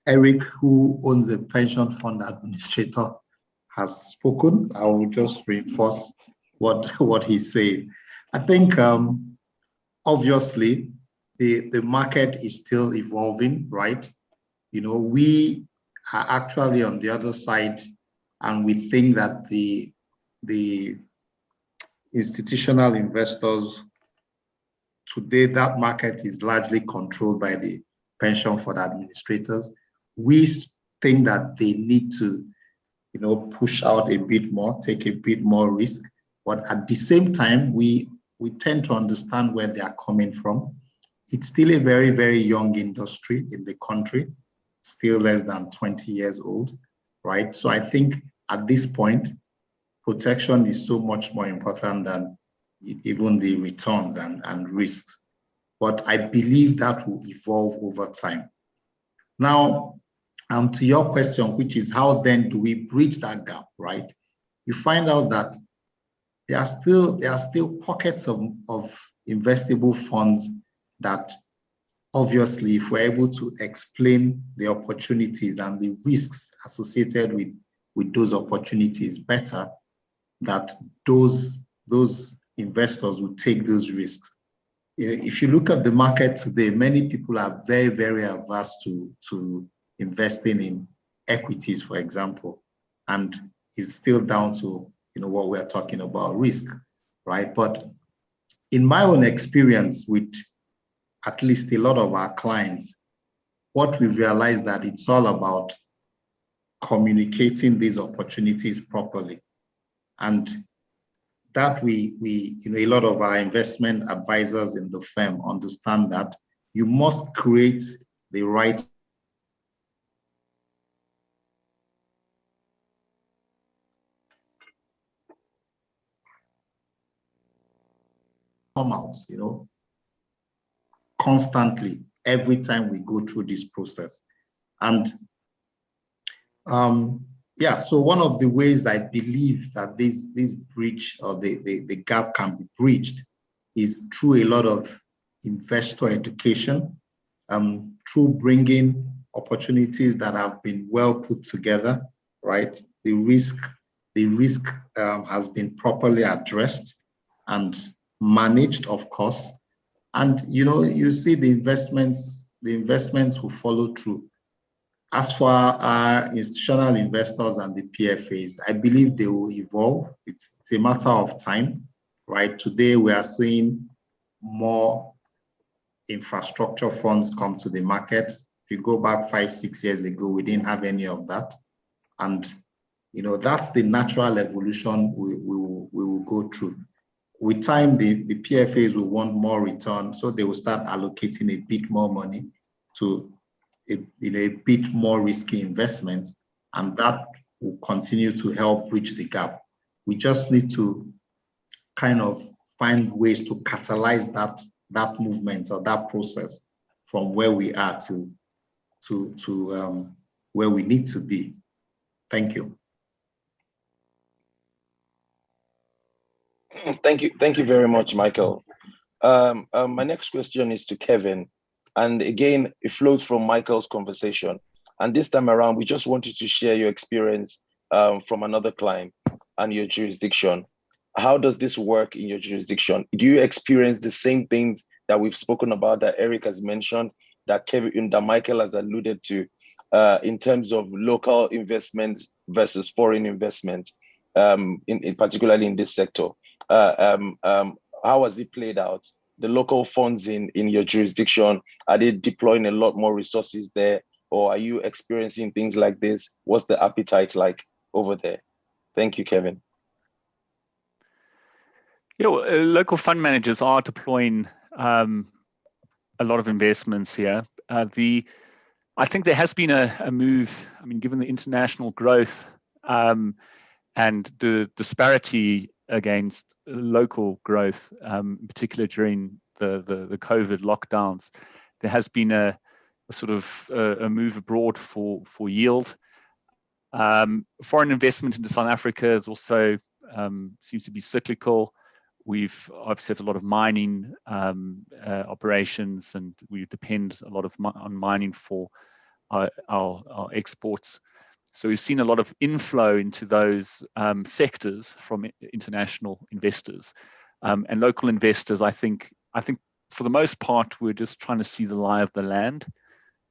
Eric, who owns a pension fund administrator, has spoken. I will just reinforce what he's saying. I think obviously the market is still evolving, right? We are actually on the other side, and we think that the institutional investors today, that market is largely controlled by the pension fund administrators. We think that they need to, push out a bit more, take a bit more risk. But at the same time, we tend to understand where they are coming from. it's still a very, very young industry in the country, still less than 20 years old, right? So I think at this point, protection is so much more important than even the returns and risks. But I believe that will evolve over time. Now, to your question, which is how then do we bridge that gap, right? You find out that there are still pockets of investable funds that obviously, if we're able to explain the opportunities and the risks associated with those opportunities better, that those investors will take those risks. If you look at the market today, many people are very, very averse to investing in equities, for example, and it's still down to what we're talking about, risk, right? But in my own experience with at least a lot of our clients, what we've realized that it's all about communicating these opportunities properly. And that a lot of our investment advisors in the firm understand that you must create the right come out, constantly every time we go through this process. And so one of the ways I believe that this bridge or the gap can be bridged is through a lot of investor education, through bringing opportunities that have been well put together, right? The risk has been properly addressed and managed, of course. And you see the investments will follow through. As for our institutional investors and the PFAs, I believe they will evolve. It's a matter of time, right? Today, we are seeing more infrastructure funds come to the market. If you go back 5-6 years ago, we didn't have any of that. And, that's the natural evolution we will go through. With time, the PFAs will want more return, so they will start allocating a bit more money to a bit more risky investments, and that will continue to help bridge the gap. We just need to kind of find ways to catalyze that movement or that process from where we are to where we need to be. Thank you. Thank you very much, Michael. My next question is to Kevin. And again, it flows from Michael's conversation. And this time around, we just wanted to share your experience from another client and your jurisdiction. How does this work in your jurisdiction? Do you experience the same things that we've spoken about, that Eric has mentioned, that Michael has alluded to, in terms of local investments versus foreign investment, particularly in this sector? How has it played out? The local funds in your jurisdiction, are they deploying a lot more resources there, or are you experiencing things like this? What's the appetite like over there? Thank you, Kevin. Local fund managers are deploying a lot of investments here. I think there has been a move, given the international growth and the disparity against local growth, in particular during the COVID lockdowns, there has been a sort of a move abroad for yield. Foreign investment into South Africa is also seems to be cyclical. We've obviously had a lot of mining operations, and we depend a lot on mining for our exports. So we've seen a lot of inflow into those sectors from international investors, and local investors. I think for the most part, we're just trying to see the lie of the land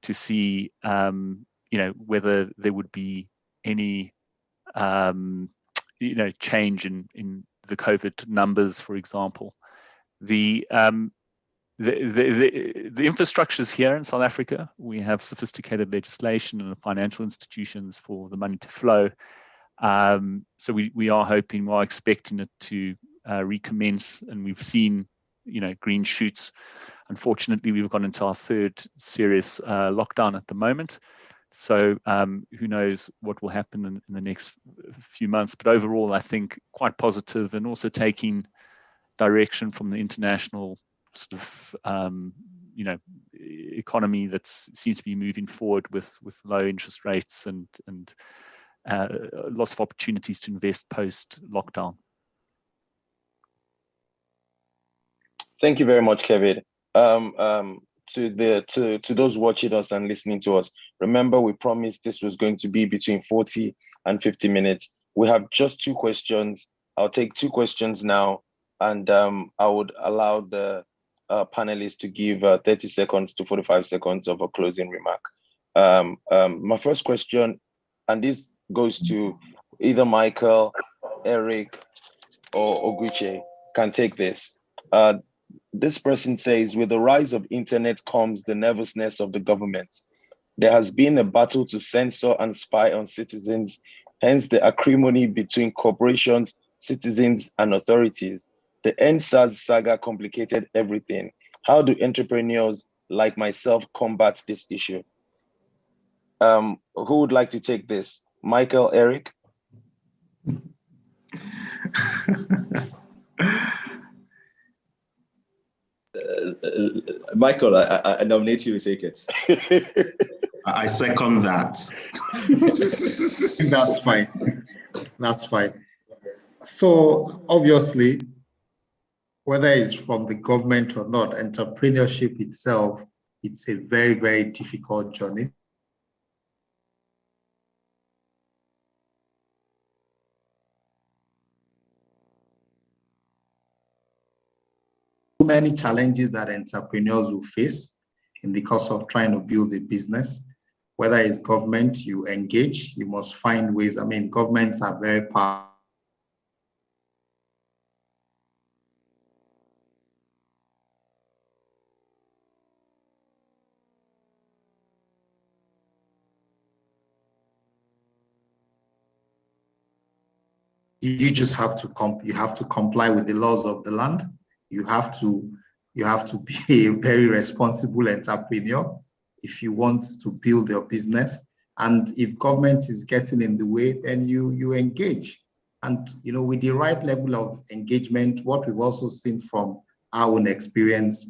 to see, whether there would be any, change in the COVID numbers, for example. The infrastructures here in South Africa, we have sophisticated legislation and financial institutions for the money to flow. So we are expecting it to recommence, and we've seen green shoots. Unfortunately, we've gone into our third serious lockdown at the moment. So who knows what will happen in the next few months. But overall, I think quite positive, and also taking direction from the international sort of economy that seems to be moving forward with low interest rates and lots of opportunities to invest post lockdown. Thank you very much, Kevin. To those watching us and listening to us, remember we promised this was going to be between 40 and 50 minutes. We have just 2 questions. I'll take 2 questions now, and I would allow the panelists to give 30 seconds to 45 seconds of a closing remark. My first question, and this goes to either Michael, Eric, or Oguche, can take this. This person says, with the rise of internet comes the nervousness of the government. There has been a battle to censor and spy on citizens, hence the acrimony between corporations, citizens, and authorities. The NSAS saga complicated everything. How do entrepreneurs like myself combat this issue? Who would like to take this? Michael, Eric? Michael, I nominate you to take it. I second that. That's fine. That's fine. So obviously, whether it's from the government or not, entrepreneurship itself, it's a very, very difficult journey. Many challenges that entrepreneurs will face in the course of trying to build a business. Whether it's government, you engage, you must find ways. I mean, governments are very powerful. You just have to comply with the laws of the land. You have to be a very responsible entrepreneur if you want to build your business. And if government is getting in the way, then you engage. And with the right level of engagement, what we've also seen from our own experience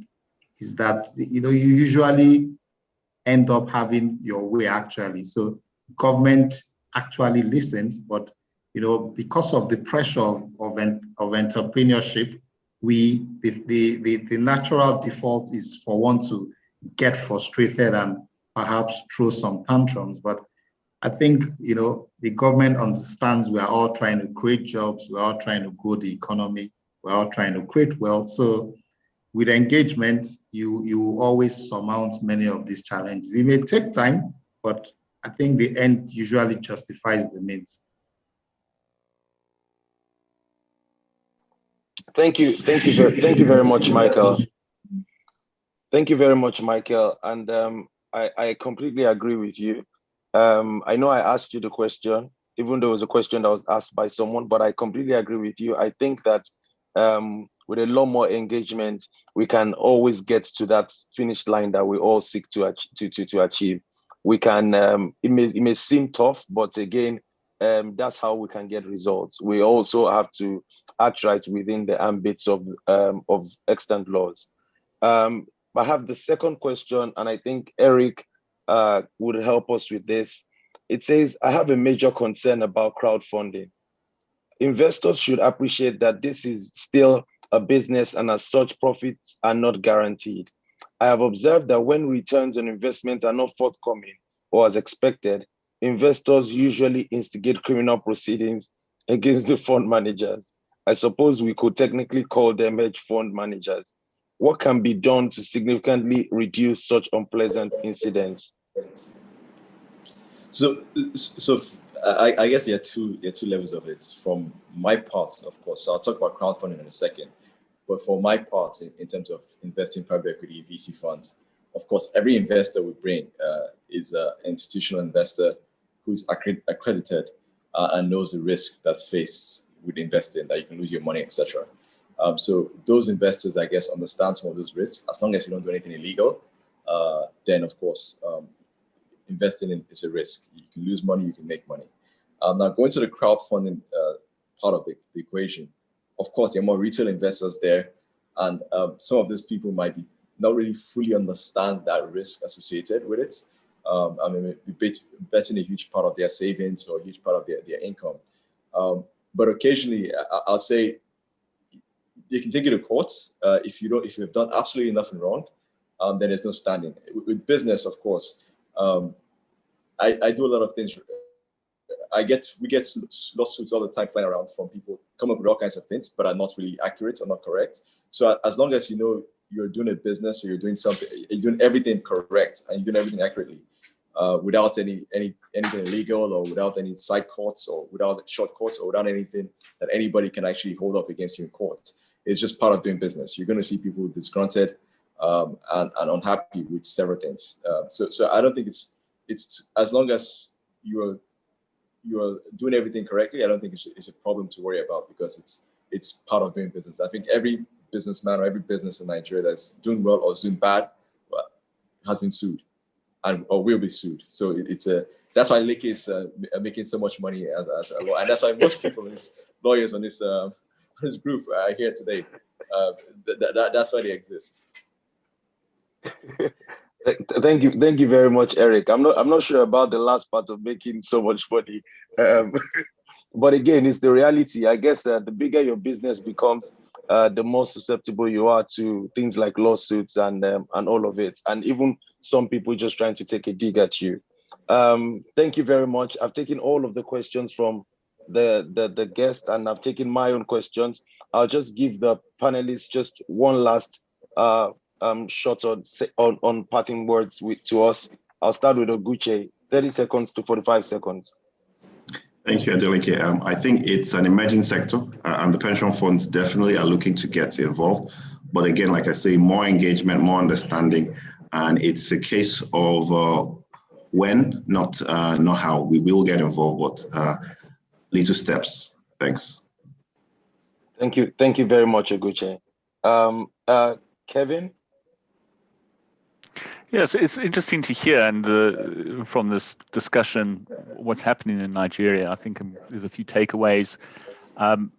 is that you usually end up having your way actually. So government actually listens, but because of the pressure of entrepreneurship, the natural default is for one to get frustrated and perhaps throw some tantrums. But I think the government understands we are all trying to create jobs, we're all trying to grow the economy, we're all trying to create wealth. So with engagement, you always surmount many of these challenges. It may take time, but I think the end usually justifies the means. Thank you very much, Michael. Thank you very much, Michael. And I completely agree with you. I know I asked you the question, even though it was a question that was asked by someone, but I completely agree with you. I think that with a lot more engagement, we can always get to that finish line that we all seek to achieve. We can, it may seem tough, but again, that's how we can get results. We also have to act right within the ambits of extant laws. I have the second question, and I think Eric would help us with this. It says, I have a major concern about crowdfunding. Investors should appreciate that this is still a business, and as such, profits are not guaranteed. I have observed that when returns on investment are not forthcoming or as expected, investors usually instigate criminal proceedings against the fund managers. I suppose we could technically call them hedge fund managers. What can be done to significantly reduce such unpleasant incidents? So I guess there are two levels of it. From my part, of course, so I'll talk about crowdfunding in a second. But for my part, in terms of investing in private equity, VC funds, of course, every investor we bring is an institutional investor who's accredited and knows the risk that faced with investing, that you can lose your money, etc. So those investors, I guess, understand some of those risks. As long as you don't do anything illegal, then of course, investing is a risk. You can lose money, you can make money. Now going to the crowdfunding part of the equation, of course, there are more retail investors there, and some of these people might be not really fully understand that risk associated with it. I mean, betting a huge part of their savings or a huge part of their income. But occasionally, I'll say they can take you to court if you've done absolutely nothing wrong. Then there's no standing. With business, of course, I do a lot of things. We get lawsuits all the time flying around from people come up with all kinds of things, but are not really accurate or not correct. So as long as you know you're doing a business or you're doing something, you're doing everything correct and you're doing everything accurately, without anything illegal or without any side courts or without short courts or without anything that anybody can actually hold up against you in court. It's just part of doing business. You're going to see people disgruntled and unhappy with several things. So I don't think it's as long as you're doing everything correctly, I don't think it's a problem to worry about, because it's part of doing business. I think every businessman or every business in Nigeria that's doing well or is doing bad has been sued or will be sued. So that's why Lekki is making so much money as a lawyer, and that's why most people, lawyers on this group are here today. That's why they exist. Thank you very much, Eric. I'm not sure about the last part of making so much money, but again, it's the reality. I guess the bigger your business becomes, the more susceptible you are to things like lawsuits and all of it, and even some people just trying to take a dig at you. Thank you very much. I've taken all of the questions from the guest, and I've taken my own questions. I'll just give the panelists just one last shot on parting words to us. I'll start with Oguche, 30 seconds to 45 seconds. Thank you, Adeleke. I think it's an emerging sector, and the pension funds definitely are looking to get involved. But again, like I say, more engagement, more understanding, and it's a case of when, not how. We will get involved, but little steps. Thanks. Thank you very much, Oguche. Kevin? Yes, it's interesting to hear, and from this discussion, what's happening in Nigeria. I think there's a few takeaways.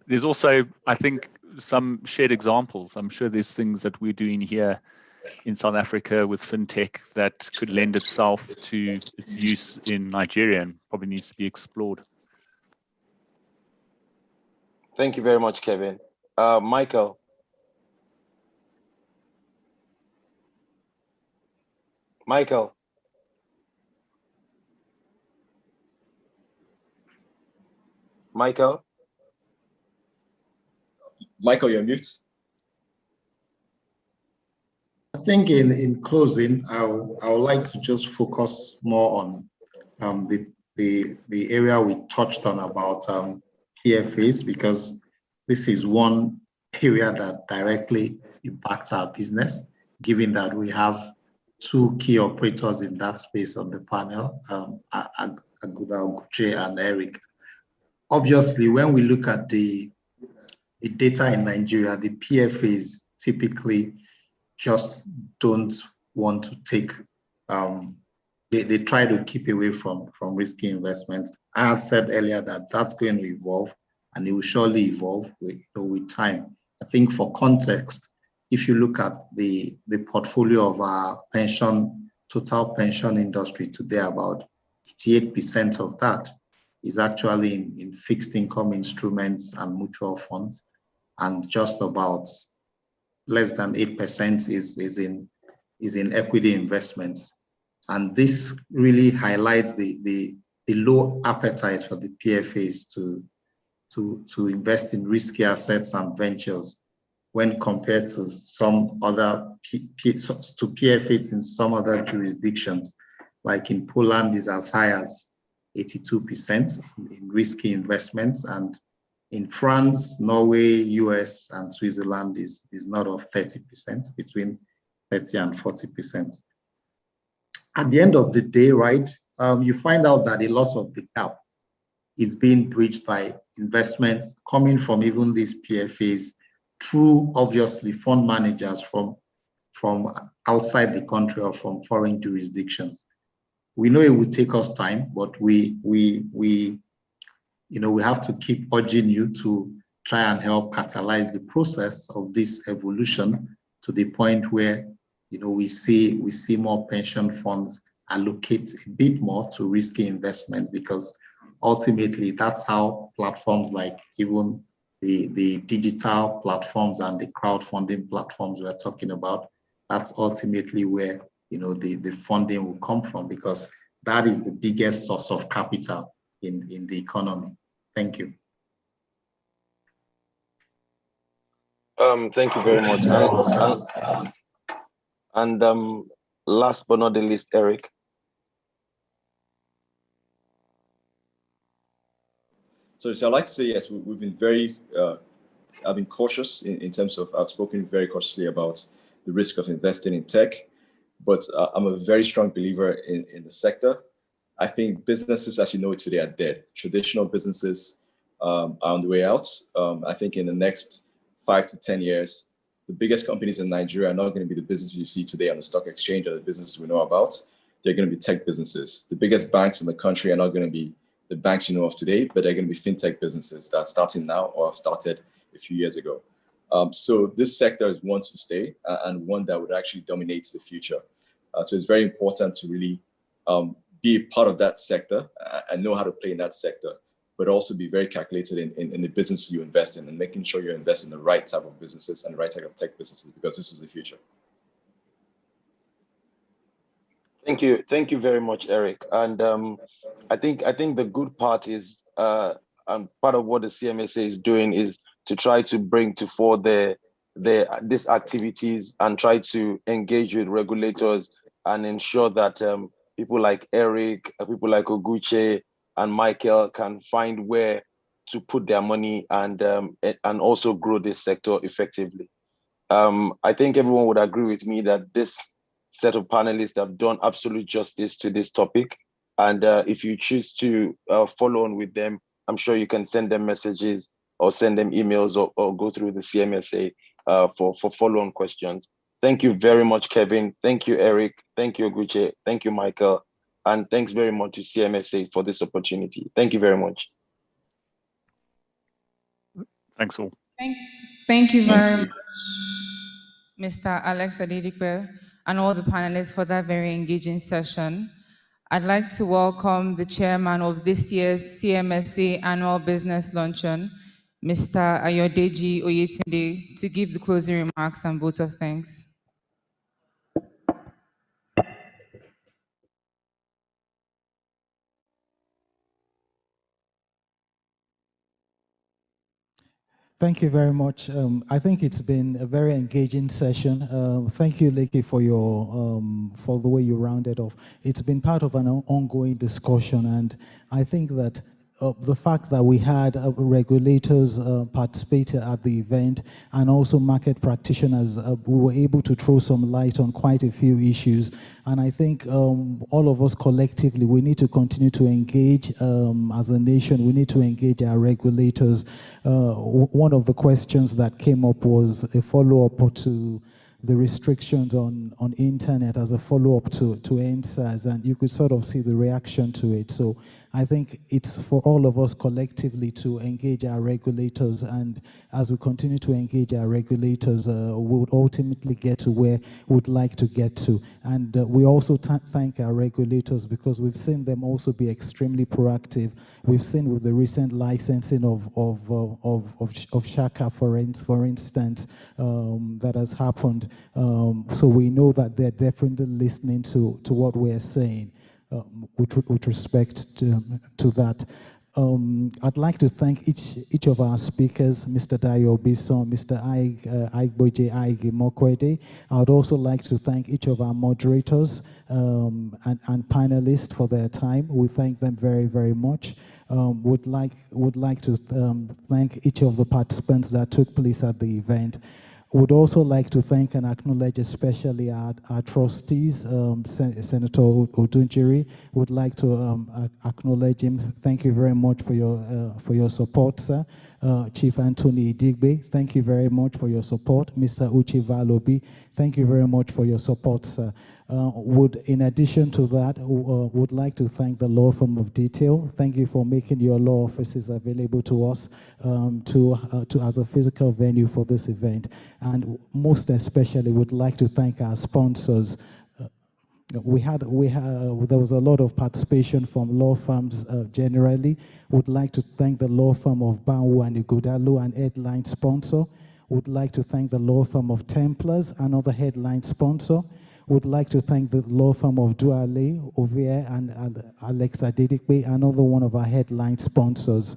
There's also, I think, some shared examples. I'm sure there's things that we're doing here in South Africa with fintech that could lend itself to its use in Nigeria and probably needs to be explored. Thank you very much, Kevin. Michael? Michael? Michael? Michael, you're mute. I think in closing, I would like to just focus more on the area we touched on about PFAs, because this is one area that directly impacts our business, given that we have two key operators in that space on the panel, Aguda Oguche and Eric. Obviously, when we look at the data in Nigeria, the PFAs typically just don't want to take, they try to keep away from risky investments. I had said earlier that that's going to evolve, and it will surely evolve with time. I think for context, if you look at the portfolio of our total pension industry today, about 88% of that is actually in fixed income instruments and mutual funds, and just about less than 8% is in equity investments. And this really highlights the low appetite for the PFAs to invest in risky assets and ventures when compared to some other PFAs in some other jurisdictions, like in Poland is as high as 82% in risky investments, and in France, Norway, US, and Switzerland is not of 30%, between 30 and 40%. At the end of the day, right, you find out that a lot of the gap is being bridged by investments coming from even these PFAs through obviously fund managers from outside the country or from foreign jurisdictions. We know it will take us time, but we have to keep urging you to try and help catalyze the process of this evolution to the point where we see more pension funds allocate a bit more to risky investments, because ultimately that's how platforms like even the digital platforms and the crowdfunding platforms we're talking about, that's ultimately where the funding will come from, because that is the biggest source of capital in the economy. Thank you. Thank you very much. And last but not the least, Eric. So I'd like to say, yes, we've been very, I've been cautious in terms of, I've spoken very cautiously about the risk of investing in tech, but I'm a very strong believer in the sector. I think businesses, as you know it today, are dead. Traditional businesses are on the way out. I think in the next 5 to 10 years, the biggest companies in Nigeria are not going to be the businesses you see today on the stock exchange or the businesses we know about. They're going to be tech businesses. The biggest banks in the country are not going to be the banks you know of today, but they're going to be fintech businesses that are starting now or have started a few years ago. So this sector is one to stay and one that would actually dominate the future. So it's very important to really be a part of that sector and know how to play in that sector, but also be very calculated in the business you invest in and making sure you're investing in the right type of businesses and the right type of tech businesses, because this is the future. Thank you very much, Eric. And I think the good part is, and part of what the CMSA is doing is to try to bring to fore these activities and try to engage with regulators and ensure that people like Eric, people like Oguche and Michael can find where to put their money and also grow this sector effectively. I think everyone would agree with me that this set of panelists have done absolute justice to this topic. And if you choose to follow on with them, I'm sure you can send them messages or send them emails or go through the CMSA for follow-on questions. Thank you very much, Kevin. Thank you, Eric. Thank you, Oguche. Thank you, Michael. And thanks very much to CMSA for this opportunity. Thank you very much. Thanks all. Thank you very much, Mr. Alex Adedipe, and all the panelists for that very engaging session. I'd like to welcome the chairman of this year's CMSA Annual Business Luncheon, Mr. Ayodeji Oyetunde, to give the closing remarks and vote of thanks. Thank you very much. I think it's been a very engaging session. Thank you, Leke, for for the way you rounded off. It's been part of an ongoing discussion, and I think that the fact that we had regulators participated at the event and also market practitioners, we were able to throw some light on quite a few issues. And I think all of us collectively, we need to continue to engage as a nation. We need to engage our regulators. One of the questions that came up was a follow-up to the restrictions on internet as a follow-up to NSAS, and you could sort of see the reaction to it. So I think it's for all of us collectively to engage our regulators, and as we continue to engage our regulators, we would ultimately get to where we'd like to get to. And we also thank our regulators because we've seen them also be extremely proactive. We've seen with the recent licensing of Shaka, for instance, that has happened. So we know that they're definitely listening to what we're saying. With respect to that. I'd like to thank each of our speakers, Mr. Dayo Bison, Mr. Aigboje Aige Mokwede. I would also like to thank each of our moderators and panelists for their time. We thank them very, very much. Would like to thank each of the participants that took place at the event. Would also like to thank and acknowledge especially our trustees, Senator Odunjiri. Would like to acknowledge him. Thank you very much for your support, sir. Chief Anthony Idigbe, thank you very much for your support. Mr. Uchi Valobi, thank you very much for your support, sir. In addition to that, would like to thank the law firm of Detail. Thank you for making your law offices available to us as a physical venue for this event. And most especially, would like to thank our sponsors. There was a lot of participation from law firms generally. Would like to thank the law firm of Banwu and Ighodalo, an headline sponsor. Would like to thank the law firm of Templars, another headline sponsor. Would like to thank the law firm of Duale, Ovie, and Alex Adedikwe, another one of our headline sponsors.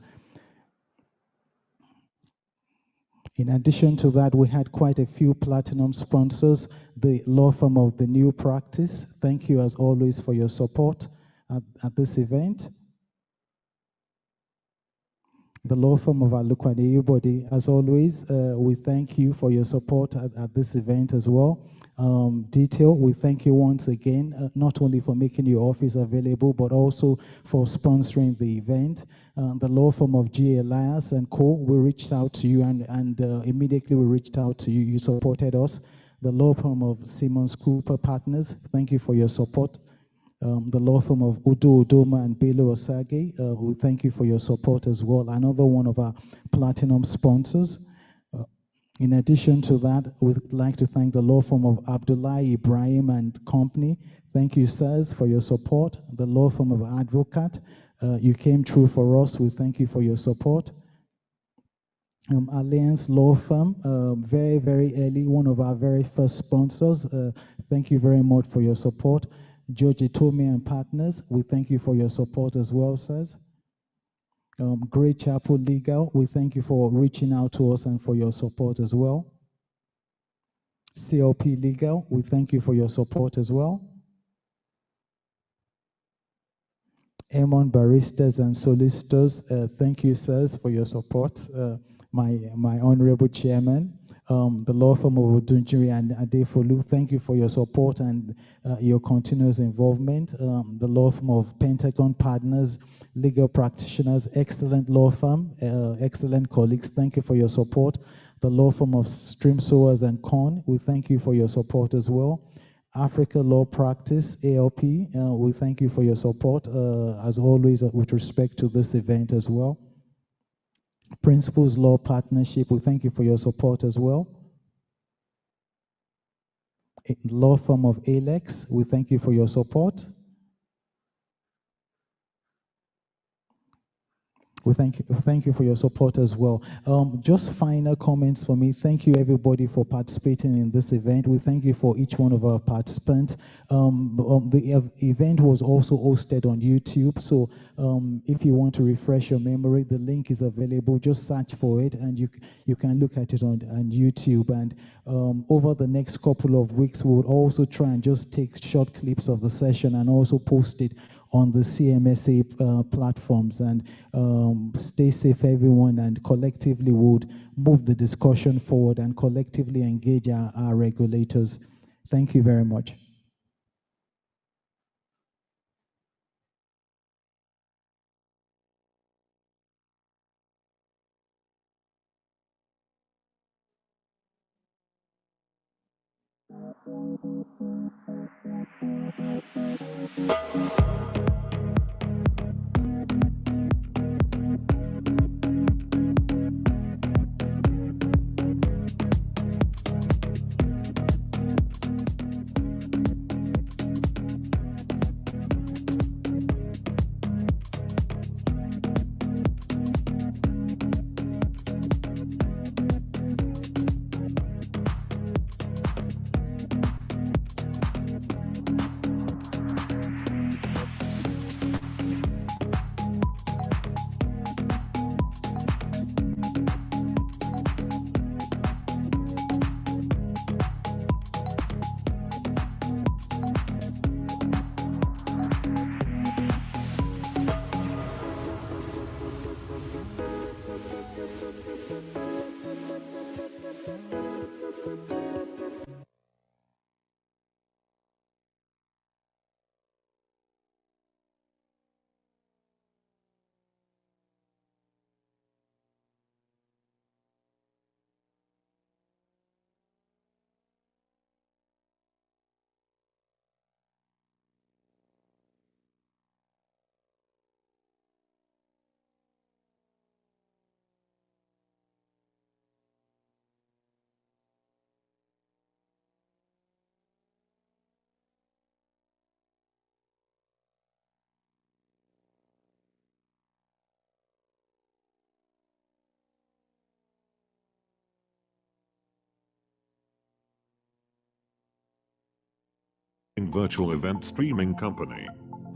In addition to that, we had quite a few platinum sponsors. The law firm of The New Practice, thank you as always for your support at this event. The law firm of Alukwane Body, as always, we thank you for your support at this event as well. Detail, we thank you once again, not only for making your office available, but also for sponsoring the event. The law firm of G. Elias and Co., we reached out to you and immediately we reached out to you. You supported us. The law firm of Simmons Cooper Partners, thank you for your support. The law firm of Udo Udoma and Bello Osage, we thank you for your support as well. Another one of our platinum sponsors. In addition to that, we'd like to thank the law firm of Abdullah Ibrahim and Company. Thank you, sirs, for your support. The law firm of Advocate, you came through for us. We thank you for your support. Alliance Law Firm, very, very early, one of our very first sponsors. Thank you very much for your support. George Itome and Partners, we thank you for your support as well, sirs. Great Chapel Legal, we thank you for reaching out to us and for your support as well. CLP Legal, we thank you for your support as well. Emon Baristas and Solicitors, thank you, sirs, for your support. My honorable chairman, the law firm of Odunjiri and Adefolu, thank you for your support and your continuous involvement. The law firm of Pentagon Partners, legal practitioners, excellent law firm, excellent colleagues, thank you for your support. The law firm of Stream Sowers and Corn, we thank you for your support as well. Africa Law Practice, ALP, we thank you for your support, as always, with respect to this event as well. Principles Law Partnership, we thank you for your support as well. Law firm of Alex, we thank you for your support. We thank you for your support as well. Just final comments for me. Thank you everybody for participating in this event. We thank you for each one of our participants. The event was also hosted on YouTube, so if you want to refresh your memory, the link is available. Just search for it and you can look at it on YouTube. And over the next couple of weeks, we'll also try and just take short clips of the session and also post it on the CMSA platforms. And stay safe, everyone, and collectively would move the discussion forward and collectively engage our regulators. Thank you very much. virtual event streaming company.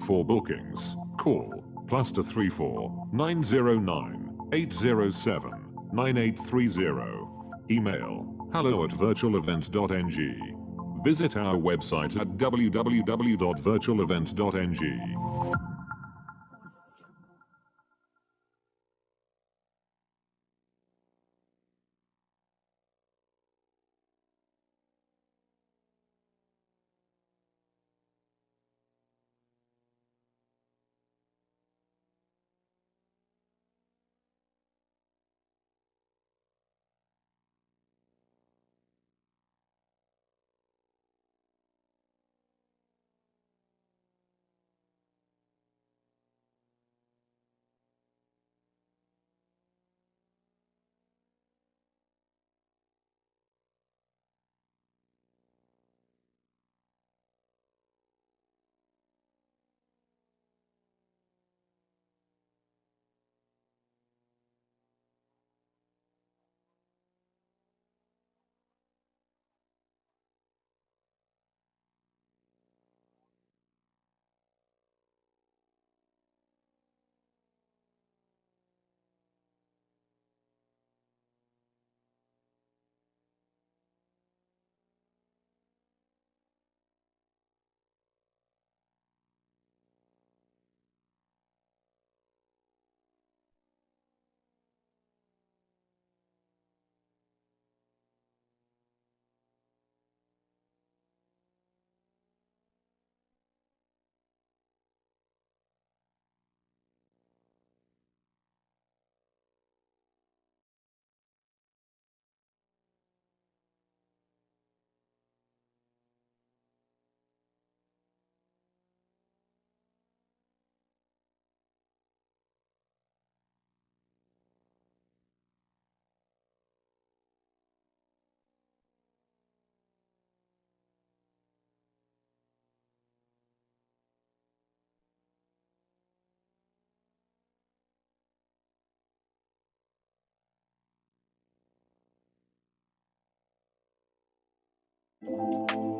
For bookings, call +234 909 807 9830. Email hello@virtualevents.ng. Visit our website at www.virtualevents.ng.